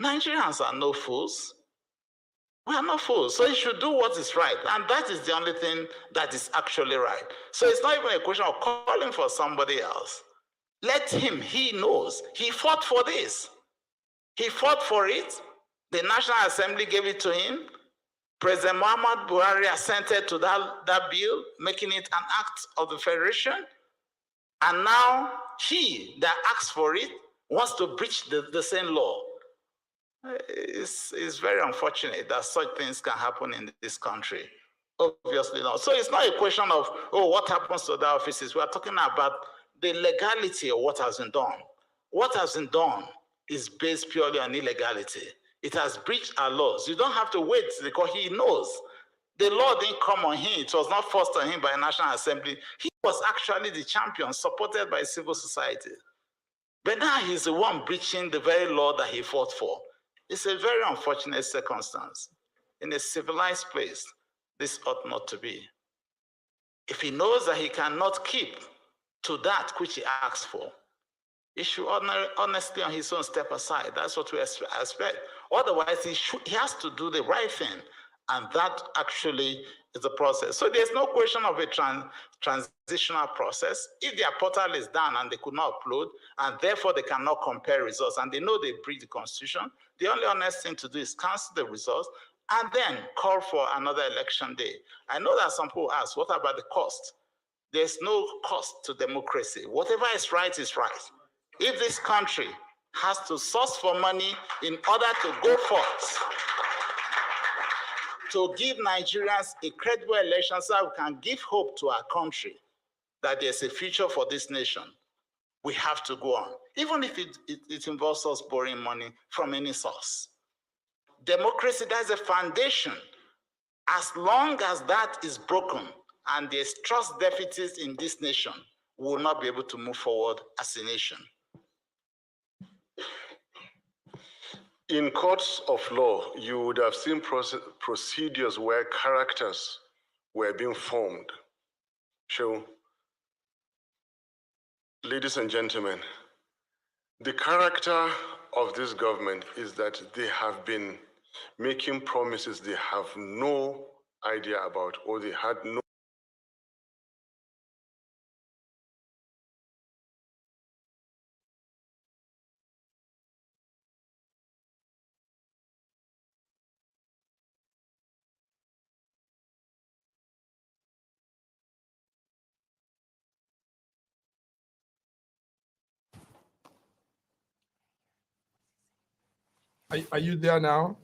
Nigerians are no fools. We are not fools. So he should do what is right. And that is the only thing that is actually right. So it's not even a question of calling for somebody else. Let him, he knows. He fought for this. He fought for it. The National Assembly gave it to him. President Muhammad Buhari assented to that bill, making it an act of the Federation. And now he that asked for it wants to breach the same law. It's very unfortunate that such things can happen in this country. Obviously not. So it's not a question of, oh, what happens to the offices? We are talking about the legality of what has been done. What has been done is based purely on illegality. It has breached our laws. You don't have to wait because he knows. The law didn't come on him. It was not forced on him by the National Assembly. He was actually the champion, supported by civil society. But now he's the one breaching the very law that he fought for. It's a very unfortunate circumstance. In a civilized place, this ought not to be. If he knows that he cannot keep to that which he asked for, he should honestly on his own step aside. That's what we expect. Otherwise, he has to do the right thing. And that actually is the process. So there's no question of a transitional process. If their portal is down and they could not upload, and therefore they cannot compare results, and they know they breach the Constitution, the only honest thing to do is cancel the results and then call for another election day. I know that some people ask, what about the cost? There's no cost to democracy. Whatever is right is right. If this country has to source for money in order to go forth, to give Nigerians a credible election so that we can give hope to our country that there's a future for this nation, we have to go on, even if it involves us borrowing money from any source. Democracy, that's a foundation. As long as that is broken and there's trust deficits in this nation, we will not be able to move forward as a nation. In courts of law, you would have seen procedures where characters were being formed. So, ladies and gentlemen, the character of this government is that they have been making promises they have no idea about, or they had no. Are you there now?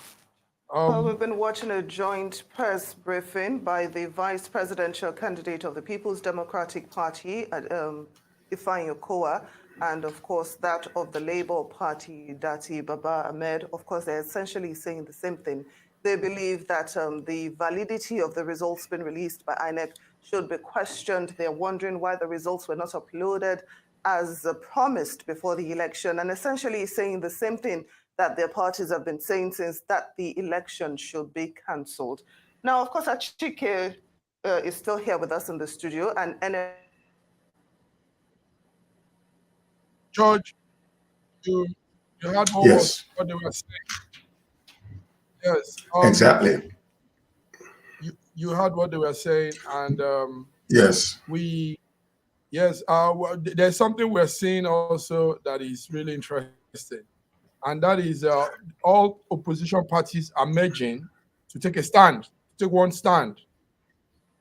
Well, we've been watching a joint press briefing by the vice presidential candidate of the People's Democratic Party, Ifeanyi Okowa, and of course that of the Labour Party, Dati Baba Ahmed. Of course, they're essentially saying the same thing. They believe that the validity of the results been released by INEC should be questioned. They're wondering why the results were not uploaded as promised before the election, and essentially saying the same thing that their parties have been saying since, that the election should be cancelled. Now, of course, Achike is still here with us in the studio, and George, you had more Yes. what they were saying. Yes. Exactly. you heard what they were saying, and yes, there's something we're seeing also that is really interesting, and that is all opposition parties are merging to take a stand, take one stand.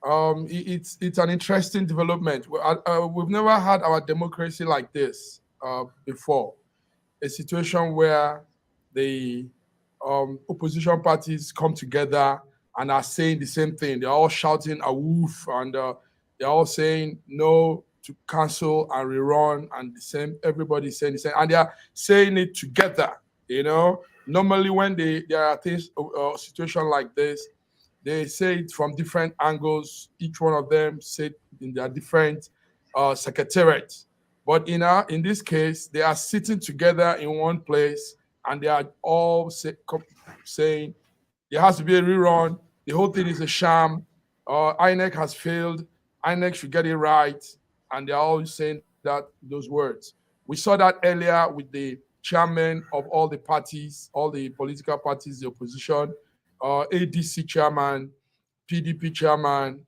It's an interesting development. We've never had our democracy like this before. A situation where the opposition parties come together and are saying the same thing. They're all shouting a woof, and they're all saying no to cancel and rerun, and the same. Everybody's saying the same, and they are saying it together. Normally when there are things, situation like this, they say it from different angles. Each one of them say in their different secretariats. But in this case, they are sitting together in one place, and they are all saying there has to be a rerun. The whole thing is a sham. INEC has failed. INEC should get it right. And they're all saying those words. We saw that earlier with the chairman of all the parties, all the political parties, the opposition, ADC chairman, PDP chairman,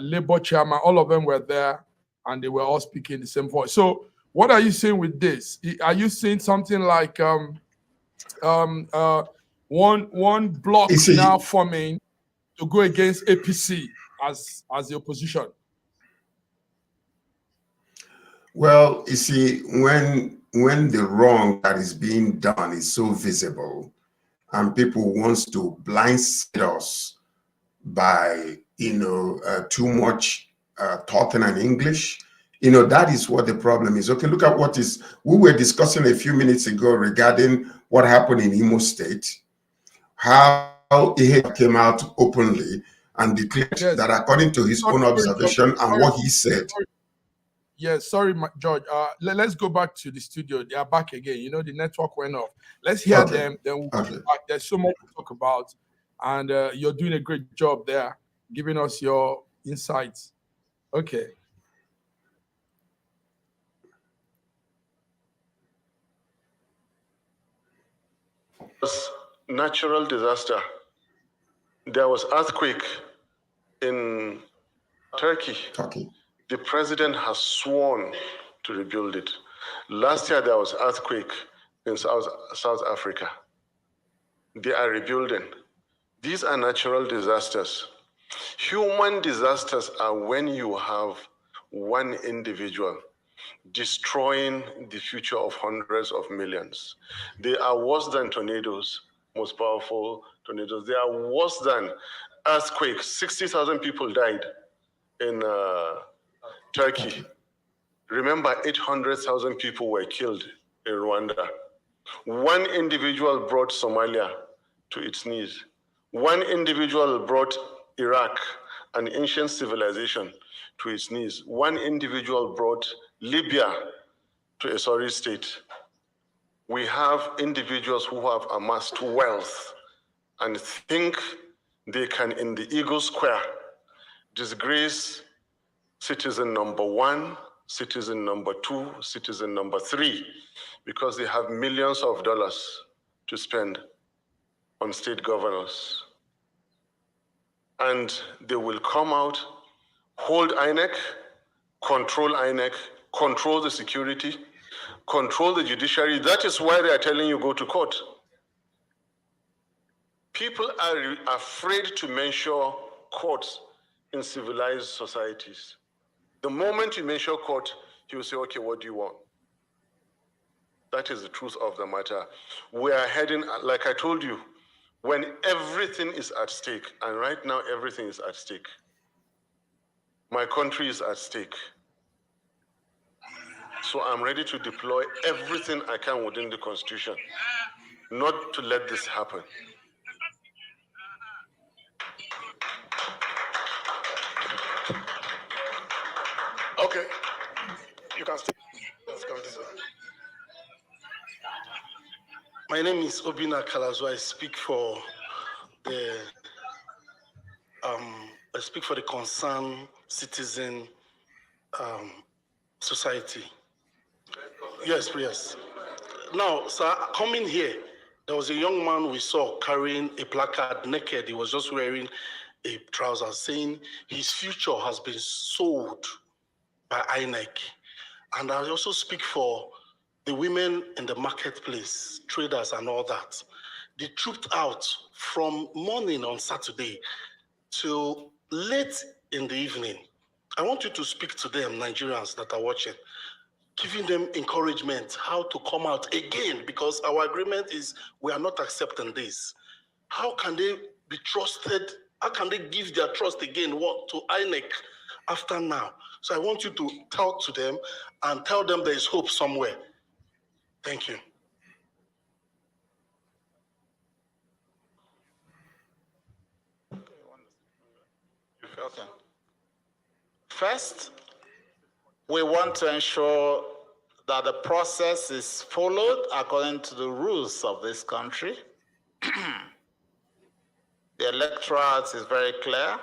Labour chairman, all of them were there, and they were all speaking the same voice. So what are you saying with this? Are you saying something like one block now forming to go against APC as the opposition? Well, you see, when the wrong that is being done is so visible, and people wants to blindside us by too much talking in English, that is what the problem is. Okay, look at we were discussing a few minutes ago regarding what happened in Imo State, how he came out openly and declared that according to his own observation and what he said. Yes, sorry, George. Let's go back to the studio. They are back again. The network went off. Let's hear them. Then we'll come back. There's so much to talk about, and you're doing a great job there, giving us your insights. Okay. Natural disaster. There was earthquake in Turkey. The president has sworn to rebuild it. Last year there was earthquake in South Africa. They are rebuilding. These are natural disasters. Human disasters are when you have one individual destroying the future of hundreds of millions. They are worse than tornadoes, most powerful tornadoes. They are worse than earthquakes. 60,000 people died in Turkey. Remember, 800,000 people were killed in Rwanda. One individual brought Somalia to its knees. One individual brought Iraq, an ancient civilization, to its knees. One individual brought Libya to a sorry state. We have individuals who have amassed wealth and think they can, in the Eagle Square, disgrace citizen number 1, citizen number 2, citizen number 3, because they have millions of dollars to spend on state governors. And they will come out, hold INEC, control the security, control the judiciary. That is why they are telling you go to court. People are afraid to mention courts in civilized societies. The moment you mention court, he will say, okay, what do you want? That is the truth of the matter. We are heading, like I told you, when everything is at stake, and right now everything is at stake. My country is at stake. So I'm ready to deploy everything I can within the Constitution, not to let this happen. Okay, you can stay. Let's come this way. My name is Obina Kalazo. I speak for the Concerned Citizen Society. Yes, yes. Now, sir, coming here, There was a young man we saw carrying a placard naked. He was just wearing a trouser saying his future has been sold by INEC. And I also speak for the women in the marketplace, traders and all that. They trooped out from morning on Saturday till late in the evening. I want you to speak to them, Nigerians that are watching, giving them encouragement how to come out again, because our agreement is we are not accepting this. How can they be trusted? How can they give their trust again to INEC after now? So I want you to talk to them and tell them there is hope somewhere. Thank you. Okay. First, we want to ensure that the process is followed according to the rules of this country. The Electoral Act is very clear.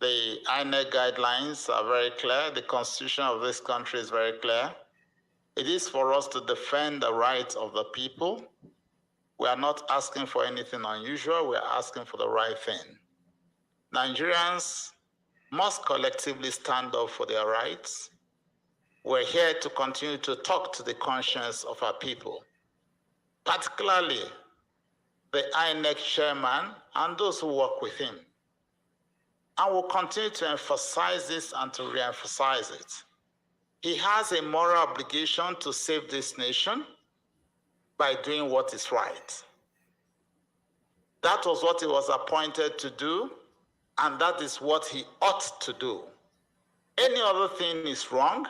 The INEC guidelines are very clear. The Constitution of this country is very clear. It is for us to defend the rights of the people. We are not asking for anything unusual. We are asking for the right thing. Nigerians must collectively stand up for their rights. We're here to continue to talk to the conscience of our people, particularly the INEC Chairman and those who work with him. And we'll continue to emphasize this and to re-emphasize it. He has a moral obligation to save this nation by doing what is right. That was what he was appointed to do, and that is what he ought to do. Any other thing is wrong,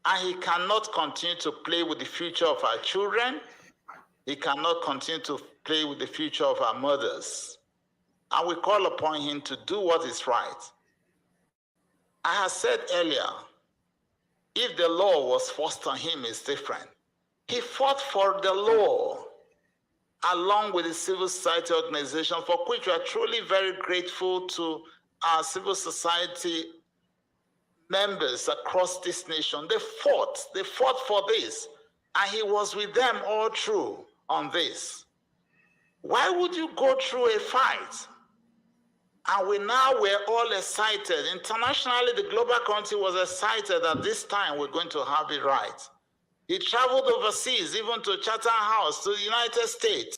and he cannot continue to play with the future of our children. He cannot continue to play with the future of our mothers. And we call upon him to do what is right. I have said earlier, if the law was forced on him, it's different. He fought for the law along with the civil society organization, for which we are truly very grateful to our civil society members across this nation. They fought for this, and he was with them all through on this. Why would you go through a fight? And we're all excited. Internationally, the global community was excited that this time we're going to have it right. He traveled overseas, even to Chatham House, to the United States.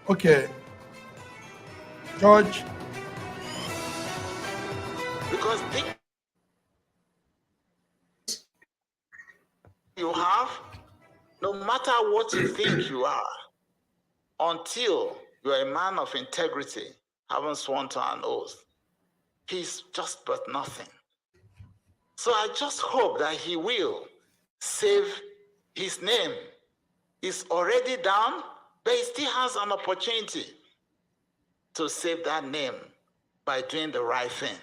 Okay. George. Because you have, no matter what you think you are, until you're a man of integrity, having sworn to an oath, he's just but nothing. So I just hope that he will save his name. He's already down, but he still has an opportunity to save that name by doing the right thing.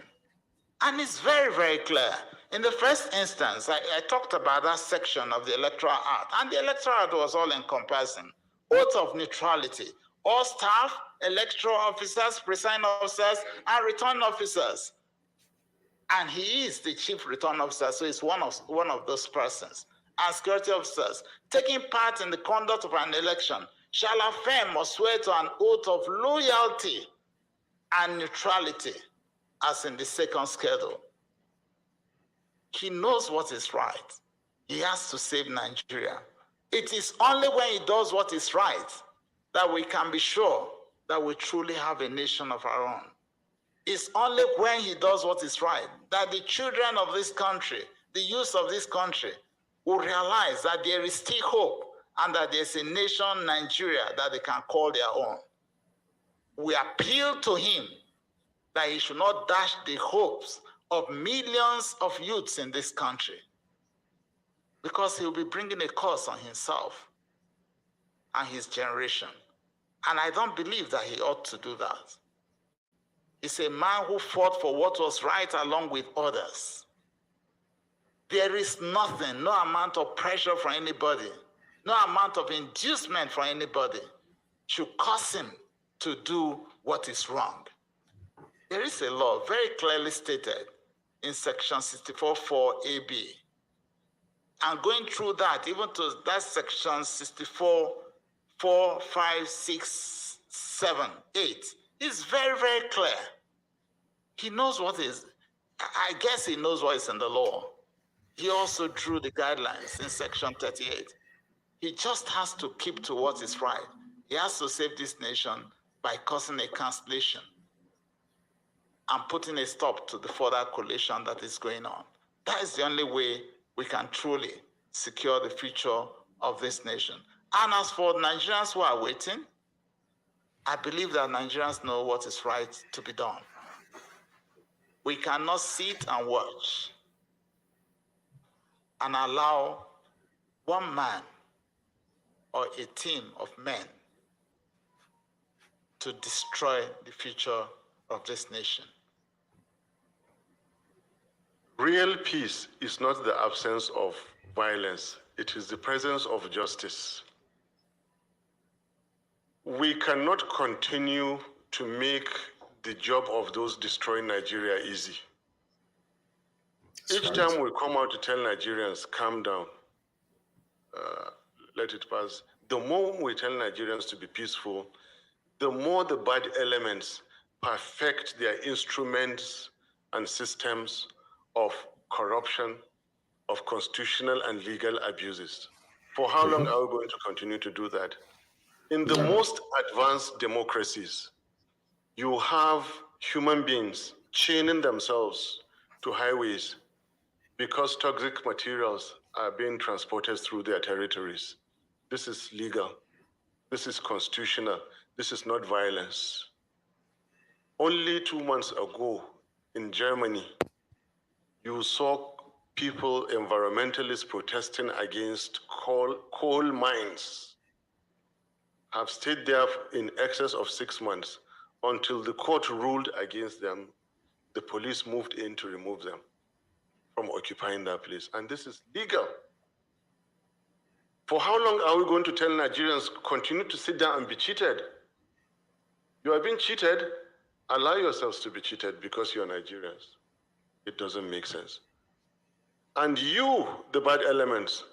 And it's very, very clear. In the first instance, I talked about that section of the Electoral Act, and the Electoral Act was all-encompassing. Oath of neutrality. All staff, electoral officers, presiding officers, and returning officers. And he is the chief return officer, so he's one of those persons. And security officers taking part in the conduct of an election shall affirm or swear to an oath of loyalty and neutrality, as in the second schedule. He knows what is right. He has to save Nigeria. It is only when he does what is right that we can be sure that we truly have a nation of our own. It's only when he does what is right that the children of this country, the youth of this country, will realize that there is still hope and that there's a nation, Nigeria, that they can call their own. We appeal to him that he should not dash the hopes of millions of youths in this country, because he'll be bringing a curse on himself and his generation. And I don't believe that he ought to do that. He's a man who fought for what was right along with others. There is nothing, no amount of pressure from anybody, No amount of inducement for anybody should cause him to do what is wrong. There is a law very clearly stated in section 64(4) AB. And going through that, even to that section 64(4), 5, 6, 7, 8, is very, very clear. He knows what is, I guess he knows what is in the law. He also drew the guidelines in section 38. He just has to keep to what is right. He has to save this nation by causing a cancellation and putting a stop to the further collation that is going on. That is the only way we can truly secure the future of this nation. And as for Nigerians who are waiting, I believe that Nigerians know what is right to be done. We cannot sit and watch and allow one man or a team of men to destroy the future of this nation. Real peace is not the absence of violence, it is the presence of justice. We cannot continue to make the job of those destroying Nigeria easy. Each time we come out to tell Nigerians, calm down, let it pass, the more we tell Nigerians to be peaceful, the more the bad elements perfect their instruments and systems of corruption, of constitutional and legal abuses. For how long are we going to continue to do that? In the most advanced democracies, you have human beings chaining themselves to highways because toxic materials are being transported through their territories. This is legal. This is constitutional. This is not violence. Only 2 months ago in Germany, you saw people, environmentalists protesting against coal mines, have stayed there in excess of 6 months until the court ruled against them. The police moved in to remove them from occupying that place. And this is legal. For how long are we going to tell Nigerians continue to sit down and be cheated? You are being cheated, allow yourselves to be cheated because you're Nigerians. It doesn't make sense. And you, the bad elements,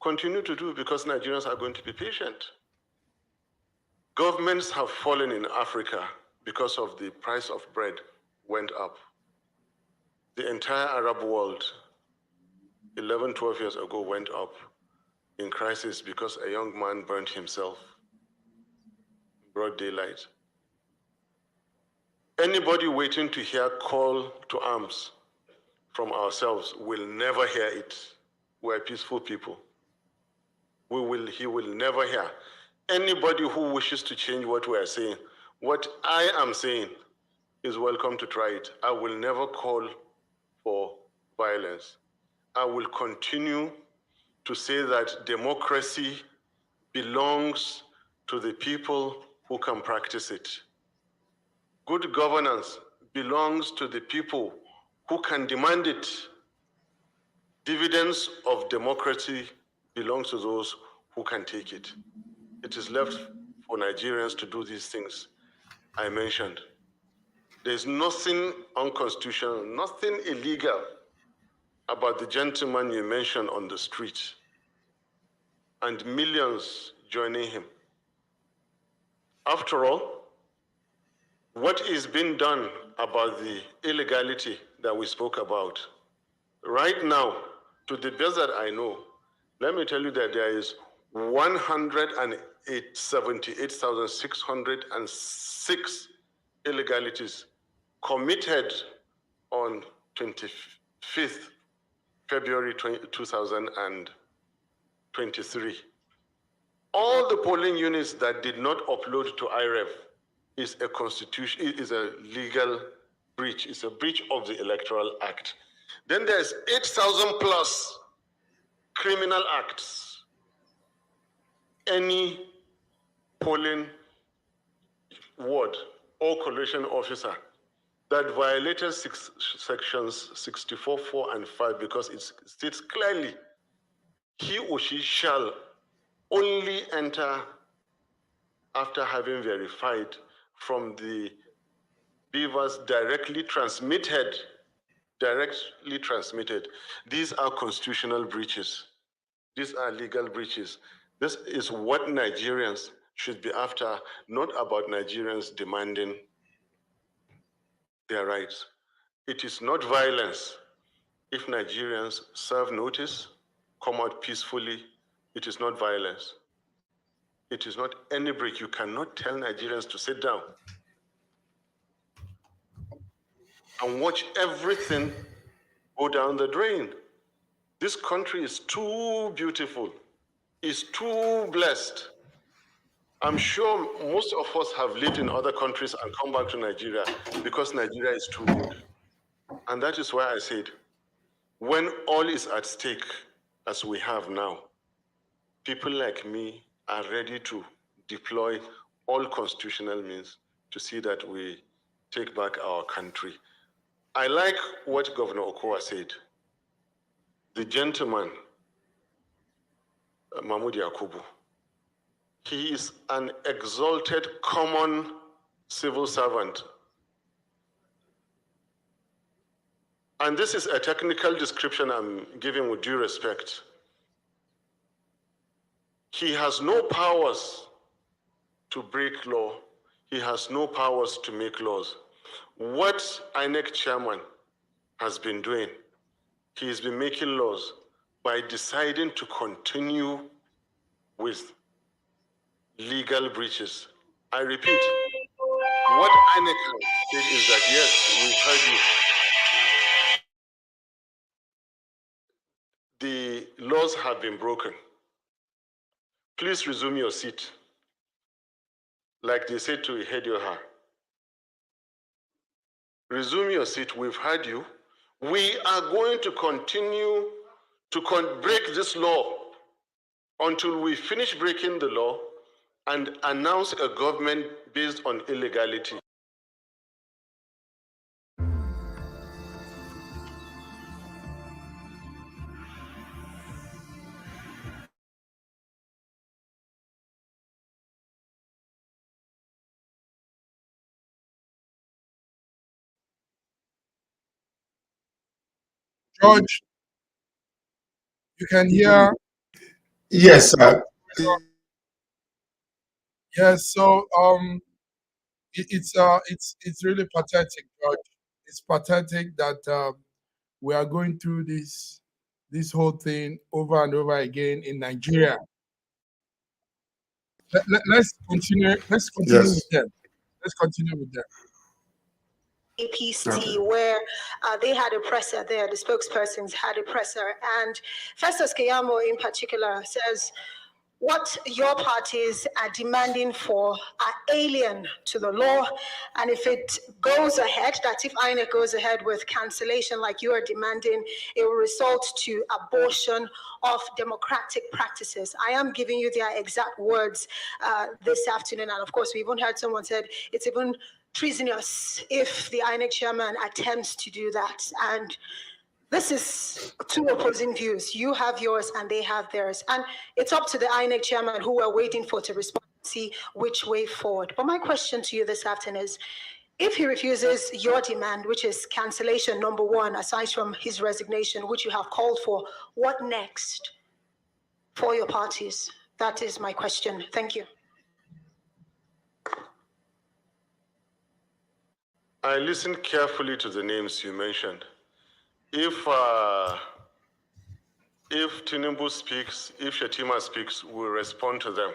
continue to do because Nigerians are going to be patient. Governments have fallen in Africa because of the price of bread went up. The entire Arab world, 11, 12 years ago, went up in crisis because a young man burned himself in broad daylight. Anybody waiting to hear call to arms from ourselves will never hear it. We're peaceful people. He will never hear. Anybody who wishes to change what we are saying, what I am saying, is welcome to try it. I will never call for violence. I will continue to say that democracy belongs to the people who can practice it. Good governance belongs to the people who can demand it. Dividends of democracy belongs to those who can take it. It is left for Nigerians to do these things I mentioned. There's nothing unconstitutional, nothing illegal about the gentleman you mentioned on the street and millions joining him. After all, what is being done about the illegality that we spoke about? Right now, to the best that I know, let me tell you that there is 178,606 illegalities committed on 25th February 2023. All the polling units that did not upload to IREV is a legal breach. It's a breach of the Electoral Act. Then there's 8,000 plus criminal acts. Any polling ward or collation officer that violated sections 64, 4, and 5 because it states clearly he or she shall only enter after having verified from the beavers directly transmitted. These are constitutional breaches. These are legal breaches. This is what Nigerians should be after, not about Nigerians demanding their rights. It is not violence if Nigerians serve notice, come out peacefully. It is not violence. It is not any break. You cannot tell Nigerians to sit down and watch everything go down the drain. This country is too beautiful, is too blessed. I'm sure most of us have lived in other countries and come back to Nigeria because Nigeria is too good. And that is why I said, when all is at stake, as we have now, people like me are ready to deploy all constitutional means to see that we take back our country. I like what Governor Okowa said. The gentleman, Mahmood Yakubu, he is an exalted common civil servant. And this is a technical description I'm giving with due respect. He has no powers to break law. He has no powers to make laws. What INEC Chairman has been doing, he has been making laws by deciding to continue with legal breaches. I repeat, what INEC said is that, yes, we heard you. The laws have been broken. Please resume your seat. Like they said to Ihedioha. Resume your seat, we've heard you. We are going to continue to break this law until we finish breaking the law and announce a government based on illegality. George, you can hear. Yes, sir. Yes, so it's really pathetic, George. It's pathetic that we are going through this whole thing over and over again in Nigeria. Let's continue. Let's continue Yes. with them. Let's continue with them. APC, where they had a presser there, the spokespersons had a presser, and Festus Keyamo in particular says, what your parties are demanding for are alien to the law, and if it goes ahead, that if INEC goes ahead with cancellation like you are demanding, it will result to abortion of democratic practices. I am giving you their exact words this afternoon, and of course we even heard someone said it's even treasonous if the INEC chairman attempts to do that. And this is two opposing views. You have yours and they have theirs. And it's up to the INEC chairman who we're waiting for to respond and see which way forward. But my question to you this afternoon is, if he refuses your demand, which is cancellation number one, aside from his resignation, which you have called for, what next for your parties? That is my question. Thank you. I listened carefully to the names you mentioned. If Tinubu speaks, if Shetima speaks, we'll respond to them.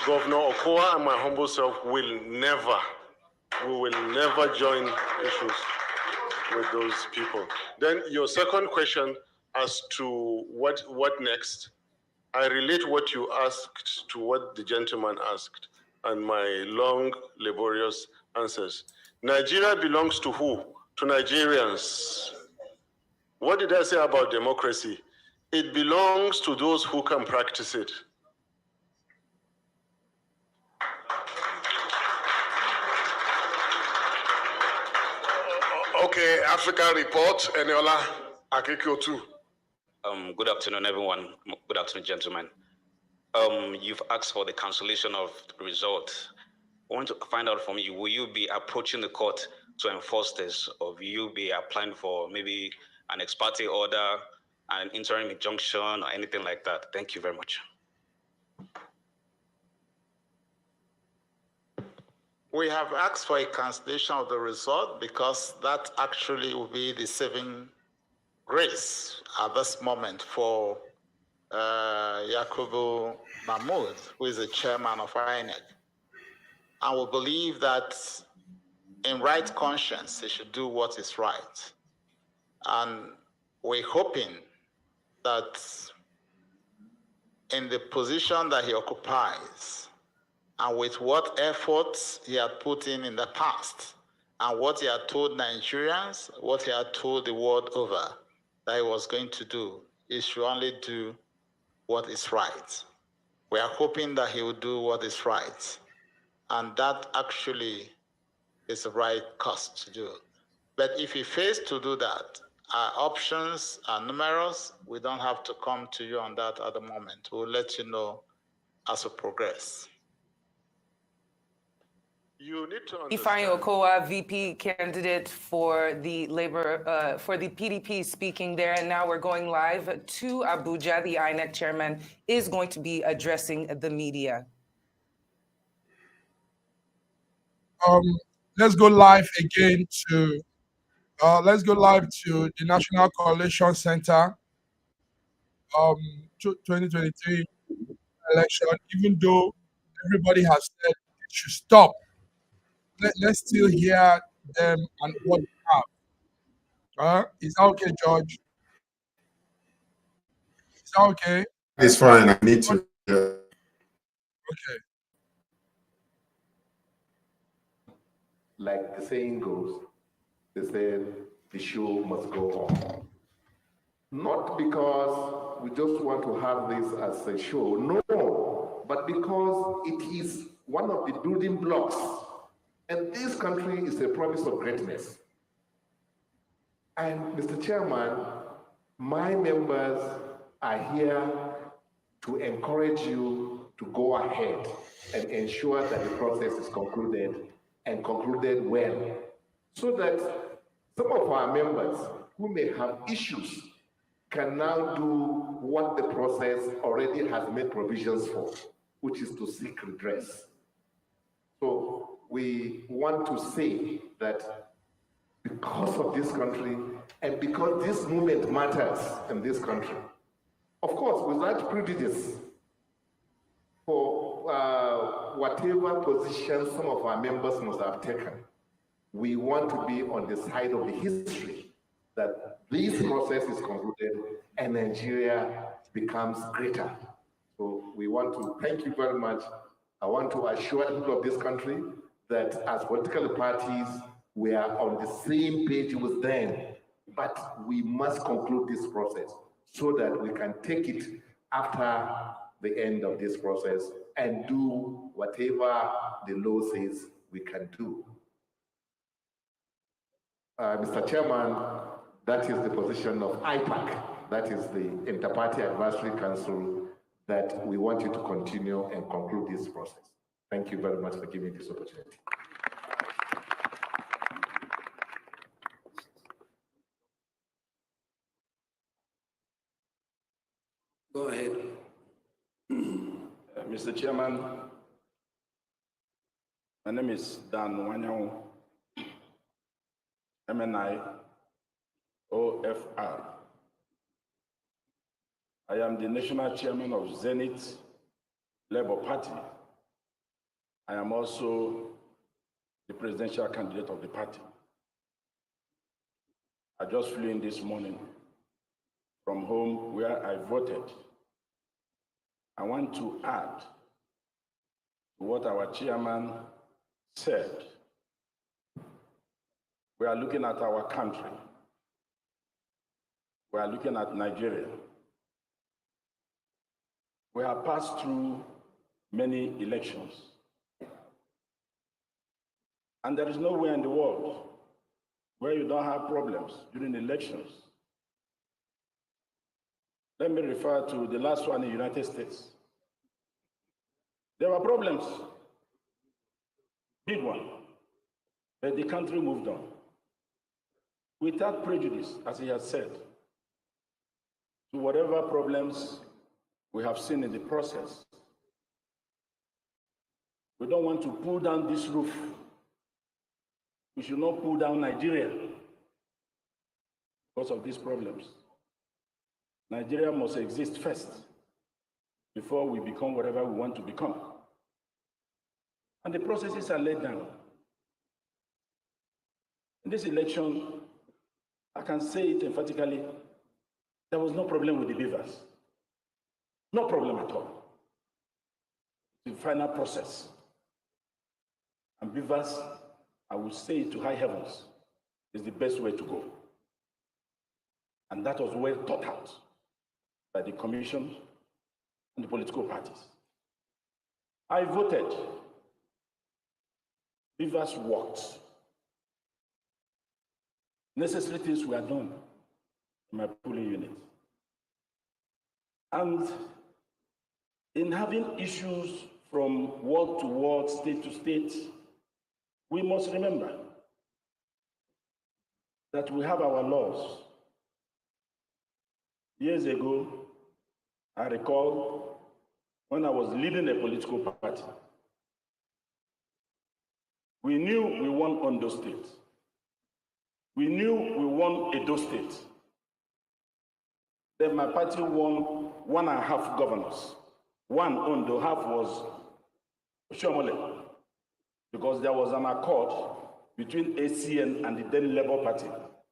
Governor Okowa and my humble self will never join issues with those people. Then your second question as to what next, I relate what you asked to what the gentleman asked and my long, laborious answers. Nigeria belongs to who? To Nigerians. What did I say about democracy? It belongs to those who can practice it. Okay, African Report, Eniola Akikiotu. Good afternoon, everyone. Good afternoon, gentlemen. You've asked for the cancellation of the result. I want to find out from you, will you be approaching the court to enforce this, or will you be applying for maybe an ex parte order, an interim injunction, or anything like that? Thank you very much. We have asked for a cancellation of the result because that actually will be the saving grace at this moment for Yakubu Mahmood, who is the chairman of INEC. And we believe that in right conscience, he should do what is right. And we're hoping that in the position that he occupies, and with what efforts he had put in the past, and what he had told Nigerians, what he had told the world over that he was going to do, he should only do what is right. We are hoping that he will do what is right. And that actually is the right course to do. But if he fails to do that, our options are numerous. We don't have to come to you on that at the moment. We'll let you know as we progress. You need to Ifeanyi Okowa, VP candidate for the for the PDP, speaking there. And now we're going live to Abuja. The INEC Chairman is going to be addressing the media. Let's go live again to the National Collation Center 2023 election. Even though everybody has said it should stop, let's still hear them and what they have. Is that okay, George? Is that okay? It's fine. I need to. Okay. Like the saying goes, they said the show must go on. Not because we just want to have this as a show, no, but because it is one of the building blocks. And this country is a promise of greatness. And Mr. Chairman, my members are here to encourage you to go ahead and ensure that the process is concluded and concluded well, so that some of our members who may have issues can now do what the process already has made provisions for, which is to seek redress. So we want to say that because of this country and because this movement matters in this country, of course, without prejudice for whatever position some of our members must have taken, we want to be on the side of the history that this process is concluded and Nigeria becomes greater. So we want to thank you very much. I want to assure the people of this country that as political parties, we are on the same page with them, but we must conclude this process so that we can take it after the end of this process and do whatever the law says we can do. Mr. Chairman, that is the position of IPAC, that is the Inter-Party Advisory Council, that we want you to continue and conclude this process. Thank you very much for giving me this opportunity. Go ahead. Mr. Chairman, my name is Dan Wanyao, MNI, OFR. I am the National Chairman of Zenith Labour Party. I am also the presidential candidate of the party. I just flew in this morning from home where I voted. I want to add to what our chairman said. We are looking at our country. We are looking at Nigeria. We have passed through many elections. And there is nowhere in the world where you don't have problems during elections. Let me refer to the last one in the United States. There were problems, big one, but the country moved on without prejudice, as he has said, to whatever problems we have seen in the process. We don't want to pull down this roof. We should not pull down Nigeria because of these problems. Nigeria must exist first before we become whatever we want to become. And the processes are laid down. In this election, I can say it emphatically, there was no problem with the beavers. No problem at all. The final process. And beavers, I will say to high heavens, is the best way to go. And that was well thought out by the commission and the political parties. I voted. Beavers worked. Necessary things were done in my polling unit. And in having issues from ward to ward, state to state, we must remember that we have our laws. Years ago, I recall when I was leading a political party, we knew we won Ondo State. We knew we won Edo State. Then my party won 1.5 governors. One Ondo, half was Shomole, because there was an accord between ACN and the then Labour Party.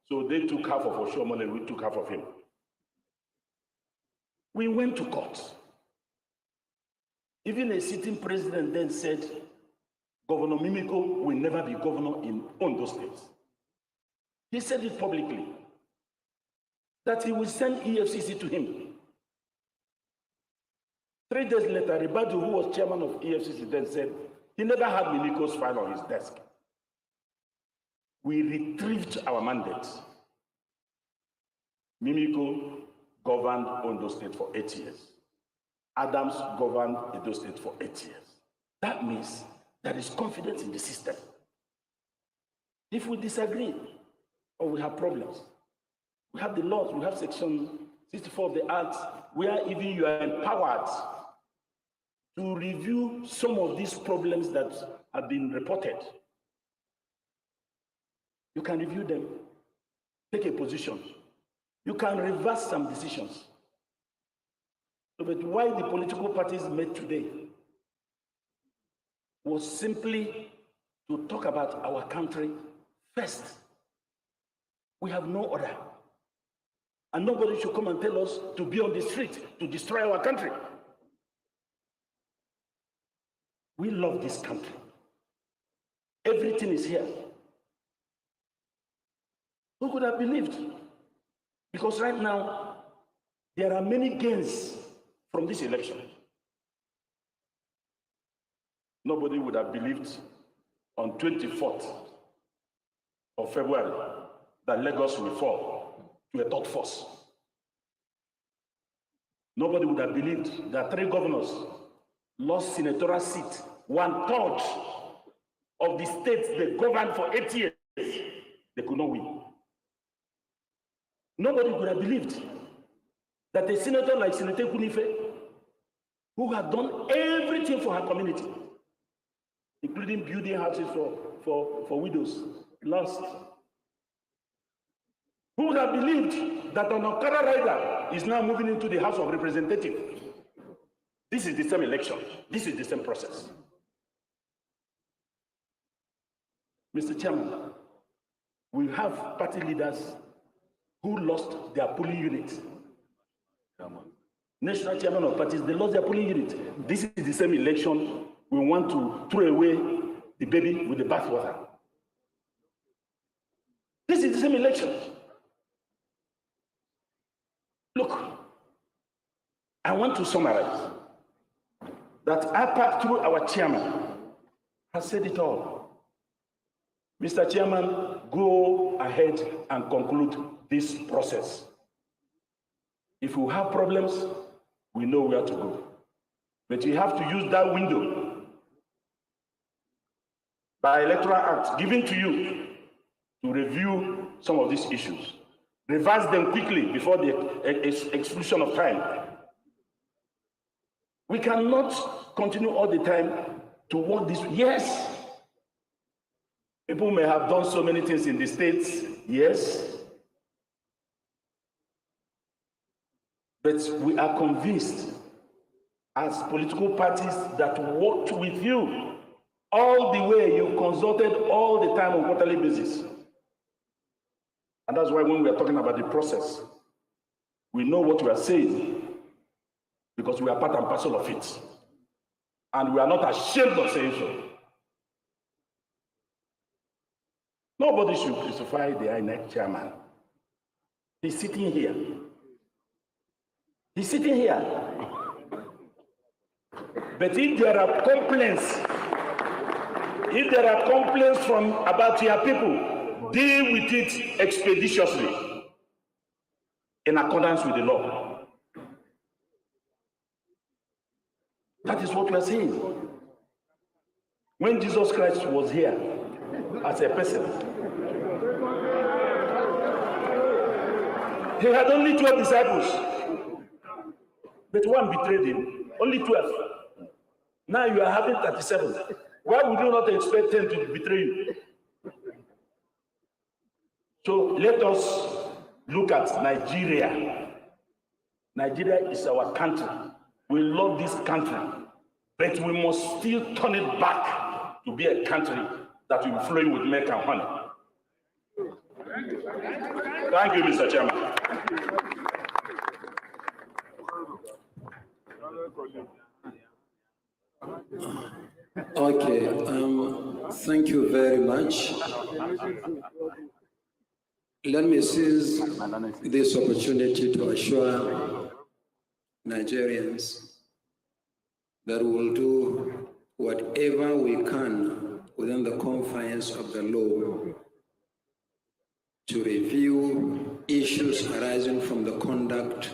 So they took half of Oshomole, we took half of him. We went to court. Even a sitting president then said, Governor Mimiko will never be governor in Ondo State. He said it publicly, that he will send EFCC to him. 3 days later, Ribadu, who was chairman of EFCC, then said he never had Mimiko's file on his desk. We retrieved our mandate. Mimiko governed Ondo State for 8 years. Adams governed Edo State for 8 years. That means there is confidence in the system. If we disagree or we have problems, we have the laws, we have section 64 of the Act, where even you are empowered to review some of these problems that have been reported. You can review them, take a position. You can reverse some decisions. So, but why the political parties met today was simply to talk about our country first. We have no order. And nobody should come and tell us to be on the street to destroy our country. We love this country. Everything is here. Who could have believed? Because right now, there are many gains from this election. Nobody would have believed on 24th of February that Lagos will fall to a third force. Nobody would have believed that 3 governors lost senatorial seat, 1/3 of the states they governed for 8 years, they could not win. Nobody could have believed that a senator like Senator Kunife, who had done everything for her community, including building houses for widows, lost. Who would have believed that an Okada rider is now moving into the House of Representatives? This is the same election. This is the same process. Mr. Chairman, we have party leaders who lost their polling unit. National chairman of parties, they lost their polling unit. This is the same election. We want to throw away the baby with the bathwater. This is the same election. Look, I want to summarize that APAC, through our chairman, has said it all. Mr. Chairman, go ahead and conclude this process. If we have problems, we know where to go. But we have to use that window by Electoral Act given to you to review some of these issues. Reverse them quickly before the exclusion of time. We cannot continue all the time to work this way. Yes, people may have done so many things in the states, yes. But we are convinced as political parties that worked with you all the way, you consulted all the time on quarterly basis. And that's why when we are talking about the process, we know what we are saying because we are part and parcel of it. And we are not ashamed of saying so. Nobody should crucify the INEC chairman. He's sitting here. He's sitting here. But if there are complaints, from about your people, deal with it expeditiously in accordance with the law. That is what we are saying. When Jesus Christ was here as a person, he had only 12 disciples, but one betrayed him. Only 12. Now you are having 37. Why would you not expect 10 to betray you? So let us look at Nigeria. Nigeria is our country. We love this country, but we must still turn it back to be a country that will be flowing with milk and honey. Thank you, Mr. Chairman. Okay, thank you very much. Let me seize this opportunity to assure Nigerians that we will do whatever we can within the confines of the law to review issues arising from the conduct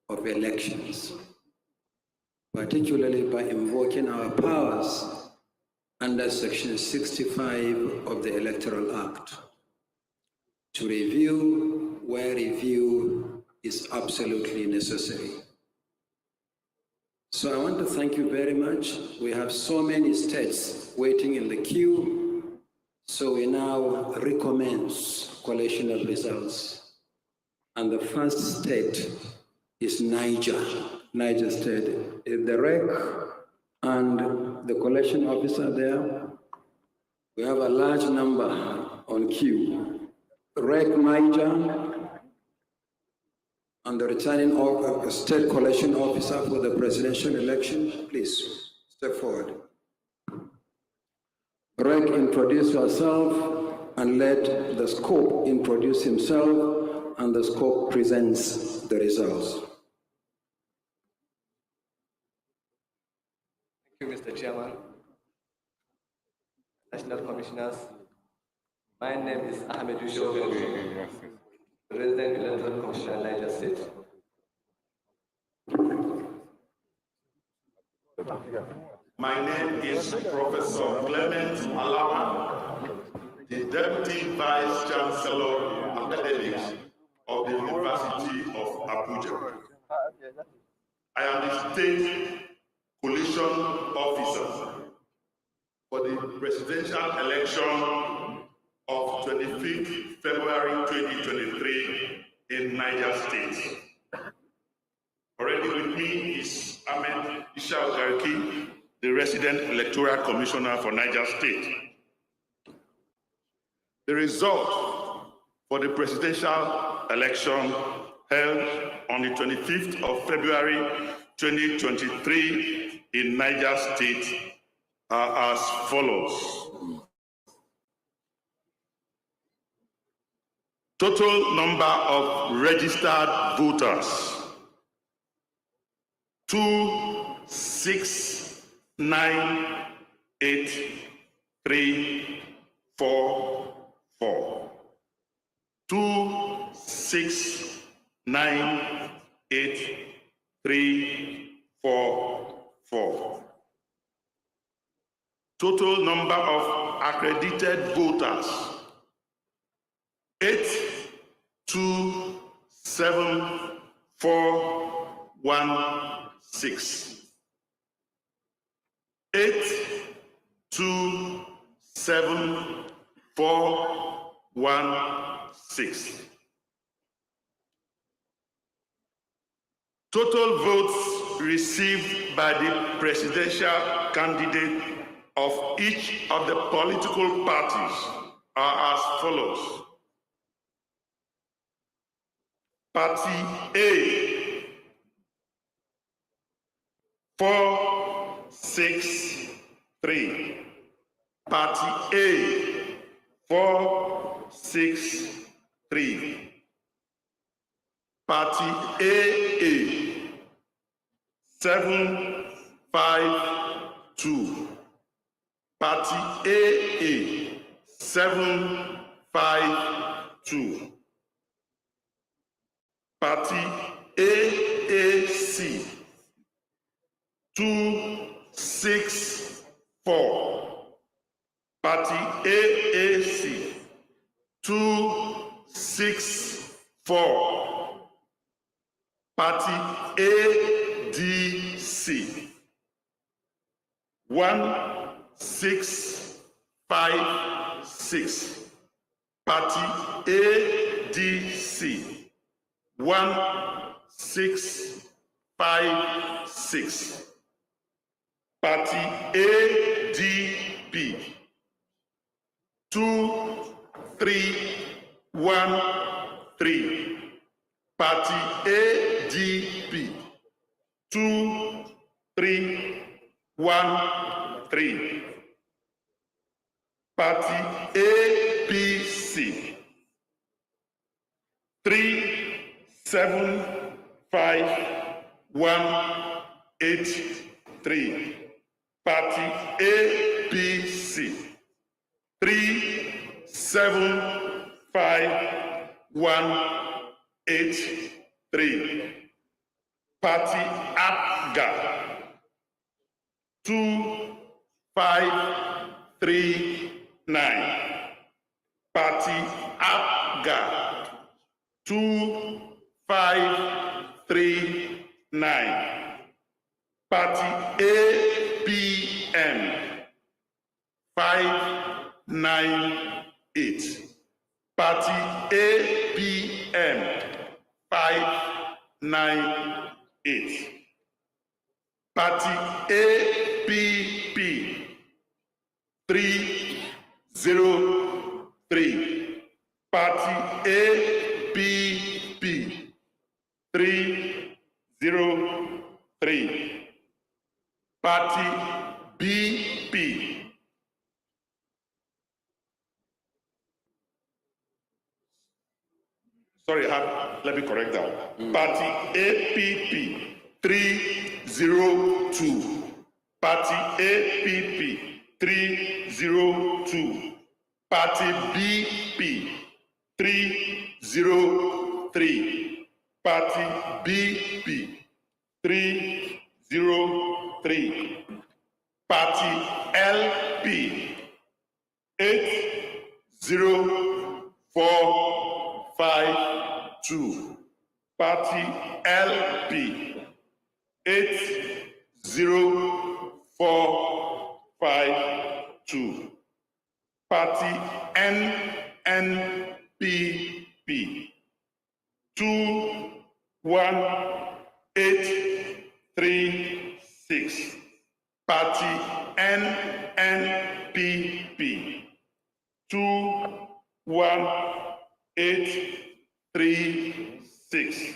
of elections, particularly by invoking our powers under Section 65 of the Electoral Act, to review where review is absolutely necessary. So I want to thank you very much. We have so many states waiting in the queue, so we now recommence collation of results. And the first state is Niger State. Is the REC and the collection officer there? We have a large number on queue. REC Niger and the returning state collection officer for the presidential election, please step forward. REC, introduce yourself and let the scope introduce himself, and the scope presents the results. Thank you, Mr. Chairman, National Commissioners. My name is Ahmed Yusuf, Resident Electoral Commissioner, Niger State. My name is Professor Clement Alawa, the Deputy Vice Chancellor Academics of the University of Abuja. I am the State Collation Officer for the presidential election of 25th February 2023 in Niger State. Already with me is Ahmed Ishaq Garki, the resident electoral commissioner for Niger State. The result for the presidential election held on the 25th of February 2023 in Niger State are as follows. Total number of registered voters, 269,834. 269,834. 8344. Total number of accredited voters, 827416. 827416. Total votes received by the presidential candidate of each of the political parties are as follows. Party A, 463. Party A, 463. Party AA, 752. Party AA, 752. Party AAC, 264. Party AAC, 264. Party ADC, 1656. Party ADC, 1656. Party ADP, 2313. Party ADP, 2313. Party APC, 375183. Party APC, 375183. Party APGA, 2539. Party APGA, 2539. Party APM, 598. Party APM, 598. Party APP, 303. Party APP, 303. Party BP, sorry, let me correct that. Party APP, 302. Party APP, 302. Party BP, 303. Party BP, 303. Party LP, 80452. Party LP, 80452. Party NNPP, 21836. Party NNPP, 21836.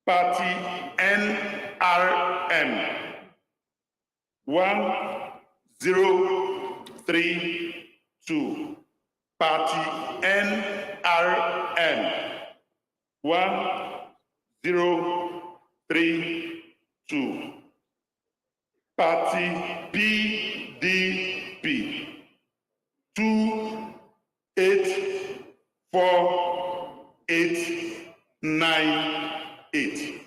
Party NRM, 1032. Party NRM, 1032. Party PDP, 284898.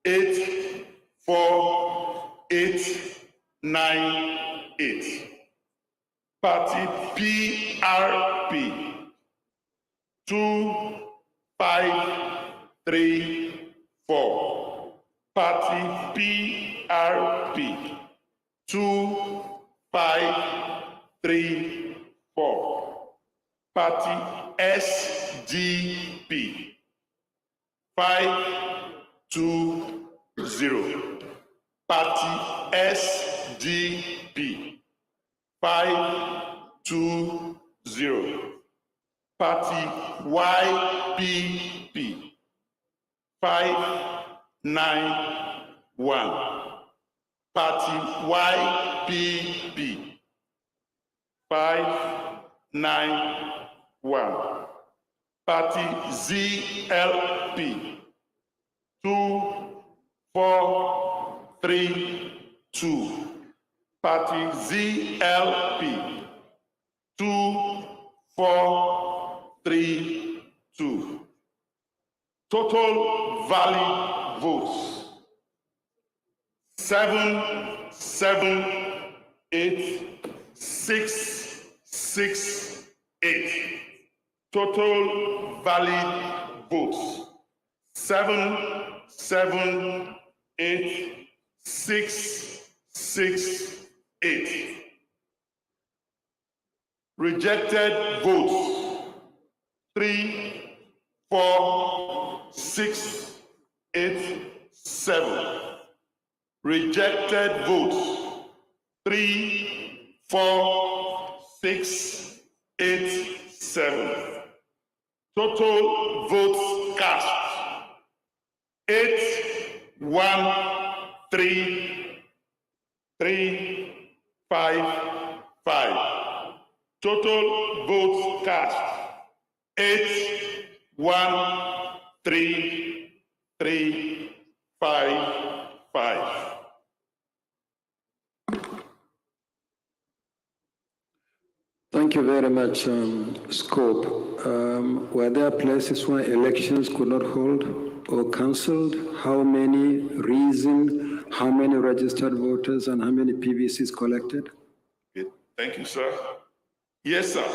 284,898. Party PRP 2534. Party PRP 2534. Party SDP 520. Party SDP 520. Party YPP 591. Party YPP 591. Party ZLP 2432. Party ZLP 2432. Total valid votes 778,668. Total valid votes 778,668. Rejected votes 34687. Rejected votes 34687. Total votes cast 813,355. Total votes cast 813,355. Thank you very much, Scope. Were there places where elections could not hold or cancelled? How many? Reason? How many registered voters and how many PVCs collected? Okay. Thank you, sir. Yes, sir.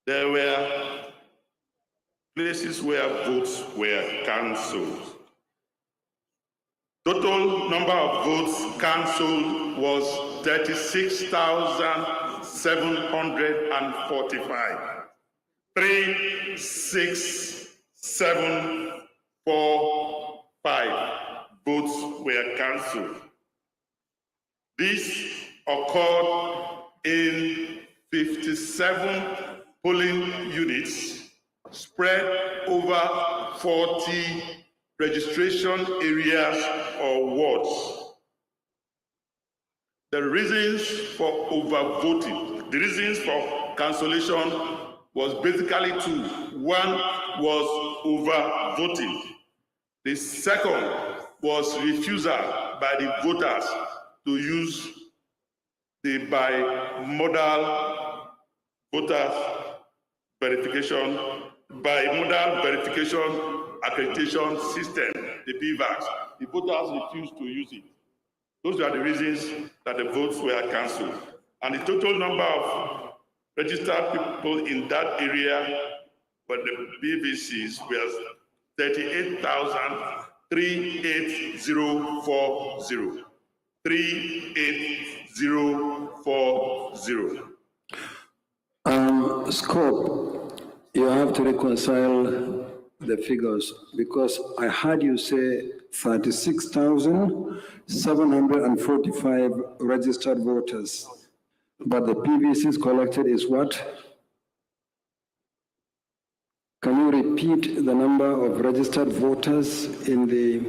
There were places where votes were cancelled. Total number of votes cancelled was 36,745. 36745 votes were cancelled. This occurred in 57 polling units spread over 40 registration areas or wards. The reasons for overvoting, the reasons for cancellation was basically two. One was overvoting. The second was refusal by the voters to use the bimodal voters verification, bimodal verification accreditation system, the BVAS. The voters refused to use it. Those are the reasons that the votes were cancelled. And the total number of registered people in that area for the BVCs was 38,38040. 38040. Scope, you have to reconcile the figures because I heard you say 36,745 registered voters, but the PVCs collected is what? Can you repeat the number of registered voters in the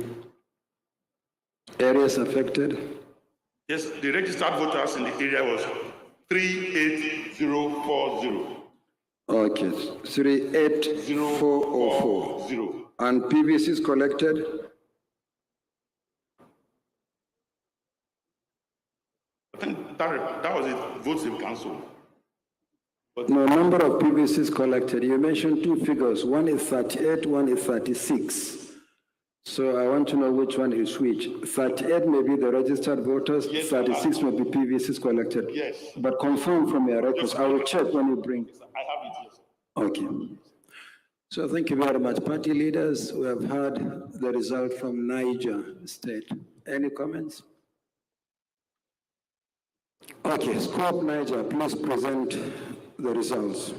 areas affected? Yes, the registered voters in the area was 38040. Okay, 38404. And PVCs collected? I think that was it, votes in council. No, number of PVCs collected. You mentioned two figures. One is 38, one is 36. So I want to know which one is which. 38 may be the registered voters, yes, 36 may be PVCs collected. Yes. But confirm from your records. Yes, I will check when you bring. I have it, yes. Okay. So thank you very much. Party leaders, we have heard the result from Niger State. Any comments? Okay, Squad Niger, please present the results.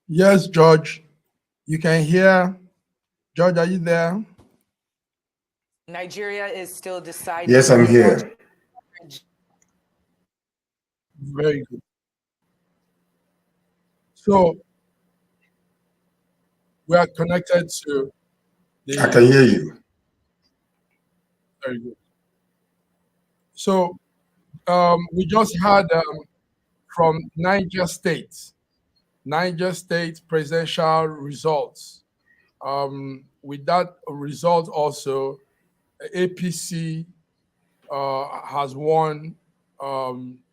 Yes, George, you can hear. George, are you there? Nigeria is still deciding. Yes, I'm here. Very good. So we are connected to the. I can hear you. Very good. So we just had from Niger State presidential results. With that result also, APC has won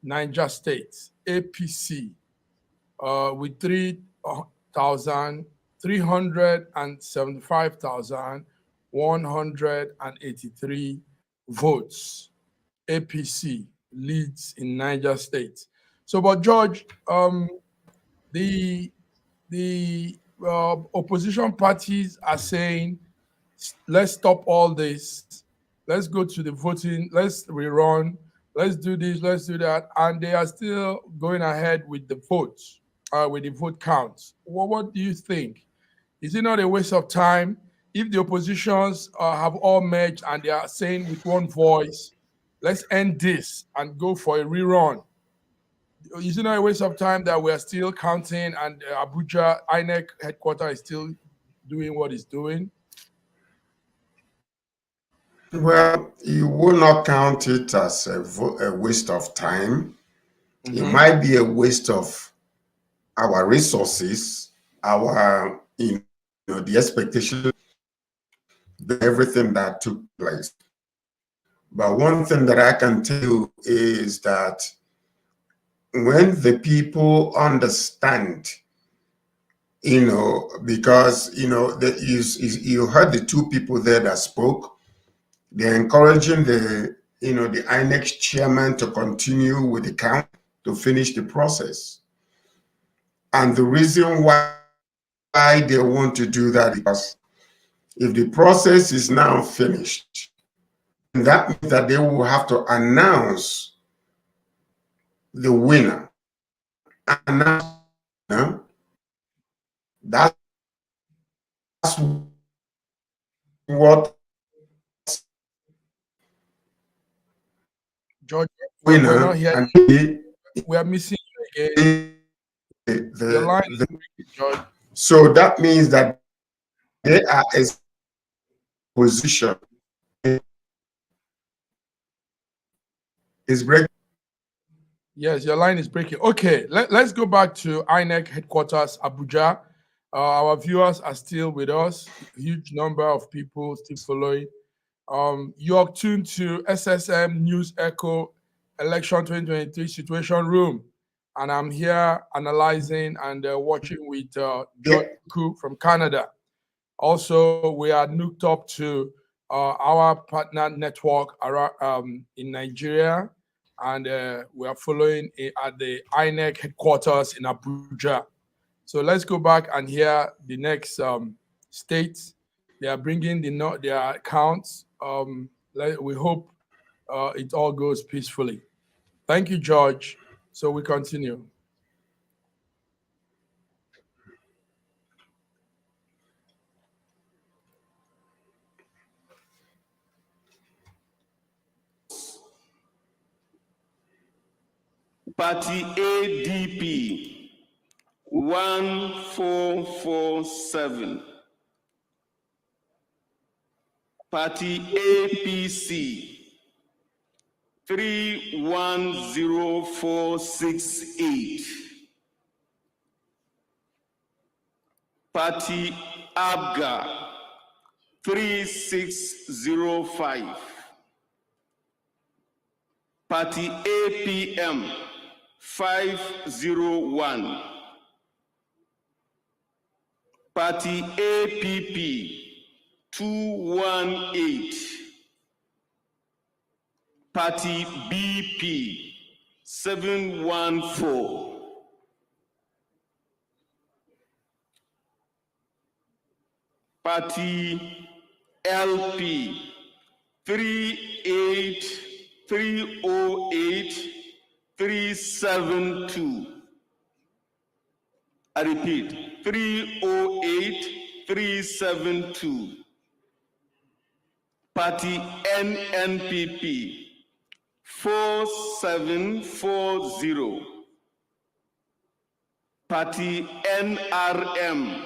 Niger State. APC with 375,183 votes. APC leads in Niger State. So, but George, the opposition parties are saying, let's stop all this. Let's go to the voting. Let's rerun. Let's do this. Let's do that. And they are still going ahead with the votes, with the vote counts. Well, what do you think? Is it not a waste of time if the oppositions have all merged and they are saying with one voice, let's end this and go for a rerun? Is it not a waste of time that we are still counting and Abuja INEC headquarters is still doing what it's doing? Well, you will not count it as a waste of time. It Mhm. might be a waste of our resources, our, the expectation, everything that took place. But one thing that I can tell you is that when the people understand, because, you heard the two people there that spoke, they're encouraging the INEC chairman to continue with the count to finish the process. And the reason why they want to do that is because if the process is now finished, that means that they will have to announce the winner. Announce, that's what George, we're winner not hearing and you. We are missing you again. Your line is breaking, George. So that means that they are a position is breaking. Yes, your line is breaking. Okay, let's go back to INEC headquarters, Abuja. Our viewers are still with us. Huge number of people still following. You're tuned to SSM News Echo Election 2023 Situation Room. And I'm here analyzing and watching with George Ku from Canada. Also, we are hooked up to our partner network in Nigeria, and we are following at the INEC headquarters in Abuja. So let's go back and hear the next states. They are bringing their accounts. We hope it all goes peacefully. Thank you, George. So we continue. Party ADP 1447. Party APC 310468. Party ABGA 3605. Party APM 501. Party APP 218. Party BP 714. Party LP 308-372. I repeat, 308-372. Party NNPP 4740. Party NRM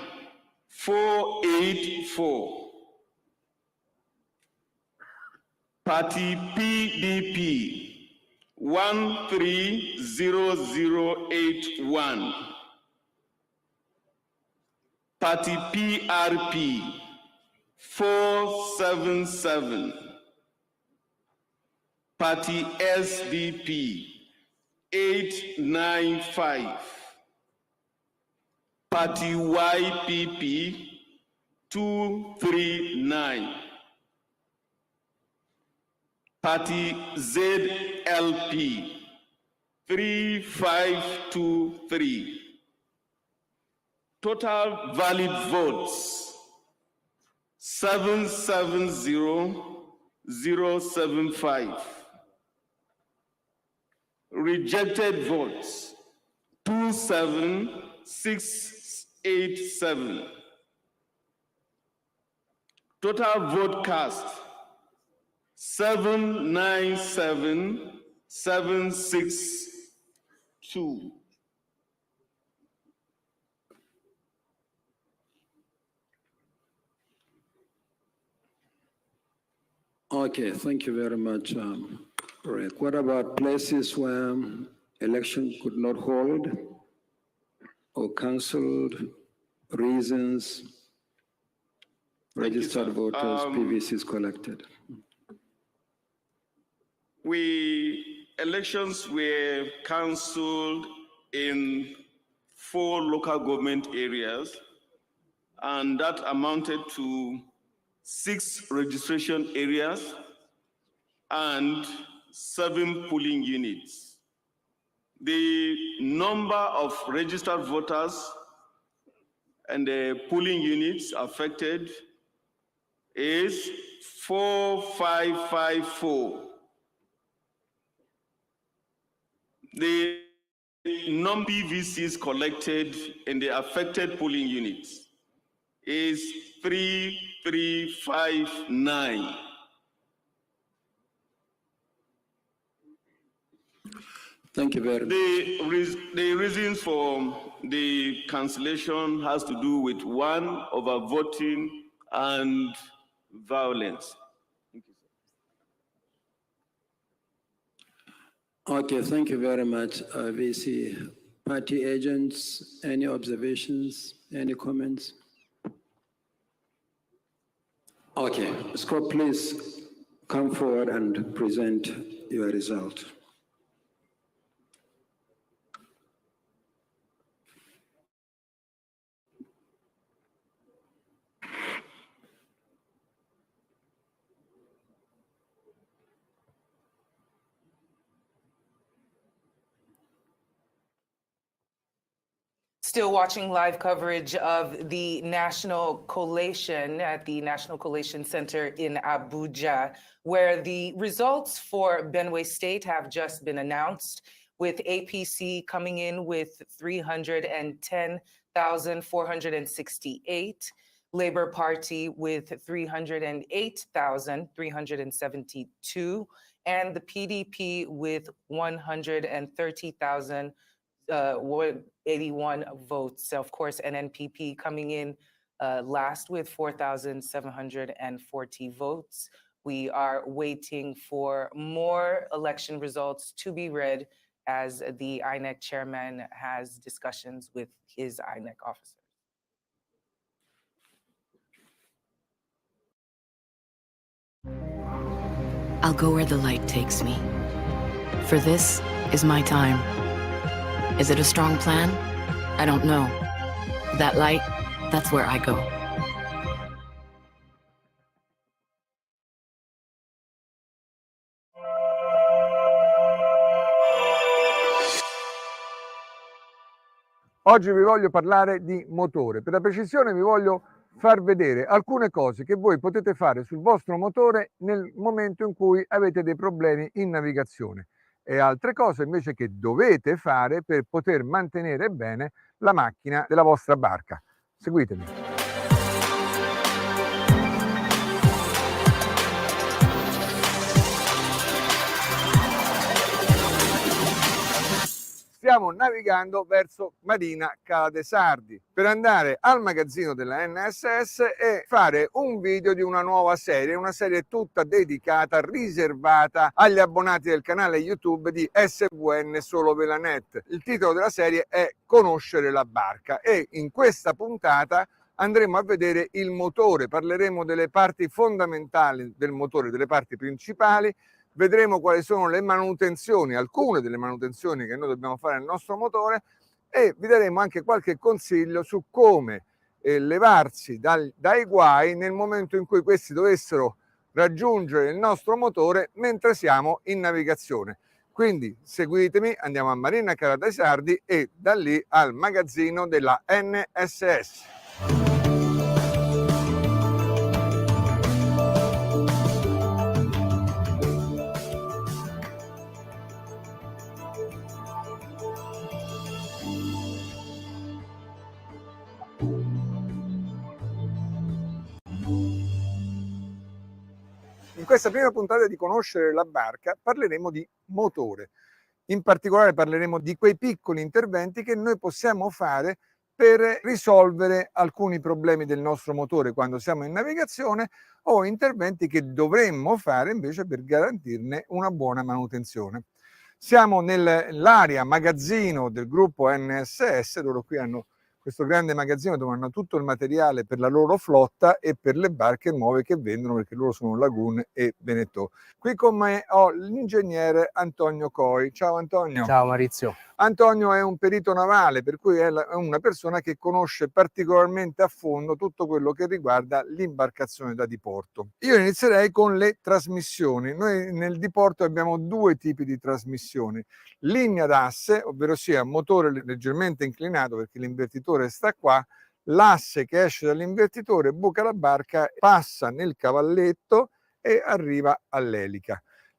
484. Party PDP 130081. Party PRP 477. Party SDP 895. Party YPP 239. Party ZLP 3523. Total valid votes 770075. Rejected votes 27687. Total vote cast 797762. Okay, thank you very much, Rick. What about places where election could not hold or cancelled, reasons, registered voters, PVCs collected? Elections were cancelled in 4 local government areas, and that amounted to 6 registration areas and 7 polling units. The number of registered voters and the polling units affected is 4554. The number of PVCs collected in the affected polling units is 3359. Thank you very much. The reasons for the cancellation has to do with 1, overvoting and violence. Thank you, sir. Okay, thank you very much, VC. Party agents, any observations, any comments? Okay, Scott, please come forward and present your result. Still watching live coverage of the National Collation at the National Collation Center in Abuja, where the results for Benue State have just been announced, with APC coming in with 310,468, Labour Party with 308,372, and the PDP with 130,081 votes. Of course, NNPP coming in last with 4,740 votes. We are waiting for more election results to be read as the INEC chairman has discussions with his INEC officers. I'll go where the light takes me. For this is my time. Is it a strong plan? I don't know. That light, that's where I go. Oggi vi voglio parlare di motore. Per la precisione vi voglio far vedere alcune cose che voi potete fare sul vostro motore nel momento in cui avete dei problemi in navigazione e altre cose invece che dovete fare per poter mantenere bene la macchina della vostra barca. Seguitemi. Stiamo navigando verso Marina Cala dei Sardi per andare al magazzino della NSS e fare un video di una nuova serie, una serie tutta dedicata, riservata agli abbonati del canale YouTube di SVN Solo Velanet. Il titolo della serie è Conoscere la barca e in questa puntata andremo a vedere il motore, parleremo delle parti fondamentali del motore, delle parti principali. Vedremo quali sono le manutenzioni, alcune delle manutenzioni che noi dobbiamo fare al nostro motore e vi daremo anche qualche consiglio su come levarsi dai guai nel momento in cui questi dovessero raggiungere il nostro motore mentre siamo in navigazione. Quindi seguitemi, andiamo a Marina Cala dei Sardi e da lì al magazzino della NSS. In questa prima puntata di Conoscere la barca parleremo di motore. In particolare parleremo di quei piccoli interventi che noi possiamo fare per risolvere alcuni problemi del nostro motore quando siamo in navigazione o interventi che dovremmo fare invece per garantirne una buona manutenzione. Siamo nell'area magazzino del gruppo NSS, loro qui hanno questo grande magazzino dove hanno tutto il materiale per la loro flotta e per le barche nuove che vendono perché loro sono Lagoon e Veneto. Qui con me ho l'ingegnere Antonio Coi. Ciao Antonio. Ciao Maurizio. Antonio è un perito navale, per cui è una persona che conosce particolarmente a fondo tutto quello che riguarda l'imbarcazione da diporto. Io inizierei con le trasmissioni. Noi nel diporto abbiamo due tipi di trasmissioni. Linea d'asse, ovvero sia motore leggermente inclinato perché l'invertitore sta qua, l'asse che esce dall'invertitore buca la barca, passa nel cavalletto e arriva all'elica.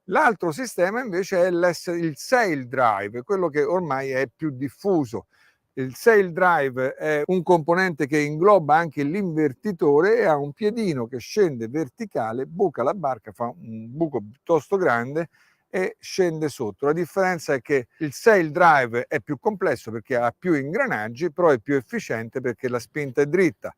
L'altro sistema invece è il sail drive, quello che ormai è più diffuso. Il sail drive è un componente che ingloba anche l'invertitore e ha un piedino che scende verticale, buca la barca, fa un buco piuttosto grande e scende sotto. La differenza è che il sail drive è più complesso perché ha più ingranaggi, però è più efficiente perché la spinta è dritta.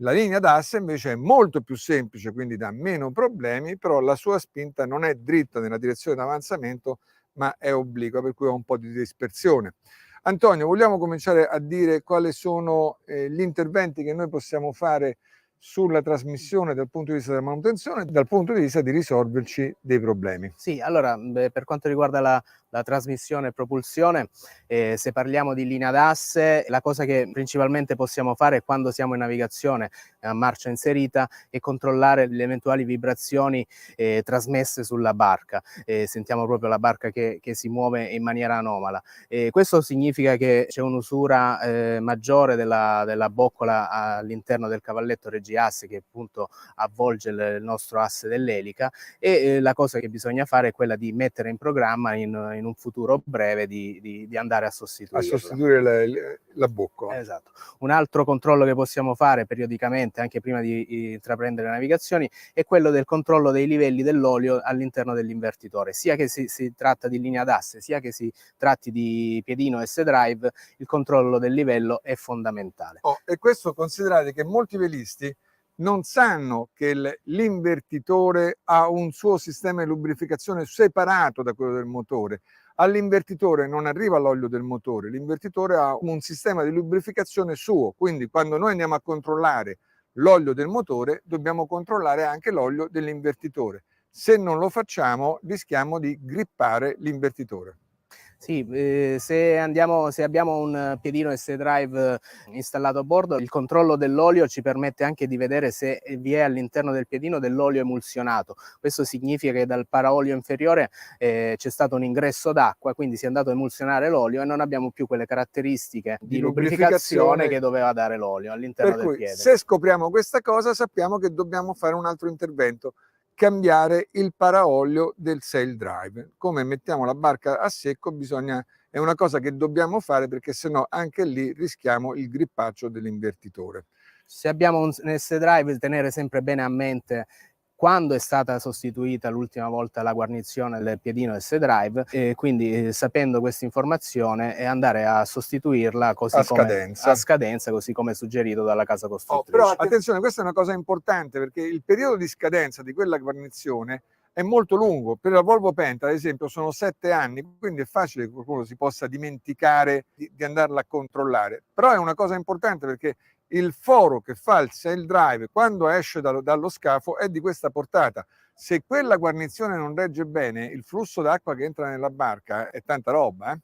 La linea d'asse invece è molto più semplice, quindi dà meno problemi, però la sua spinta non è dritta nella direzione d'avanzamento, ma è obliqua, per cui ha un po' di dispersione. Antonio, vogliamo cominciare a dire quali sono gli interventi che noi possiamo fare sulla trasmissione dal punto di vista della manutenzione e dal punto di vista di risolverci dei problemi? Sì, allora per quanto riguarda la trasmissione e propulsione, se parliamo di linea d'asse, la cosa che principalmente possiamo fare quando siamo in navigazione a marcia inserita è controllare le eventuali vibrazioni trasmesse sulla barca. Sentiamo proprio la barca che si muove in maniera anomala. Questo significa che c'è un'usura maggiore della boccola all'interno del cavalletto reggiasse che appunto avvolge il nostro asse dell'elica e la cosa che bisogna fare è quella di mettere in programma in un futuro breve di andare a sostituirla. A sostituire la boccola. Esatto. Un altro controllo che possiamo fare periodicamente, anche prima di intraprendere le navigazioni, è quello del controllo dei livelli dell'olio all'interno dell'invertitore. Sia che si tratta di linea d'asse, sia che si tratti di piedino S-Drive, il controllo del livello è fondamentale. E questo considerate che molti velisti non sanno che l'invertitore ha un suo sistema di lubrificazione separato da quello del motore. All'invertitore non arriva l'olio del motore, l'invertitore ha un sistema di lubrificazione suo, quindi quando noi andiamo a controllare l'olio del motore dobbiamo controllare anche l'olio dell'invertitore. Se non lo facciamo rischiamo di grippare l'invertitore. Sì, se abbiamo un piedino S-Drive installato a bordo, il controllo dell'olio ci permette anche di vedere se vi è all'interno del piedino dell'olio emulsionato. Questo significa che dal paraolio inferiore c'è stato un ingresso d'acqua, quindi si è andato a emulsionare l'olio e non abbiamo più quelle caratteristiche di lubrificazione che doveva dare l'olio all'interno del piede. Se scopriamo questa cosa sappiamo che dobbiamo fare un altro intervento, cambiare il paraolio del sail drive. Come mettiamo la barca a secco è una cosa che dobbiamo fare, perché sennò anche lì rischiamo il grippaccio dell'invertitore. Se abbiamo un S-Drive, tenere sempre bene a mente quando è stata sostituita l'ultima volta la guarnizione del piedino S-Drive, e quindi sapendo questa informazione andare a sostituirla così a scadenza, così come suggerito dalla casa costruttrice. Però attenzione, questa è una cosa importante, perché il periodo di scadenza di quella guarnizione è molto lungo. Per la Volvo Penta, ad esempio, sono 7 anni, quindi è facile che qualcuno si possa dimenticare di andarla a controllare. Però è una cosa importante, perché il foro che fa il sail drive quando esce dallo scafo è di questa portata. Se quella guarnizione non regge bene, il flusso d'acqua che entra nella barca è tanta roba.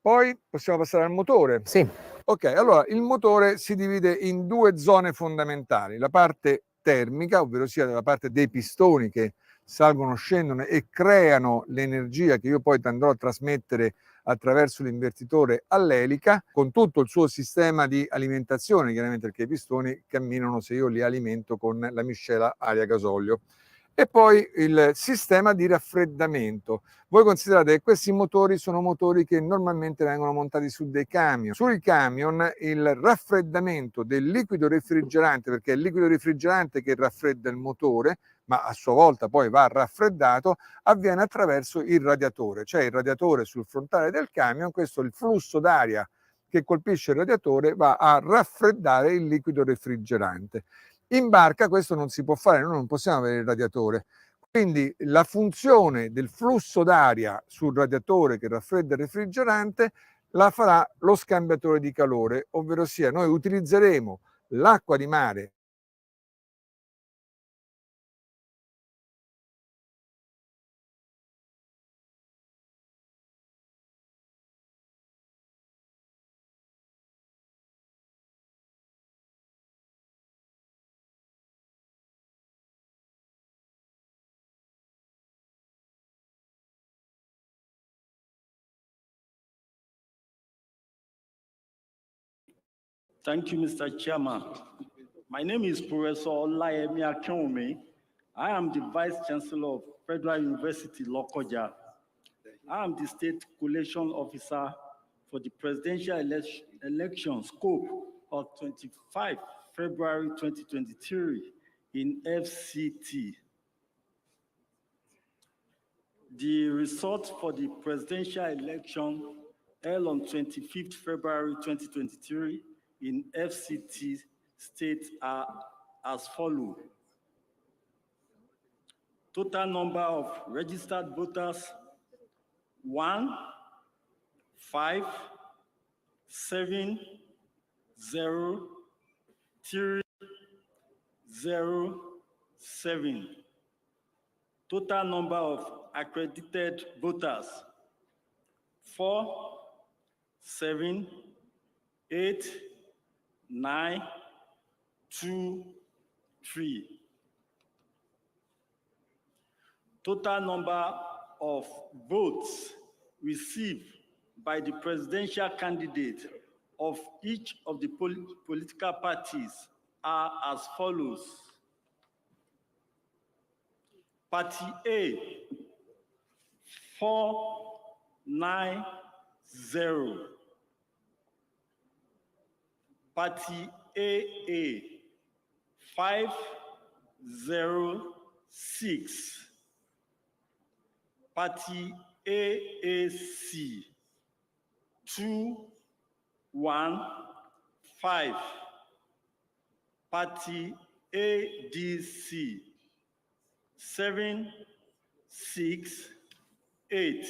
Poi possiamo passare al motore. Sì. Ok, allora il motore si divide in 2 zone fondamentali: la parte termica, ovvero sia la parte dei pistoni che salgono, scendono e creano l'energia che io poi andrò a trasmettere attraverso l'invertitore all'elica, con tutto il suo sistema di alimentazione, chiaramente, perché i pistoni camminano se io li alimento con la miscela aria-gasolio. E poi il sistema di raffreddamento. Voi considerate che questi motori sono motori che normalmente vengono montati su dei camion. Sui camion il raffreddamento del liquido refrigerante, perché è il liquido refrigerante che raffredda il motore, ma a sua volta poi va raffreddato, avviene attraverso il radiatore. C'è il radiatore sul frontale del camion, questo è il flusso d'aria che colpisce il radiatore, va a raffreddare il liquido refrigerante. In barca questo non si può fare, noi non possiamo avere il radiatore, quindi la funzione del flusso d'aria sul radiatore che raffredda il refrigerante la farà lo scambiatore di calore, ovvero sia noi utilizzeremo l'acqua di mare Thank you, Mr. Chairman. My name is Professor Olayemi Akinwumi. I am the Vice Chancellor of Federal University, Lokoja. I am the State Collation Officer for the Presidential Election Scope of 25 February 2023 in FCT. The results for the presidential election held on 25th February 2023 in FCT states are as follows. Total number of registered voters, 1, 5, 7, 0, 3, 0, 7. Total number of accredited voters, 4, 7, 8, 9, 2, 3. Total number of votes received by the presidential candidate of each of the political parties are as follows. Party A, 4 9-0. Party AA 506. Party AAC 215. Party ADC 768.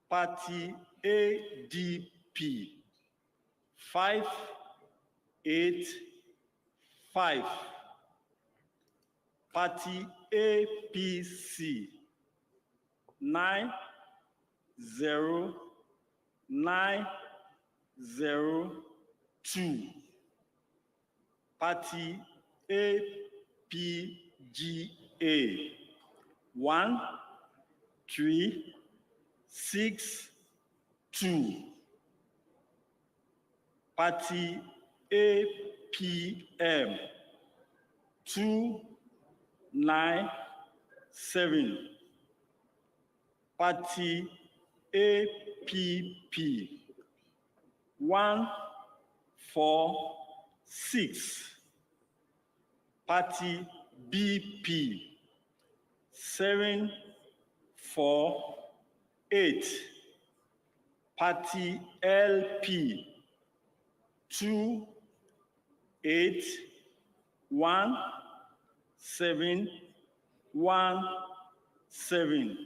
Party ADP 585. Party APC 90902. Party APGA 1362. Party APM 297. Party APP 146. Party BP 748. Party LP 2811717.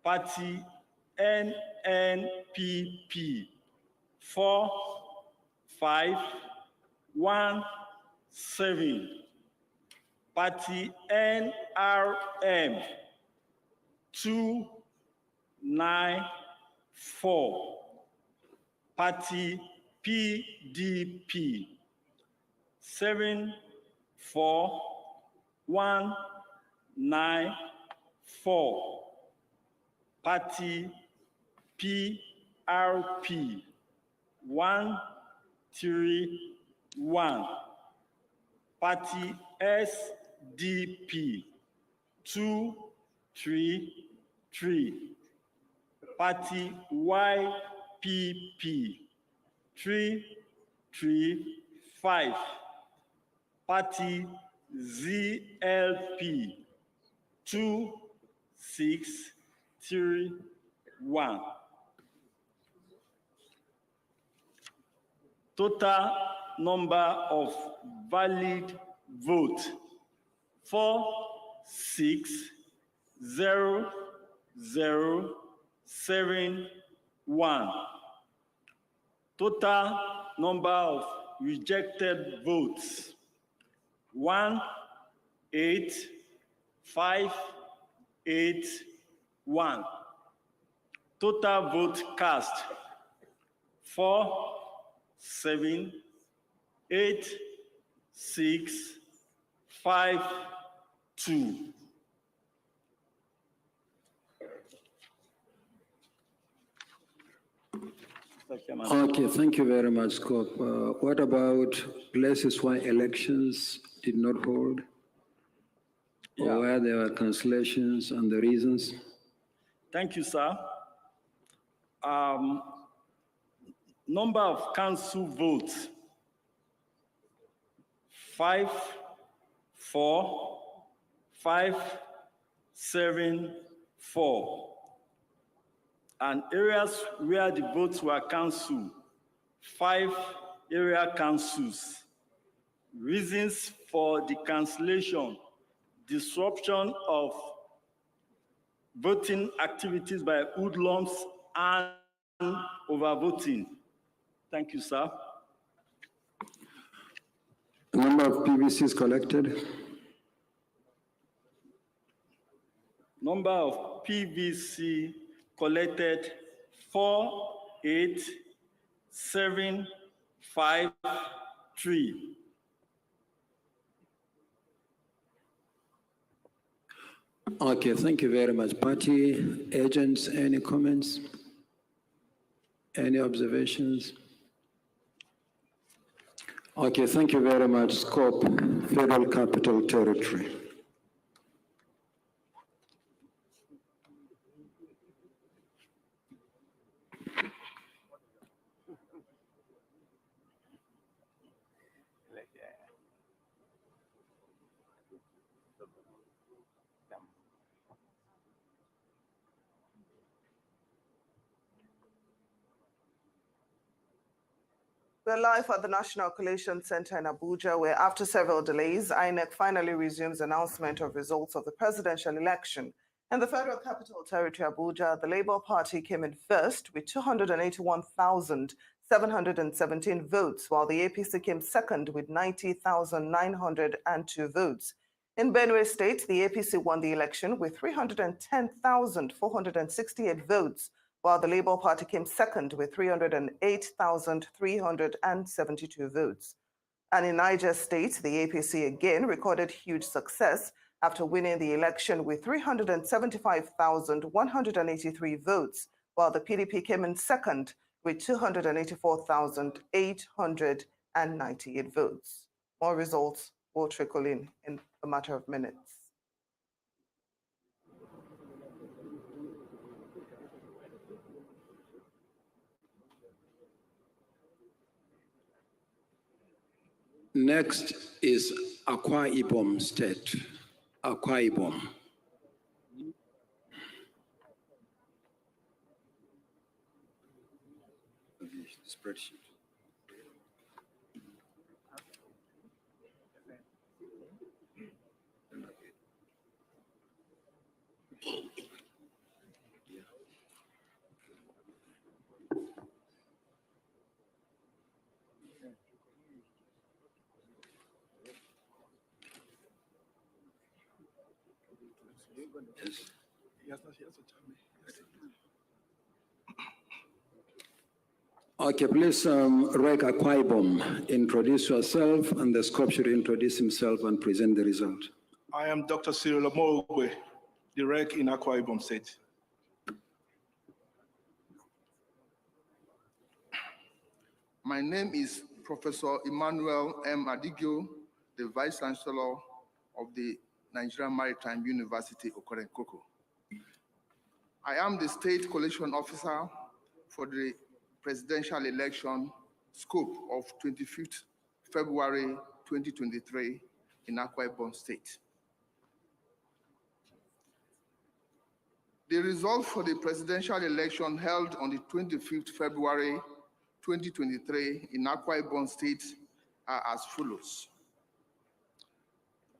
Party NNPP 4517. Party NRM 294. Party PDP 74194. Party PRP 131. Party SDP 233. Party YPP 335. Party ZLP 2631. Total number of valid votes 460,071. Total number of rejected votes 18581. Total vote cast 478,652. Okay, thank you very much, Scope. What about places where elections did not hold? Or where there were cancellations and the reasons? Thank you, sir. Number of council votes 54574. And areas where the votes were cancelled, 5 area councils. Reasons for the cancellation: disruption of voting activities by hoodlums and overvoting. Thank you, sir. Number of PVCs collected? Number of PVC collected 48753. Okay, thank you very much. Party agents, any comments? Any observations? Okay, thank you very much. Scope, Federal Capital Territory. We're live at the National Collation Center in Abuja, where after several delays, INEC finally resumes announcement of results of the presidential election. In the Federal Capital Territory, Abuja, the Labour Party came in first with 281,717 votes, while the APC came second with 90,902 votes. In Benue State, the APC won the election with 310,468 votes, while the Labour Party came second with 308,372 votes. And in Niger State, the APC again recorded huge success after winning the election with 375,183 votes, while the PDP came in second with 284,898 votes. More results will trickle in a matter of minutes. Next is Akwa Ibom State. Akwa Ibom. Spreadsheet. Okay, please, Rek Akwa Ibom, introduce yourself, and the scope should introduce himself and present the result. I am Dr. Cyril Omogwe, the Rek in Akwa Ibom State. My name is Professor Emmanuel M. Adigio, the Vice Chancellor of the Nigerian Maritime University, Okorenkoko. I am the State Collation Officer for the presidential election scope of 25th February 2023 in Akwa Ibom State. The result for the presidential election held on the 25th February 2023 in Akwa Ibom State are as follows.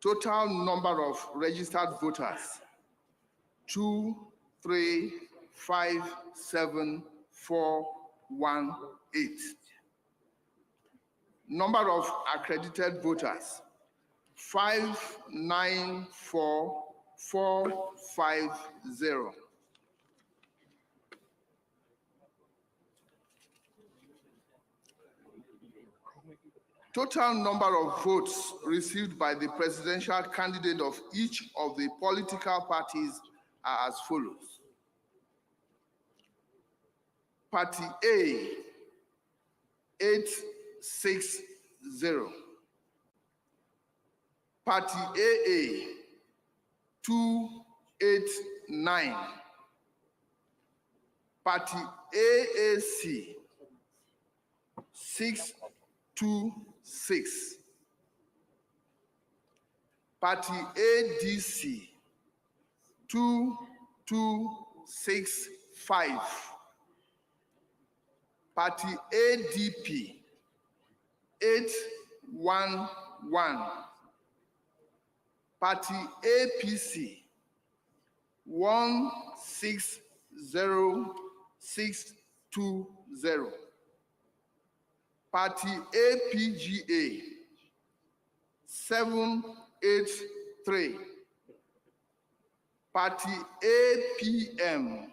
Total number of registered voters, 2357418. Number of accredited voters, 594450. Total number of votes received by the presidential candidate of each of the political parties are as follows. Party A, 860. Party AA, 289. Party AAC, 626. Party ADC, 2265. Party ADP, 811. Party APC, 160620. Party APGA, 783. Party APM,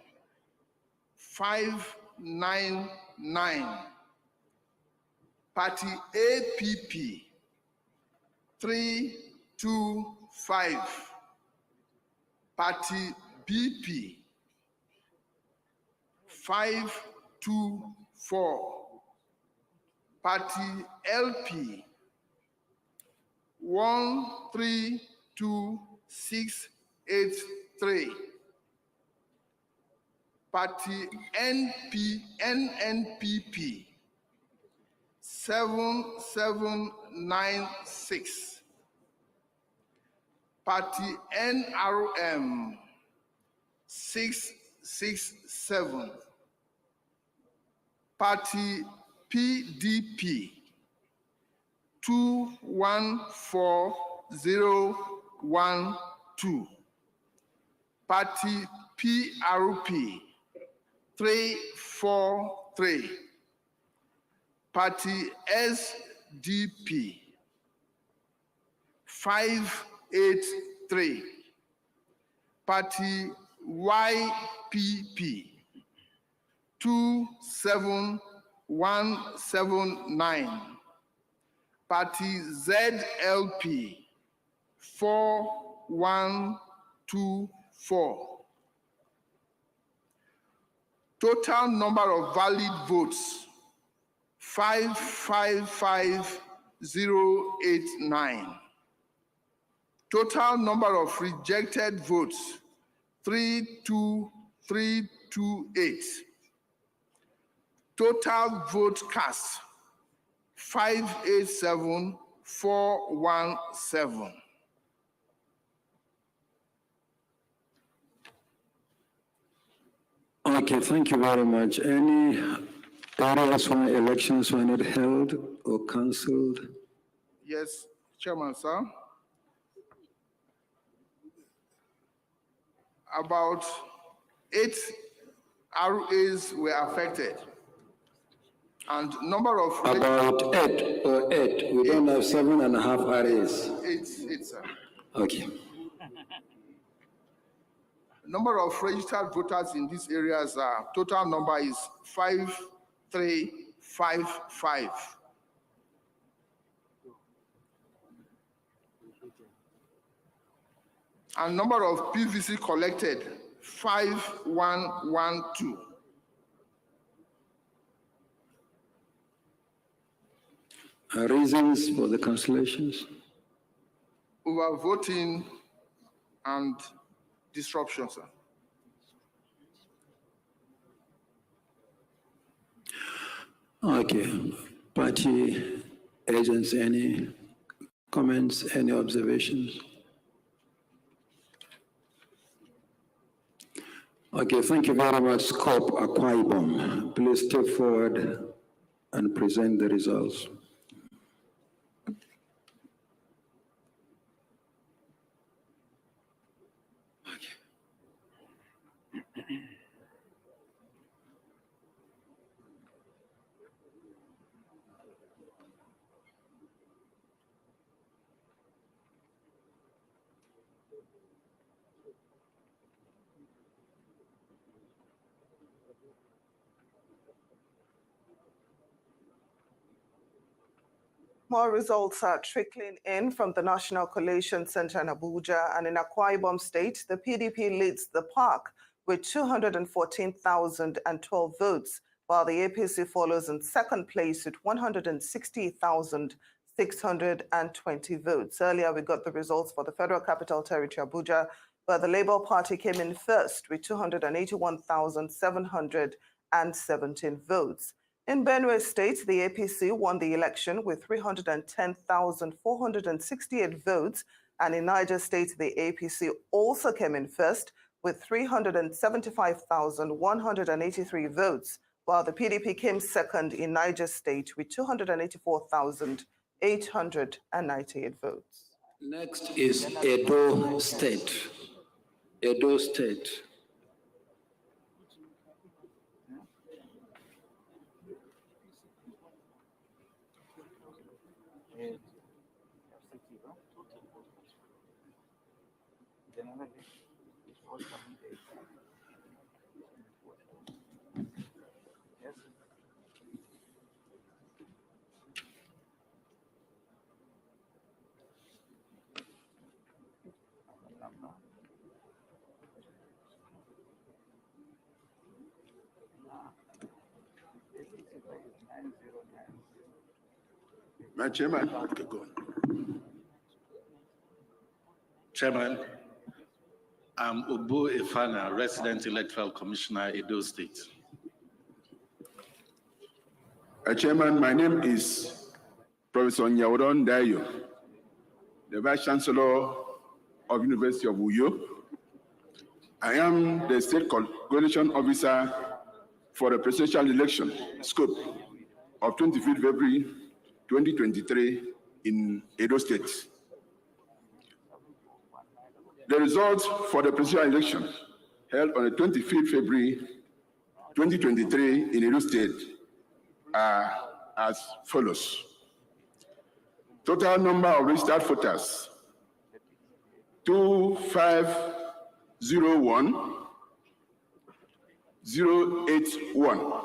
599. Party APP, 325. Party BP, 524. Party LP, 132683. Party NNPP, 7796. Party NRM, 667. Party PDP 214012, Party PRP 343, Party SDP 583, Party YPP 27179, Party ZLP 4124. Total number of valid votes 555089. Total number of rejected votes 32328. Total vote cast 587417. Okay, thank you very much. Any areas where elections were not held or cancelled? Yes, Chairman, sir. About 8 RAs were affected. And number of... About 8 or 8. We don't have 7.5 RAs. 8, sir. Okay. Number of registered voters in these areas are, total number is 5355. And number of PVC collected, 5112. Reasons for the cancellations? Overvoting and disruption, sir. Okay. Party agents, any comments, any observations? Okay, thank you very much, Scope Akwa Ibom. Please step forward and present the results. More results are trickling in from the National Collation Center in Abuja, and in Akwa Ibom State, the PDP leads the pack with 214,012 votes, while the APC follows in second place with 160,620 votes. Earlier, we got the results for the Federal Capital Territory, Abuja, where the Labour Party came in first with 281,717 votes. In Benue State, the APC won the election with 310,468 votes, and in Niger State, the APC also came in first with 375,183 votes, while the PDP came second in Niger State with 284,898 votes. Next is Edo State. Edo State. My Chairman, Chairman, I'm Obo Efana, resident Electoral Commissioner, Edo State. Chairman, my name is Professor Nyaworon Dayo, the Vice Chancellor of University of Uyo. I am the State Coalition Officer for the presidential election scope of 25th February 2023 in Edo State. The results for the presidential election held on the 25th February 2023 in Edo State are as follows. Total number of registered voters, 2501,081.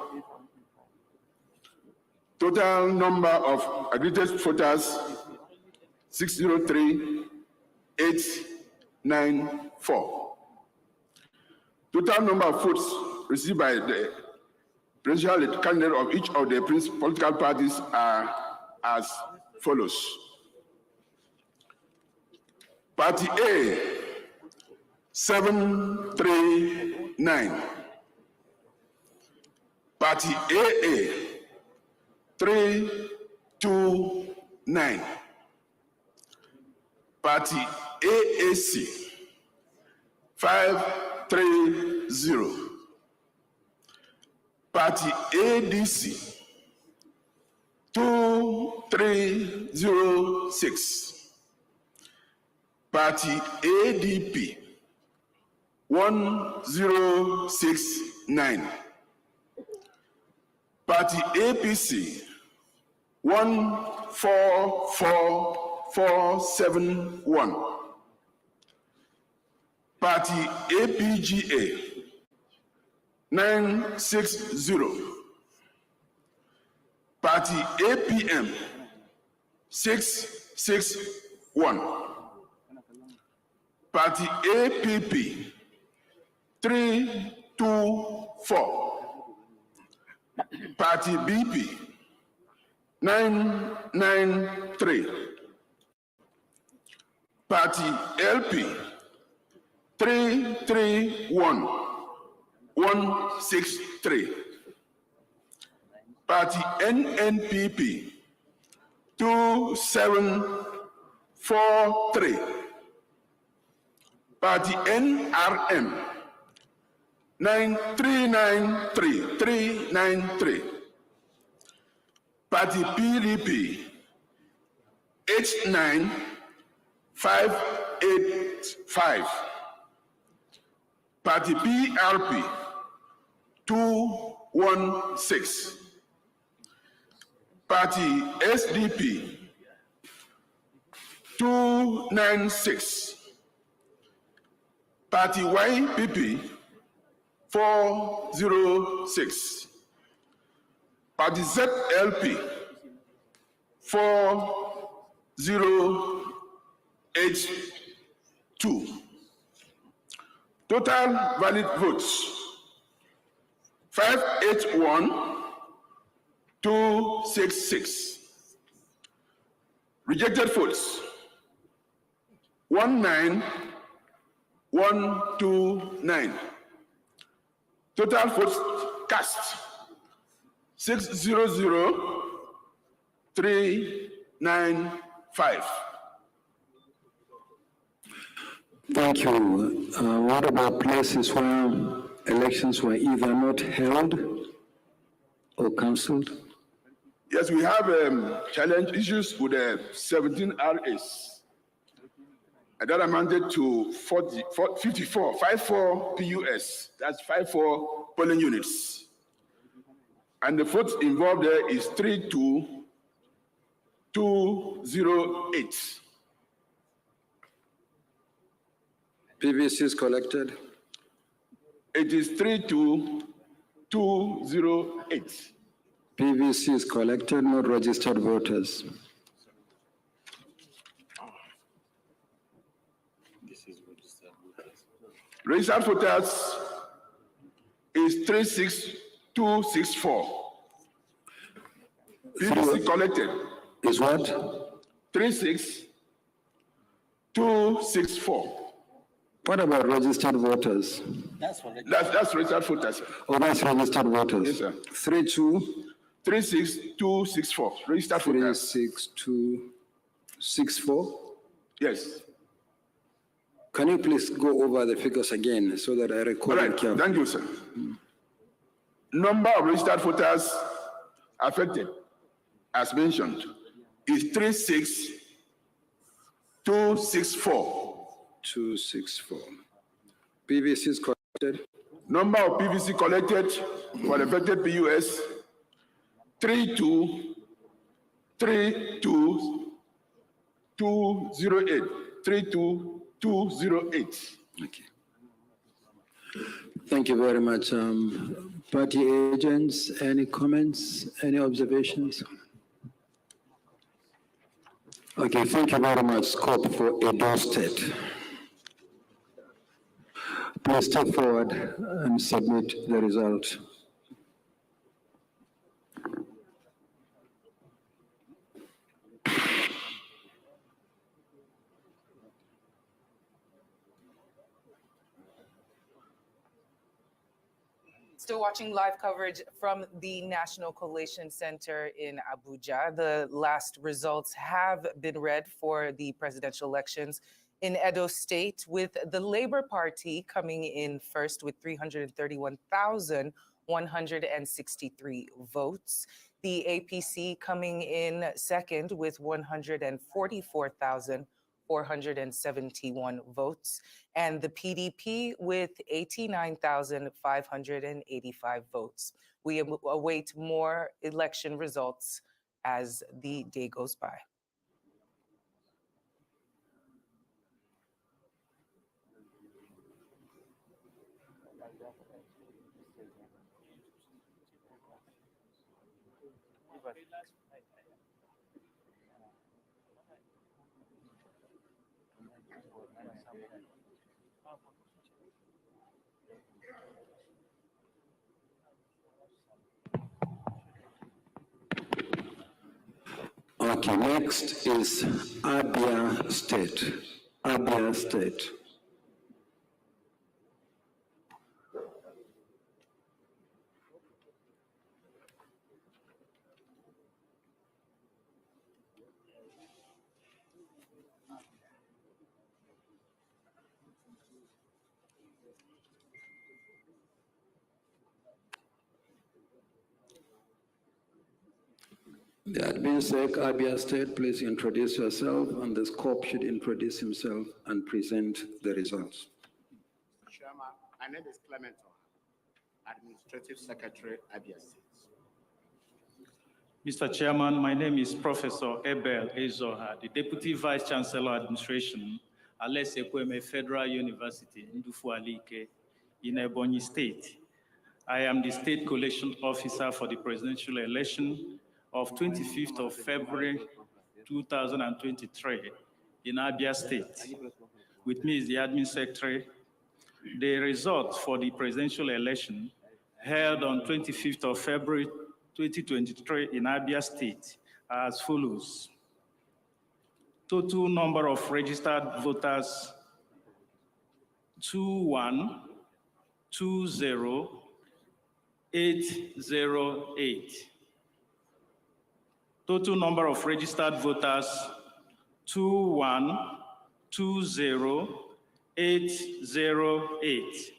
Total number of aggregated voters, 603,894. Total number of votes received by the presidential candidate of each of the political parties are as follows. Party A, 739. Party AA, 329. Party AAC, 530. Party ADC, 2306. Party ADP, 1069. Party APC, 144471. Party APGA, 960. Party APM, 661. Party APP, 324. Party BP, 993. Party LP, 331,163. Party NNPP, 2743. Party NRM, 393. Party PDP, 89585. Party PRP, 216. Party SDP, 296. Party YPP, 406. Party ZLP, 4082. Total valid votes, 581,266. Rejected votes, 19,129. Total votes cast, 600,395. Thank you. What about places where elections were either not held or cancelled? Yes, we have challenge issues with the 17 RS. And that amounted to 54 PUS. That's 54 polling units. And the votes involved there is 32208. PVCs collected? It is 32208. PVCs collected, not registered voters. Registered voters is 36264. PVC collected is what? 36264. What about registered voters? That's registered voters. Oh, that's registered voters. Yes, sir. 36264. Registered voters. 36264. Yes. Can you please go over the figures again so that I record it carefully? Thank you, sir. Number of registered voters affected, as mentioned, is 36264. 264. PVC is collected. Number of PVC collected for affected PUS 32208. 32208. Okay. Thank you very much. Party agents, any comments, any observations? Okay, thank you very much. Scope for Edo State. Please step forward and submit the result. Still watching live coverage from the National Collation Center in Abuja. The last results have been read for the presidential elections in Edo State, with the Labour Party coming in first with 331,163 votes. The APC coming in second with 144,471 votes, and the PDP with 89,585 votes. We await more election results as the day goes by. Okay, next is Abia State. Abia State. The admin sec, Abia State, please introduce yourself, and the scope should introduce himself and present the results. Chairman, my name is Clement, Administrative Secretary, Abia State. Mr. Chairman, my name is Professor Ebel Ezoha, the Deputy Vice Chancellor Administration, Alese Kweme Federal University, Ndufu-Alike, in Ebonyi State. I am the State Collation Officer for the presidential election of 25th of February 2023 in Abia State. With me is the Admin Secretary. The results for the presidential election held on 25th of February 2023 in Abia State are as follows. Total number of registered voters, 21,20808. Total number of registered voters, 21,20808.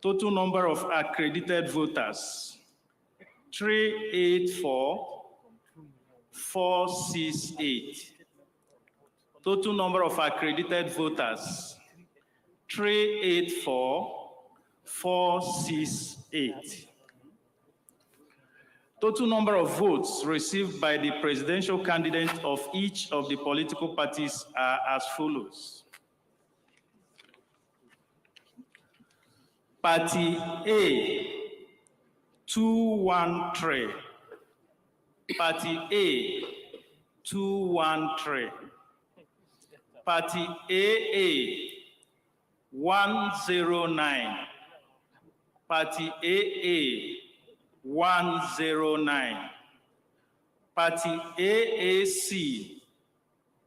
Total number of accredited voters, 384,468. Total number of accredited voters, 384,468. Total number of votes received by the presidential candidate of each of the political parties are as follows. Party A, 213. Party A, 213. Party AA, 109. Party AA, 109. Party AAC,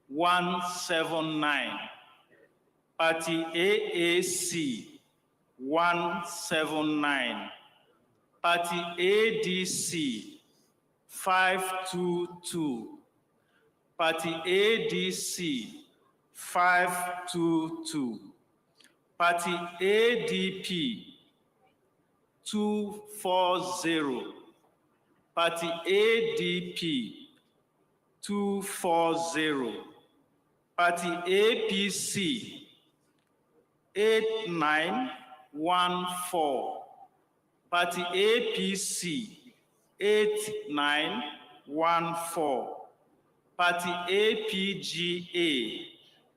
179. Party AAC, 179. Party ADC, 522. Party ADC, 522. Party ADP, 240. Party ADP 240. Party APC 8914. Party APC 8914. Party APGA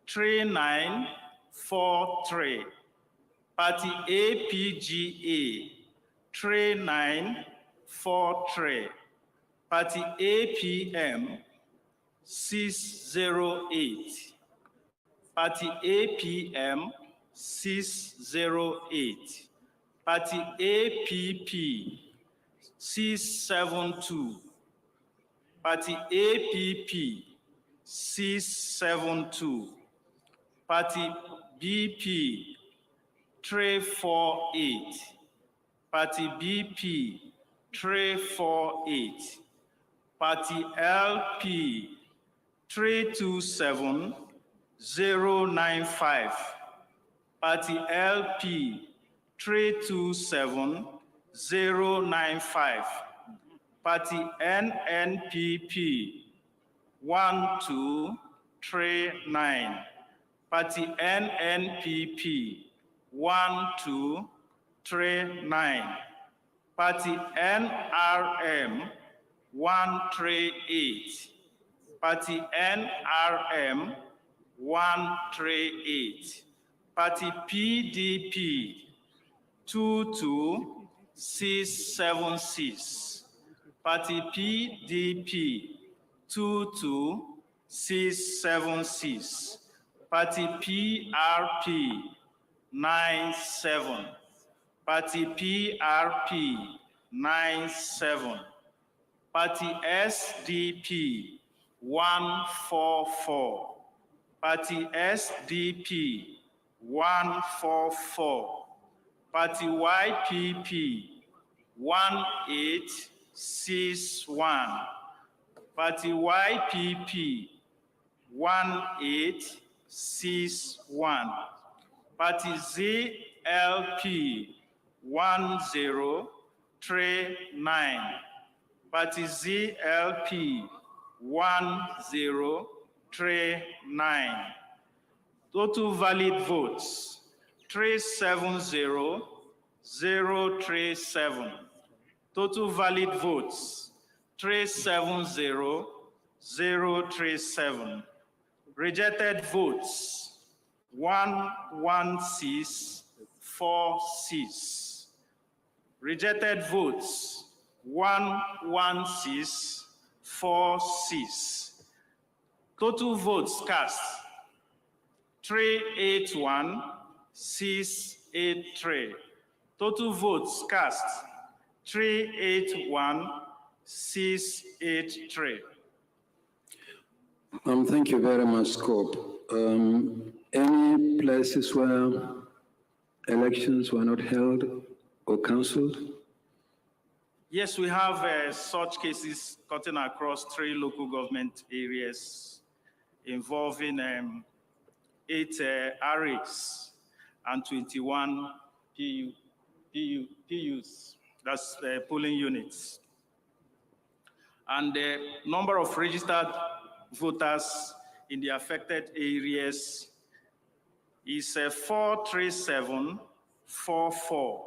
3943. Party APGA 3943. Party APM 608. Party APM 608. Party APP 672. Party APP 672. Party BP 348. Party BP 348. Party LP 327095. Party LP 327095. Party NNPP 1239. Party NNPP 1239. Party NRM 138. Party NRM 138. Party PDP 22676. Party PDP 22676. Party PRP 97. Party PRP 97. Party SDP 144. Party SDP 144. Party YPP 1861. Party YPP 1861. Party ZLP 1039. Party ZLP 1039. Total valid votes 370037. Total valid votes 370037. Rejected votes 11646. Rejected votes 11646. Total votes cast 381683. Total votes cast 381683. Thank you very much, Scope. Any places where elections were not held or cancelled? Yes, we have such cases cutting across 3 local government areas involving 8 RAs and 21 PUs, that's polling units. And the number of registered voters in the affected areas is 43744.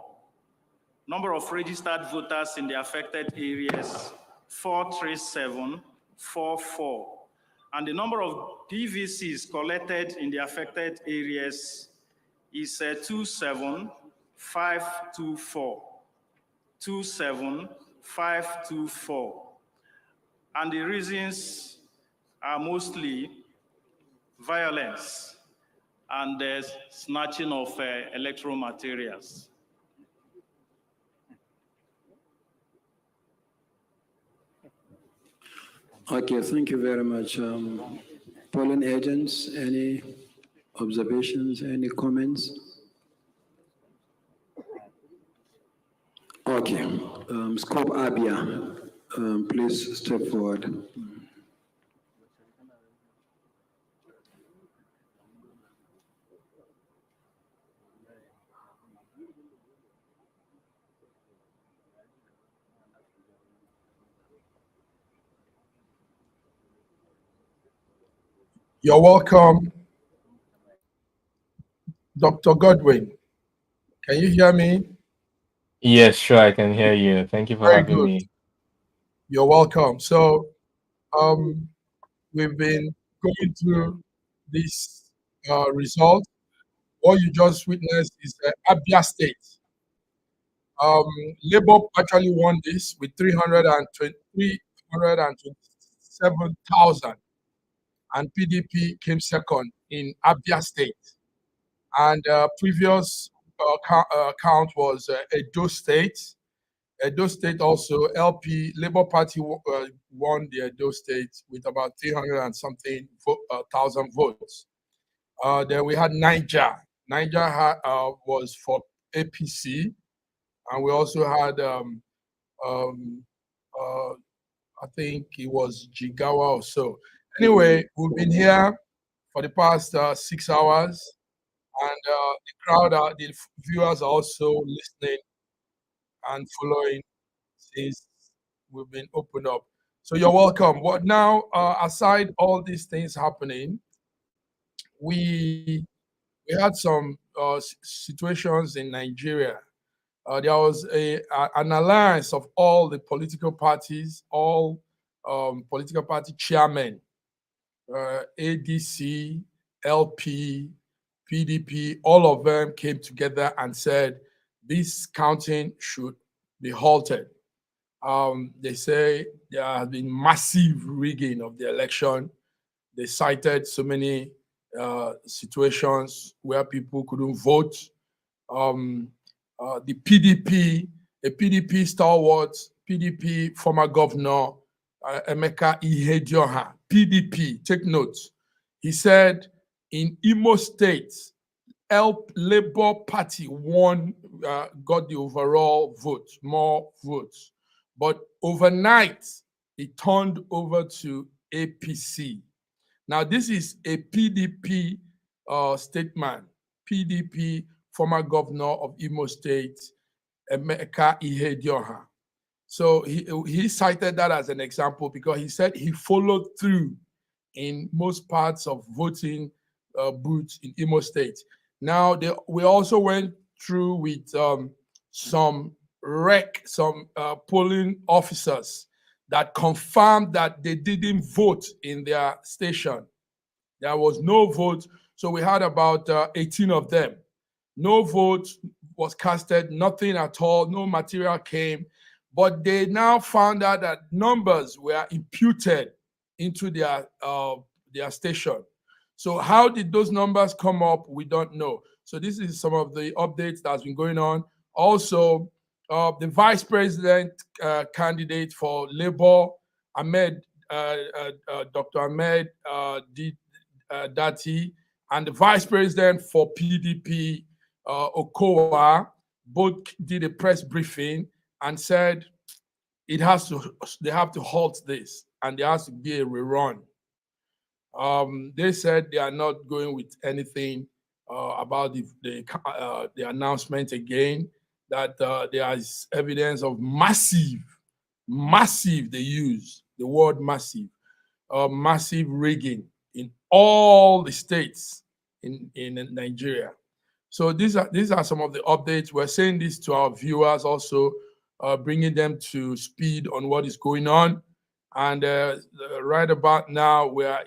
Number of registered voters in the affected areas, 43744. And the number of PVCs collected in the affected areas is 27524. 27524. And the reasons are mostly violence and the snatching of electoral materials. Okay, thank you very much. Polling agents, any observations, any comments? Okay, Scope Abia, please step forward. You're welcome, Dr. Godwin. Can you hear me? Yes, sure, I can hear you. Thank you for Very having good. me. You're welcome. So, we've been going through this result. What you just witnessed is Abia State. Labour actually won this with 327,000, and PDP came second in Abia State. And previous count was Edo State. Edo State also, LP, Labour Party won the Edo State with about 300 and something thousand votes. Then we had Niger. Niger was for APC. And we also had, I think it was Jigawa or so. Anyway, we've been here for the past 6 hours, and the crowd, the viewers are also listening and following since we've been opened up. So you're welcome. But now, aside all these things happening, we had some situations in Nigeria. There was an alliance of all the political parties, all political party chairmen, ADC, LP, PDP, all of them came together and said this counting should be halted. They say there has been massive rigging of the election. They cited so many situations where people couldn't vote. The PDP, a PDP stalwart, PDP former governor, Emeka Ihedioha, PDP, take notes. He said in Imo State, Labour Party won, got the overall vote, more votes. But overnight, it turned over to APC. Now, this is a PDP statement. PDP former governor of Imo State, Emeka Ihedioha. So he cited that as an example because he said he followed through in most parts of voting booths in Imo State. Now, we also went through with some polling officers that confirmed that they didn't vote in their station. There was no vote. So we had about 18 of them. No vote was casted, nothing at all, no material came. But they now found out that numbers were imputed into their station. So how did those numbers come up? We don't know. So this is some of the updates that's been going on. Also, the vice president candidate for Labour, Dr. Ahmed Dati, and the vice president for PDP, Okowa, both did a press briefing and said they have to halt this and there has to be a rerun. They said they are not going with anything about the announcement again, that there is evidence of massive, they use the word massive rigging in all the states in Nigeria. So these are some of the updates. We're saying this to our viewers also, bringing them to speed on what is going on. And right about now, we are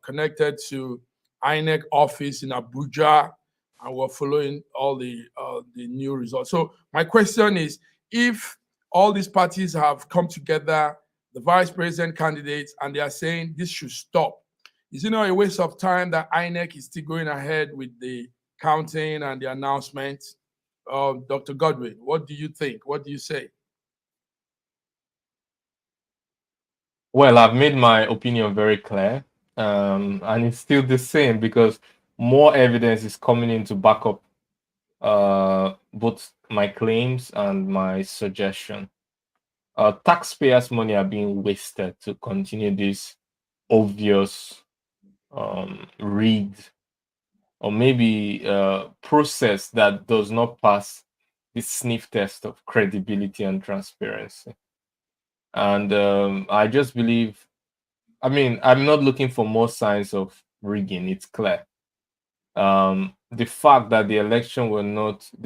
connected to INEC office in Abuja, and we're following all the new results. So my question is, if all these parties have come together, the vice president candidates, and they are saying this should stop, is it not a waste of time that INEC is still going ahead with the counting and the announcement? Dr. Godwin, what do you think? What do you say? Well, I've made my opinion very clear, and it's still the same because more evidence is coming in to back up both my claims and my suggestion. Taxpayers' money are being wasted to continue this obvious rigged or maybe process that does not pass the sniff test of credibility and transparency. And I just believe, I mean, I'm not looking for more signs of rigging. It's clear. The fact that the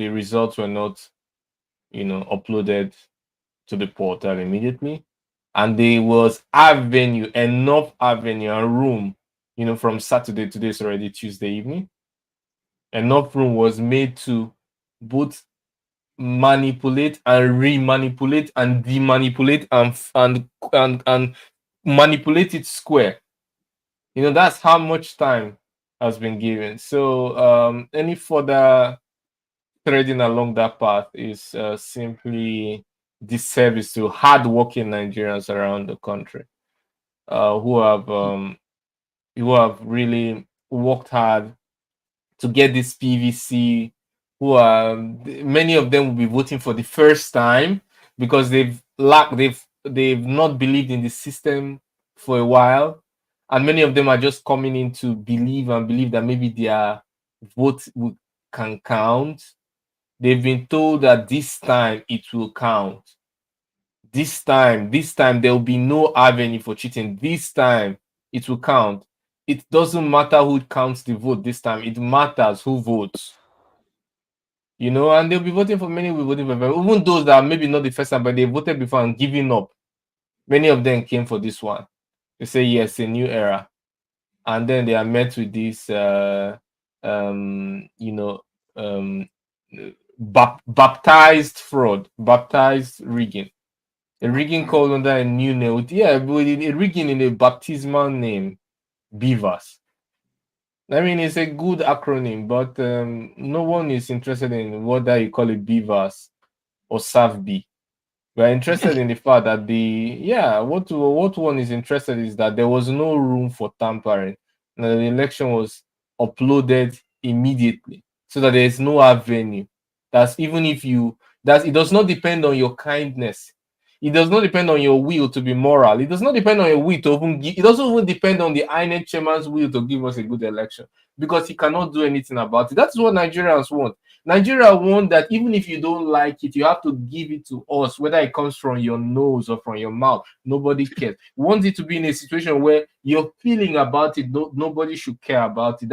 results were not, uploaded to the portal immediately, and there was enough avenue and room, from Saturday, today is already Tuesday evening, enough room was made to both manipulate and remanipulate and demanipulate and manipulate it square. That's how much time has been given. So any further threading along that path is simply disservice to hardworking Nigerians around the country who have really worked hard to get this PVC. Many of them will be voting for the first time because they've not believed in the system for a while, and many of them are just coming in to believe that maybe their vote can count. They've been told that this time it will count. This time there will be no avenue for cheating. This time it will count. It doesn't matter who counts the vote this time. It matters who votes. And they'll be voting for many. Will voting for even those that are maybe not the first time, but they voted before and giving up. Many of them came for this one. They say yes, a new era, and then they are met with this, baptized fraud, baptized rigging, a rigging called under a new name. Yeah, but a rigging in a baptismal name, Beavers. I mean, it's a good acronym, but no one is interested in whether you call it Beavers or SAFB. We're interested in the fact that what one is interested is that there was no room for tampering. And the election was uploaded immediately so that there is no avenue. It does not depend on your kindness. It does not depend on your will to be moral. It does not depend on your will to it doesn't even depend on the INEC Chairman's will to give us a good election, because he cannot do anything about it. That's what Nigerians want. Nigeria want that even if you don't like it, you have to give it to us, whether it comes from your nose or from your mouth. Nobody cares. We want it to be in a situation where you're feeling about it. Nobody should care about it.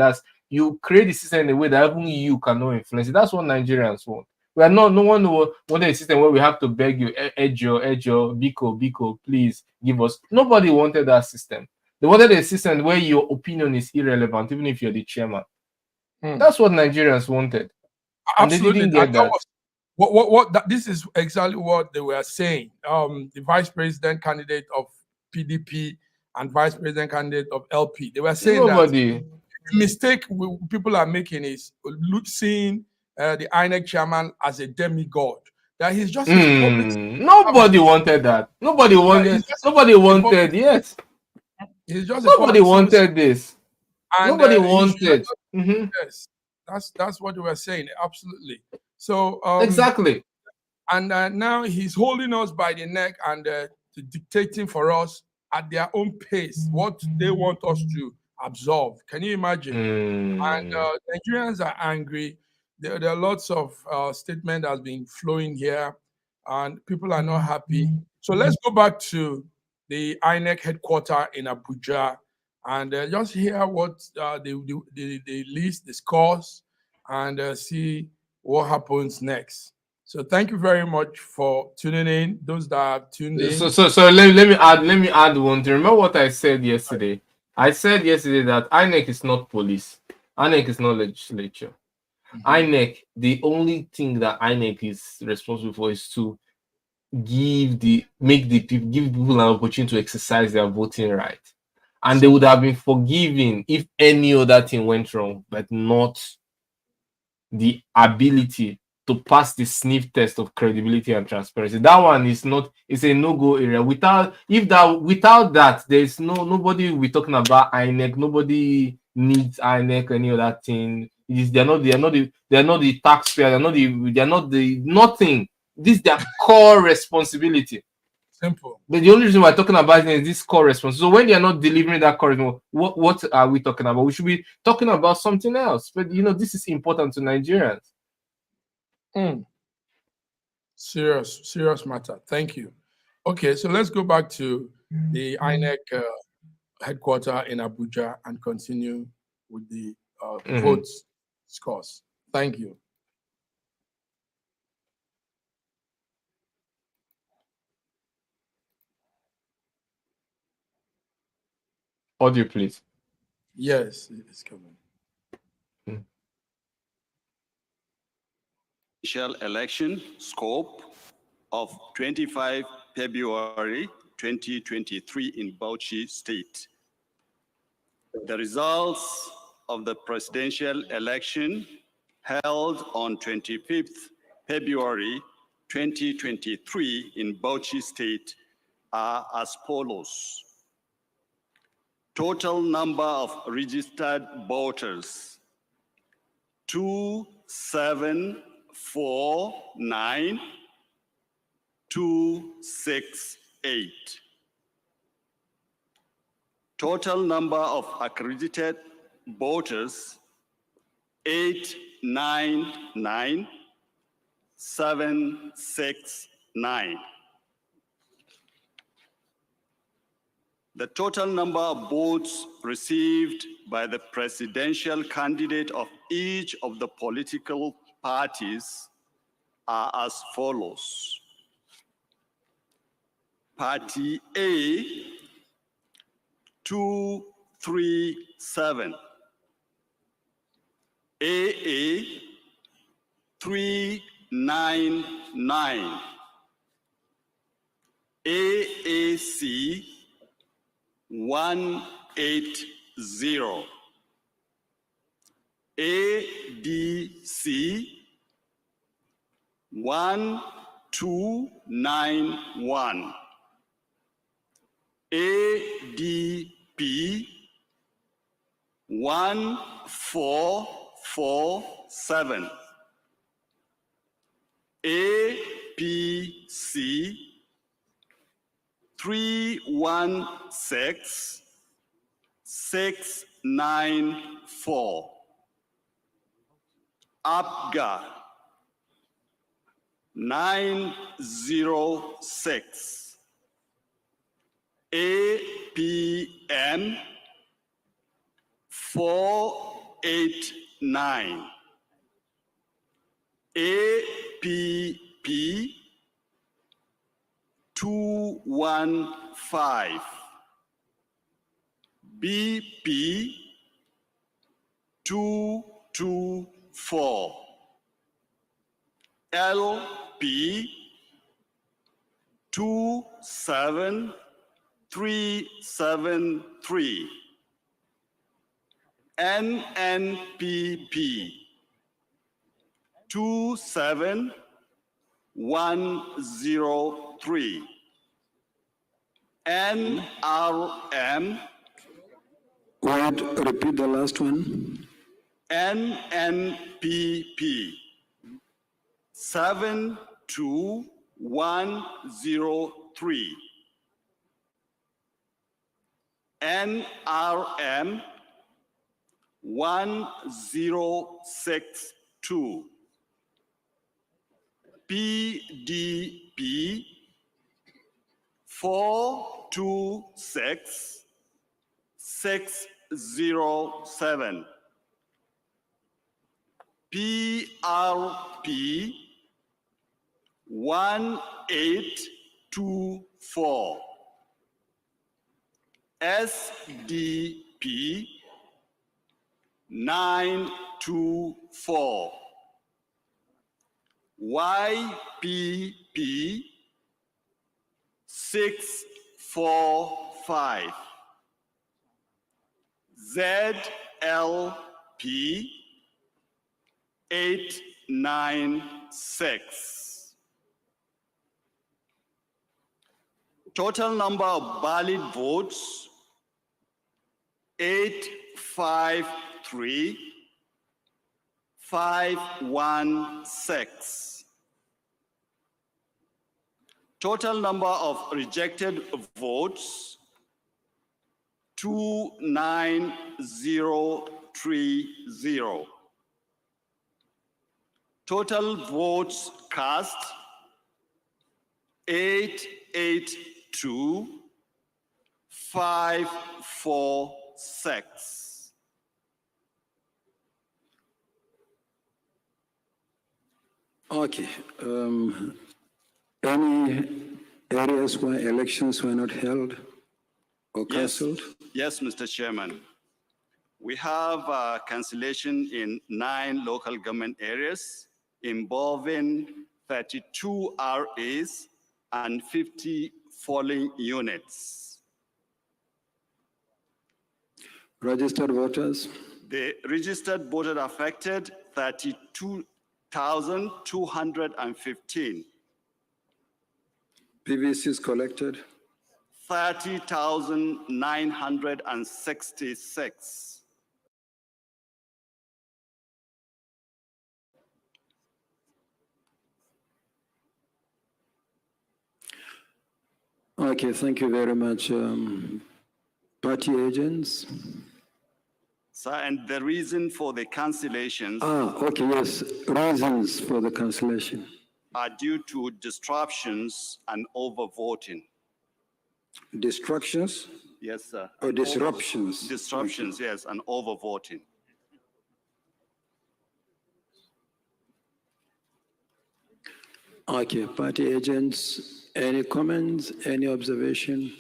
You create the system in a way that even you cannot influence it. That's what Nigerians want. No one wanted a system where we have to beg you, Ejo, Biko, please give us. Nobody wanted that system. They wanted a system where your opinion is irrelevant, even if you're the chairman. That's what Nigerians wanted. Absolutely. And they didn't get that. This is exactly what they were saying. The vice president candidate of PDP and vice president candidate of LP, they were saying that the mistake people are making is seeing the INEC chairman as a demigod. That he's just his public. Nobody wanted that. Nobody wanted. Yes. He's just nobody wanted this. And, nobody wanted. Yes, that's what we were saying. Absolutely. So exactly. And now he's holding us by the neck and dictating for us at their own pace what they want us to absorb. Can you imagine? And Nigerians are angry. There are lots of statements that has been flowing here, and people are not happy. So let's go back to the INEC headquarters in Abuja and just hear what the list, the scores, and see what happens next. So thank you very much for tuning in. Those that have tuned in. So let me add one thing. Remember what I said yesterday? I said yesterday that INEC is not police. INEC is not legislature. INEC, the only thing that INEC is responsible for is to give people an opportunity to exercise their voting right. And they would have been forgiven if any other thing went wrong, but not the ability to pass the sniff test of credibility and transparency. That one is not, it's a no-go area. Without that, there's nobody will be talking about INEC. Nobody needs INEC, any other thing. They're not the taxpayer, they're not the nothing. This is their core responsibility. Simple. But the only reason we're talking about it is this core response. So when they're not delivering that core response, what are we talking about? We should be talking about something else. But this is important to Nigerians. Serious matter. Thank you. Okay, so let's go back to the INEC headquarters in Abuja and continue with the votes scores. Thank you. Audio, please. Yes, it's coming. Election scope of 25 February 2023 in Bauchi State. The results of the presidential election held on 25th February 2023 in Bauchi State are as follows. Total number of registered voters, 2749268. Total number of accredited voters, 899769. The total number of votes received by the presidential candidate of each of the political parties are as follows. Party A, 237. AA, 399. AAC, 180. ADC, 1291. ADP, 1447. APC, 316694. APGA, 906. APM, 489. APP, 215. BP, 224. LP, 27373. NNPP, 27103. NRM. Wait, repeat the last one. NNPP, 72103. NRM, 1062. PDP, 426607. PRP, 1824. SDP, 924. YPP, 645. ZLP, 896. Total number of valid votes, 853,516. Total number of rejected votes, 29030. Total votes cast, 882,5 546. Okay. Any areas where elections were not held or cancelled? Yes, Mr. Chairman. We have cancellation in 9 local government areas involving 32 RAs and 50 polling units. Registered voters? The registered voters affected 32,215. PVCs collected? 30,966. Okay, thank you very much. Party agents? Sir, and the reason for the cancellations Okay, yes, reasons for the cancellation. are due to disruptions and overvoting. Distractions? Yes, sir. Or disruptions? Disruptions, yes, and overvoting. Okay, party agents, any comments, any observation?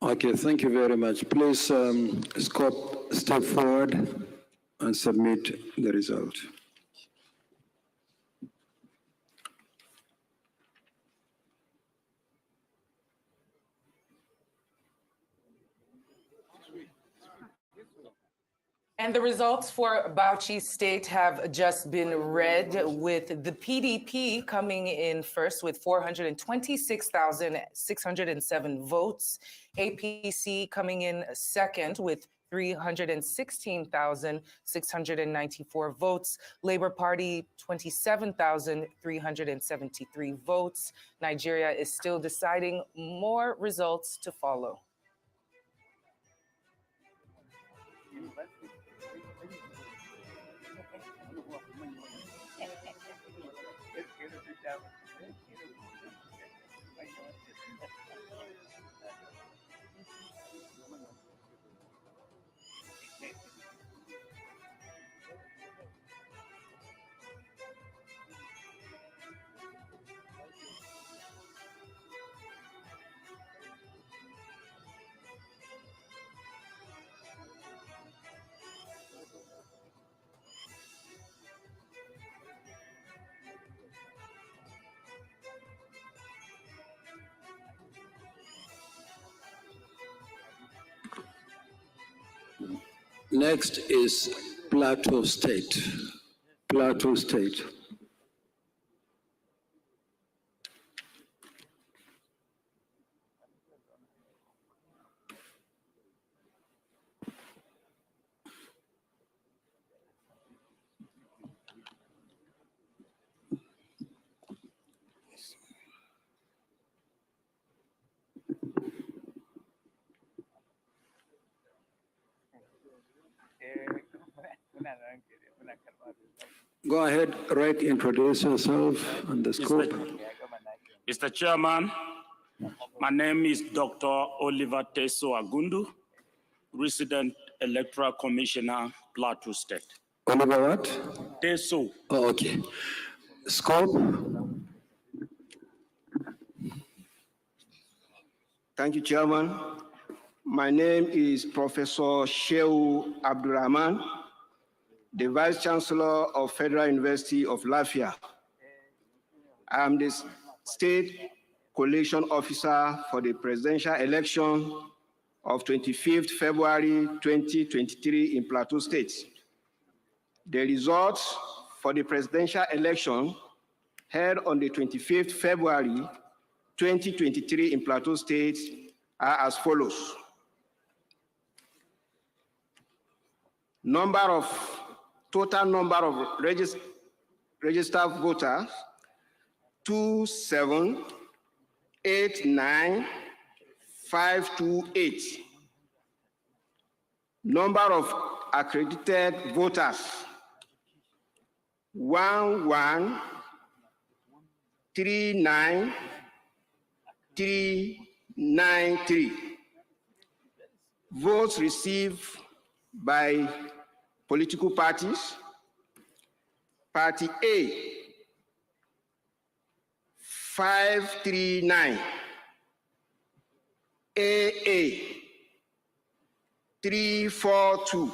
Okay, thank you very much. Please, Scott, step forward and submit the result. And the results for Bauchi State have just been read, with the PDP coming in first with 426,607 votes, APC coming in second with 316,694 votes, Labour Party 27,373 votes. Nigeria is still deciding, more results to follow. Next is Plateau State. Plateau State. Go ahead, Rick, introduce yourself and the scope. Mr. Chairman, my name is Dr. Oliver Teso Agundu, resident Electoral Commissioner, Plateau State. Oliver what? Teso. Oh, okay. Scope. Thank you, Chairman. My name is Professor Shehu Abdurrahman, the Vice Chancellor of Federal University of Lafia. I am the State Collation Officer for the presidential election of 25th February 2023 in Plateau State. The results for the presidential election held on the 25th February 2023 in Plateau State are as follows. Total number of registered voters, 2,789,528. Number of accredited voters, 11,39,5 393. Votes received by political parties. Party A, 539. AA, 342.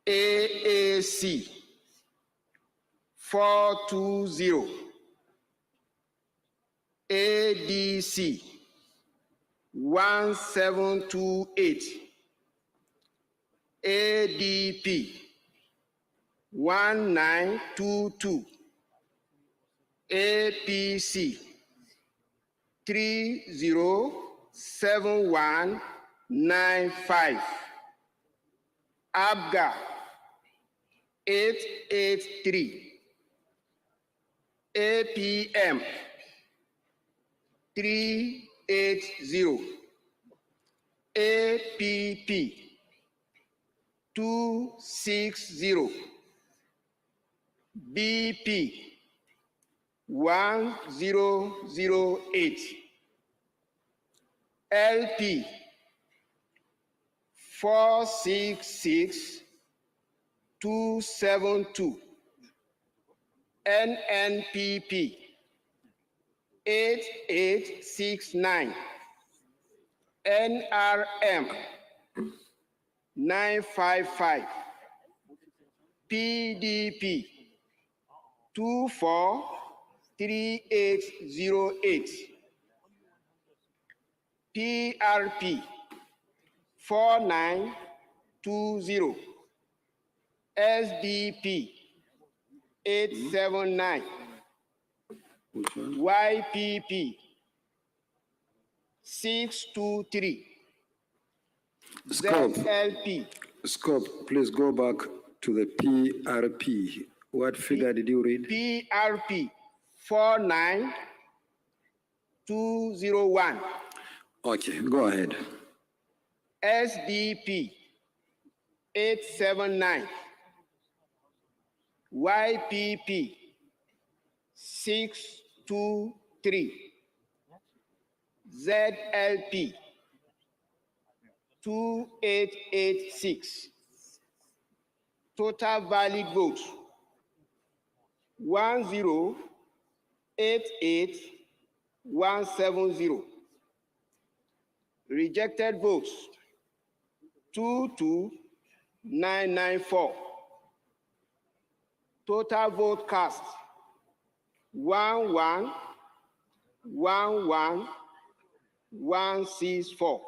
AAC, 420. ADC, 1728. ADP, 1922. APC, 307195. ABGA, 883. APM, 380. APP, 260. BP, 1008. LP, 466272. NNPP, 8869. NRM, 955. PDP, 243808. PRP, 4920. SDP, 879. YPP, 623. ZLP. Scope, please go back to the PRP. What figure did you read? PRP, 49201. Okay, go ahead. SDP, 879. YPP, 623. ZLP, 2886. Total valid votes, 1088170. Rejected votes, 22994. Total vote cast, 111164.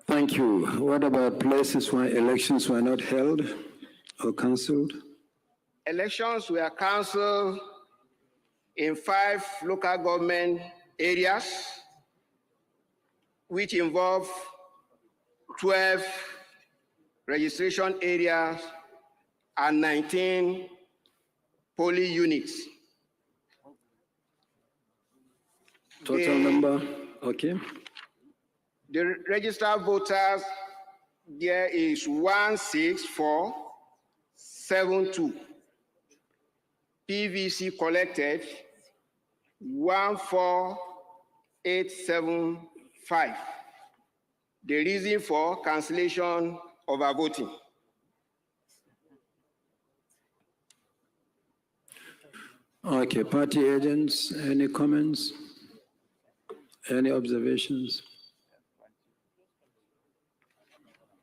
Thank you. What about places where elections were not held or cancelled? Elections were cancelled in 5 local government areas, which involve 12 registration areas and 19 polling units. Total number, okay. The registered voters, there is 16472. PVC collected, 14875. The reason for cancellation of our voting. Okay, party agents, any comments? Any observations?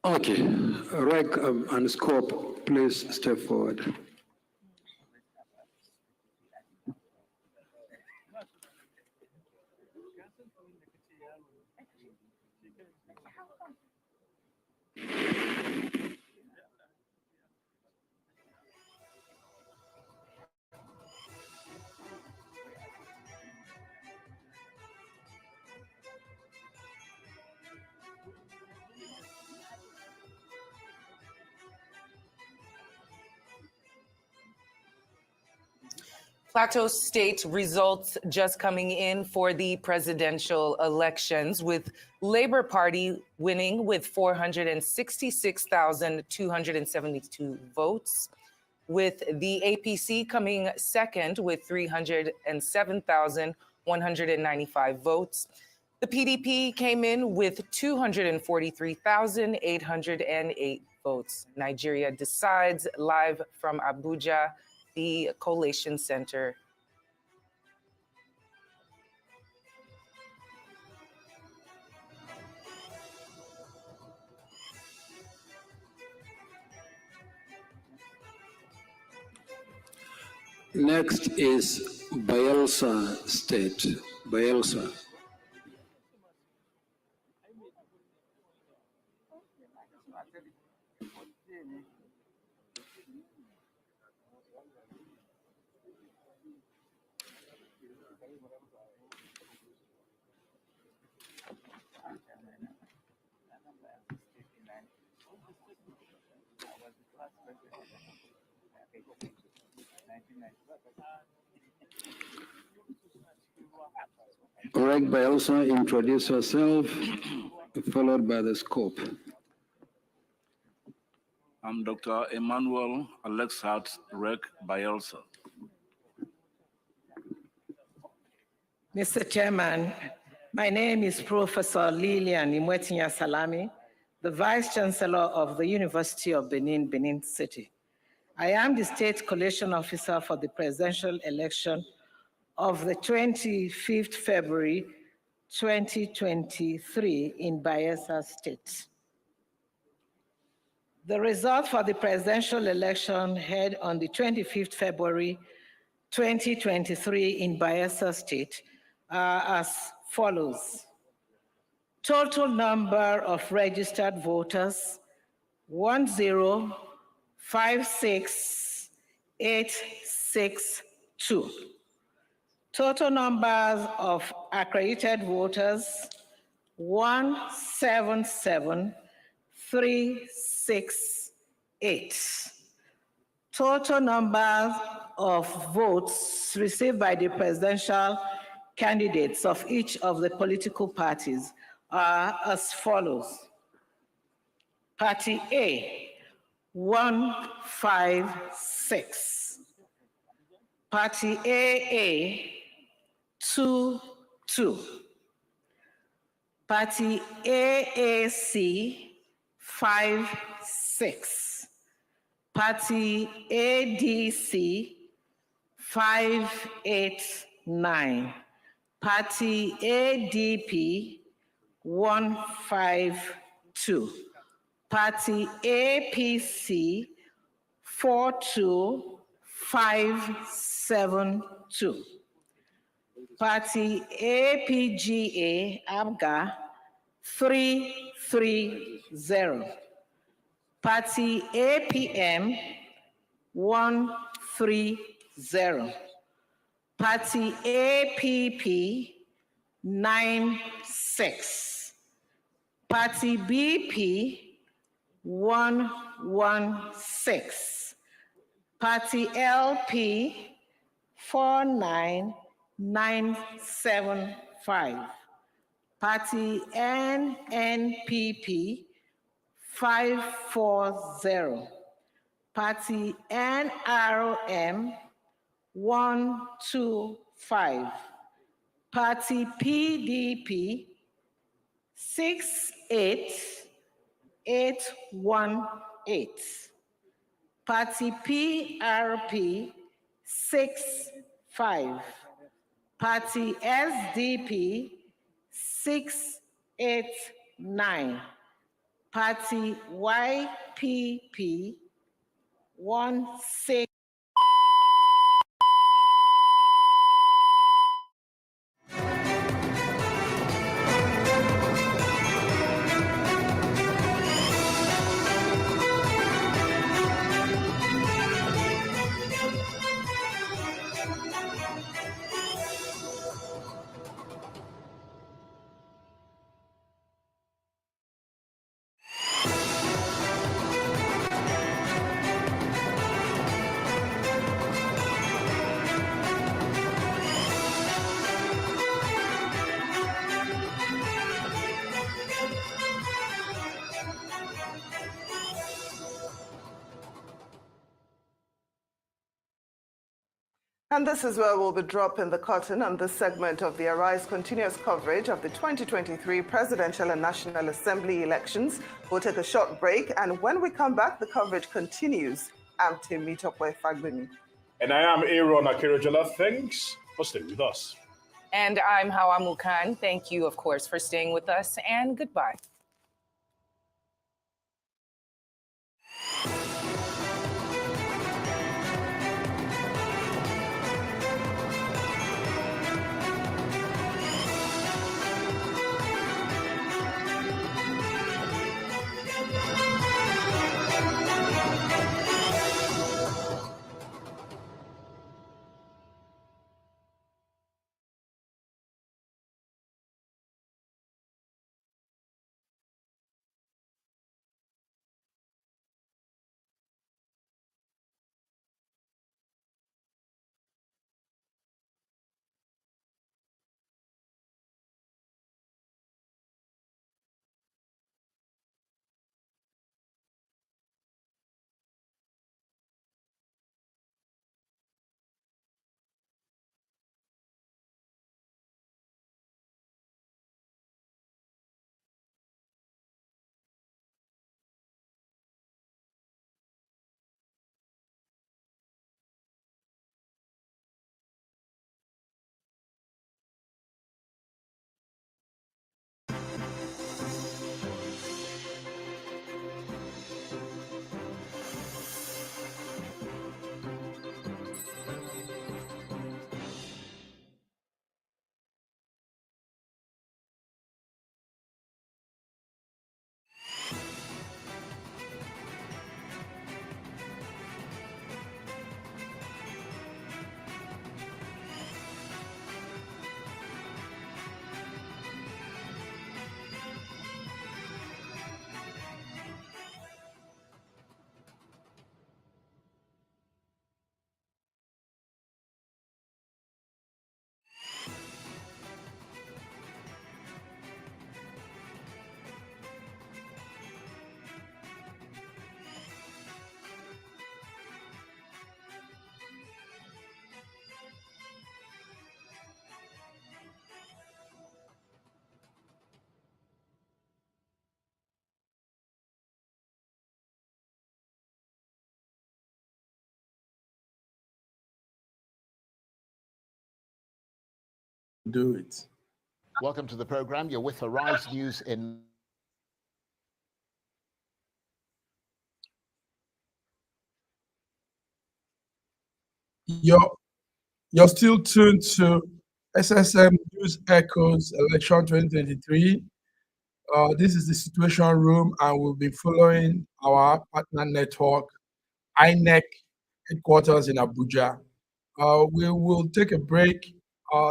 Okay, Rec and Scope, please step forward. Plateau State results just coming in for the presidential elections, with Labour Party winning with 466,272 votes. with the APC coming second with 307,195 votes. The PDP came in with 243,808 votes. Nigeria decides live from Abuja, the Collation Center. Next is Bayelsa State. Bayelsa. Correct, Bayelsa, introduce yourself, followed by the scope. I'm Dr. Emmanuel Alexat Rek Bayelsa. Mr. Chairman, my name is Professor Lilian Imwetinya Salami, the Vice Chancellor of the University of Benin, Benin City. I am the State Collation Officer for the presidential election of the 25th February 2023 in Bayelsa State. The result for the presidential election held on the 25th February 2023 in Bayelsa State are as follows. Total number of registered voters, 1056862. Total numbers of accredited voters, 177,368. Total numbers of votes received by the presidential candidates of each of the political parties are as follows. Party A, 156. Party AA, 22. Party AAC, 56. Party ADC, 589. Party ADP, 152. Party APC, 42572. Party APGA, ABGA, 330. Party APM, 130. Party APP, 96. Party BP, 116. Party LP, 49975. Party NNPP, 540. Party NRM, 125. Party PDP, 68818. Party PRP, 65. Party SDP, 689. Party YPP, 16. And this is where we'll be dropping the curtain on this segment of the Arise continuous coverage of the 2023 Presidential and National Assembly elections. We'll take a short break, and when we come back, the coverage continues. I'm Temitope Fagbemi. And I am Aaron Akerojola. Thanks for staying with us. And I'm Hawa Mukan. Thank you, of course, for staying with us, and goodbye. Do it. Welcome to the program. You're with Arise News in. You're still tuned to SSM News Echoes Election 2023. This is the Situation Room, and we'll be following our partner network, INEC headquarters in Abuja. We will take a break.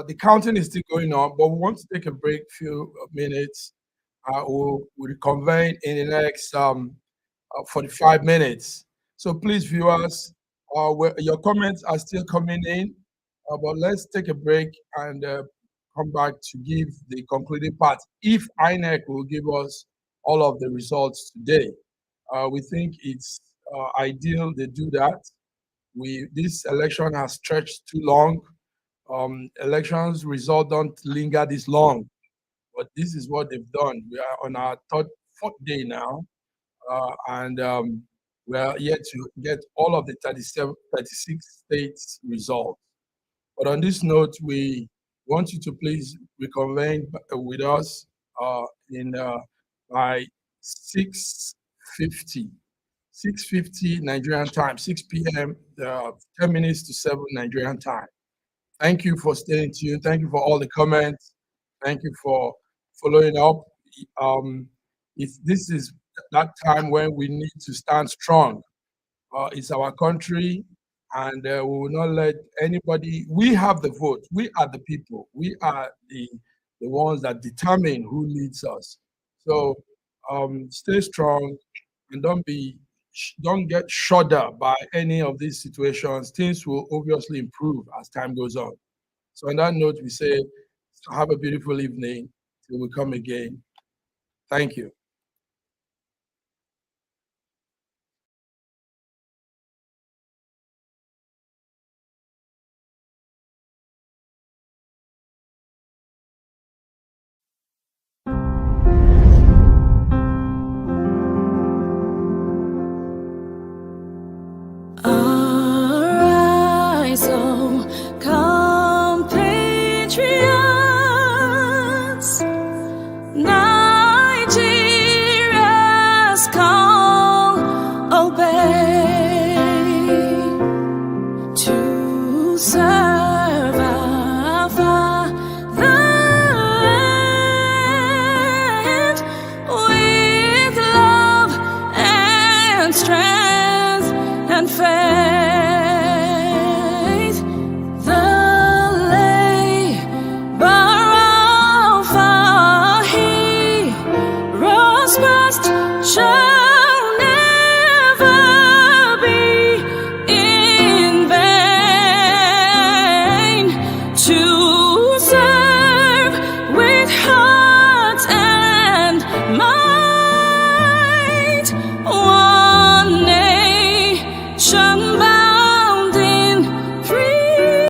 The counting is still going on, but we want to take a break, few minutes. We'll reconvene in the next 45 minutes. So please, viewers, your comments are still coming in, but let's take a break and come back to give the concluding part. If INEC will give us all of the results today, we think it's ideal they do that. This election has stretched too long. Elections result don't linger this long, but this is what they've done. We are on our fourth day now, and we are yet to get all of the 36 states results. But on this note, we want you to please reconvene with us by 6:50 Nigerian time, 6 p.m., 10 minutes to 7 Nigerian time. Thank you for staying tuned. Thank you for all the comments. Thank you for following up. This is that time when we need to stand strong. It's our country, and we will not let anybody. We have the vote. We are the people. We are the ones that determine who leads us. So stay strong and don't get shuddered by any of these situations. Things will obviously improve as time goes on. So on that note, we say have a beautiful evening till we come again. Thank you.